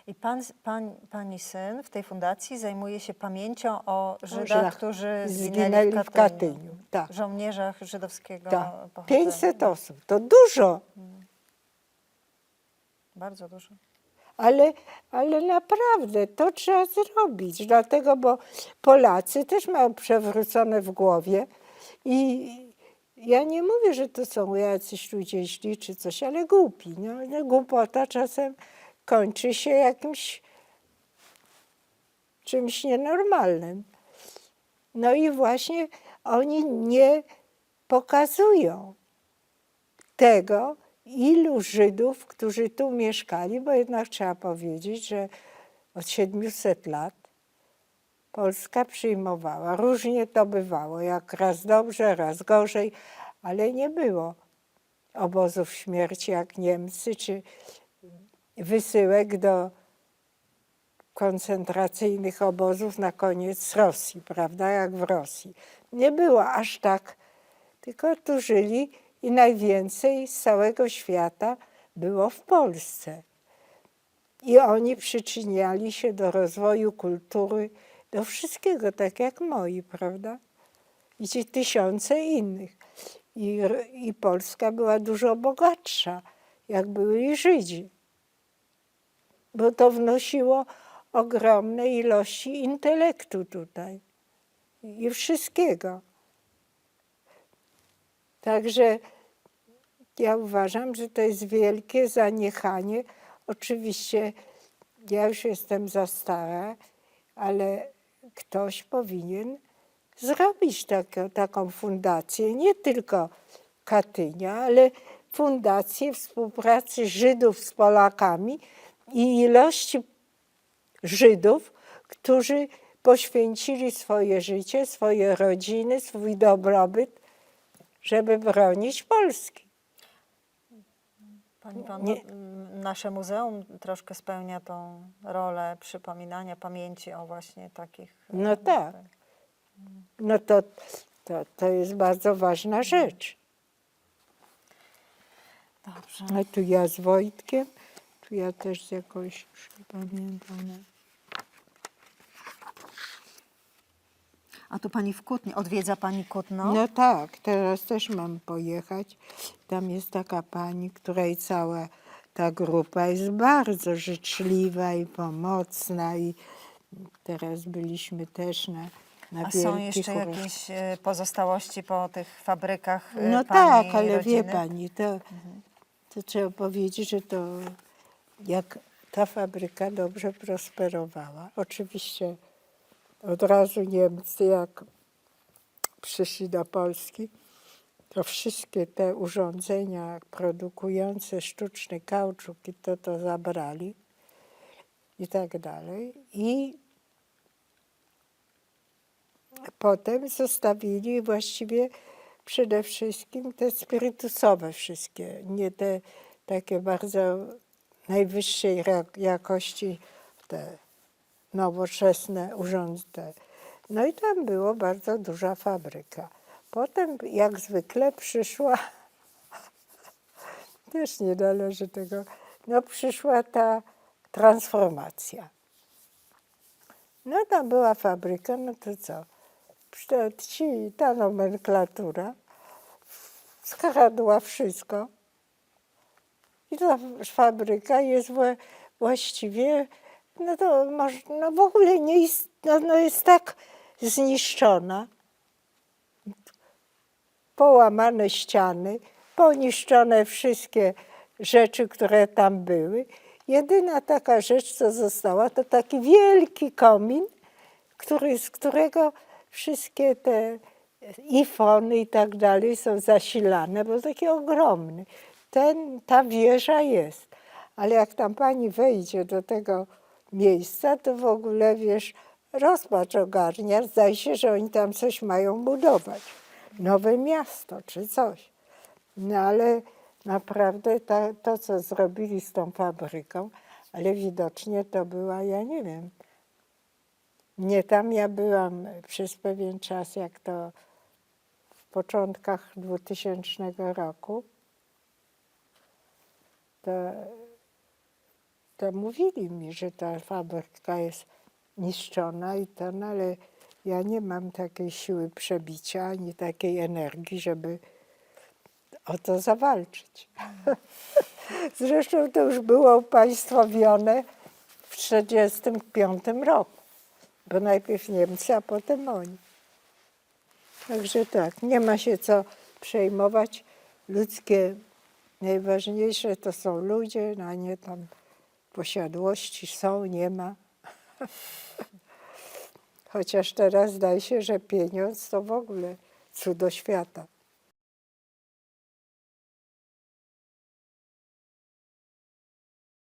I pani syn w tej fundacji zajmuje się pamięcią o Żydach, Żydach którzy zginęli w Katyniu. Tak. Żołnierzach żydowskiego Tak. pochodzenia. 500 osób, to dużo, Bardzo dużo. ale naprawdę to trzeba zrobić, dlatego, bo Polacy też mają przewrócone w głowie i ja nie mówię, że to są jacyś ludzie źli czy coś, ale głupi. No, głupota czasem kończy się jakimś czymś nienormalnym. No i właśnie oni nie pokazują tego, ilu Żydów, którzy tu mieszkali, bo jednak trzeba powiedzieć, że od 700 lat Polska przyjmowała. Różnie to bywało, jak raz dobrze, raz gorzej, ale nie było obozów śmierci jak Niemcy, czy wysyłek do koncentracyjnych obozów na koniec z Rosji, prawda, jak w Rosji. Nie było aż tak, tylko tu żyli i najwięcej z całego świata było w Polsce. I oni przyczyniali się do rozwoju kultury, do wszystkiego, tak jak moi, prawda? I ci tysiące innych. I Polska była dużo bogatsza, jak byli Żydzi. Bo to wnosiło ogromne ilości intelektu tutaj i wszystkiego. Także ja uważam, że to jest wielkie zaniechanie. Oczywiście ja już jestem za stara, ale ktoś powinien zrobić taką fundację, nie tylko Katynia, ale fundację współpracy Żydów z Polakami i ilości Żydów, którzy poświęcili swoje życie, swoje rodziny, swój dobrobyt, żeby bronić Polski. Pani Wanno, nasze muzeum troszkę spełnia tą rolę przypominania pamięci o właśnie takich... No tak. No to jest bardzo ważna rzecz. Dobrze. No tu ja z Wojtkiem, tu ja też z jakąś, już nie pamiętam. A tu pani w Kutnie, odwiedza pani Kutno? No tak, teraz też mam pojechać. Tam jest taka pani, której cała ta grupa jest bardzo życzliwa i pomocna i teraz byliśmy też na A są wielkich jeszcze jakieś pozostałości po tych fabrykach No pani tak, ale rodziny? wie pani, to trzeba powiedzieć, że to jak ta fabryka dobrze prosperowała. Oczywiście od razu Niemcy, jak przyszli do Polski, to wszystkie te urządzenia produkujące sztuczny kauczuk i to zabrali i tak dalej. I potem zostawili właściwie przede wszystkim te spirytusowe wszystkie, nie te takie bardzo najwyższej jakości, te nowoczesne urządzenia, No i tam była bardzo duża fabryka. Potem, jak zwykle, przyszła, też nie należy tego, no przyszła ta transformacja. No tam była fabryka, no to co? Ta nomenklatura skradła wszystko. I ta fabryka jest właściwie, no to no w ogóle nie jest, no jest tak zniszczona. Połamane ściany, poniszczone wszystkie rzeczy, które tam były. Jedyna taka rzecz, co została, to taki wielki komin, z którego wszystkie te ifony i tak dalej są zasilane, bo taki ogromny. Ta wieża jest, ale jak tam pani wejdzie do tego miejsca, to w ogóle, wiesz, rozpacz ogarnia. Zdaje się, że oni tam coś mają budować. Nowe miasto czy coś. No ale naprawdę to, co zrobili z tą fabryką, ale widocznie to była, ja nie wiem, nie tam ja byłam przez pewien czas, jak to w początkach 2000 roku, to mówili mi, że ta fabryka jest niszczona i to, no ale ja nie mam takiej siły przebicia, ani takiej energii, żeby o to zawalczyć. Zresztą to już było upaństwowione w 1945 roku, bo najpierw Niemcy, a potem oni. Także tak, nie ma się co przejmować. Ludzkie, najważniejsze to są ludzie, a nie tam posiadłości są, nie ma. Chociaż teraz zdaje się, że pieniądz to w ogóle cudo świata.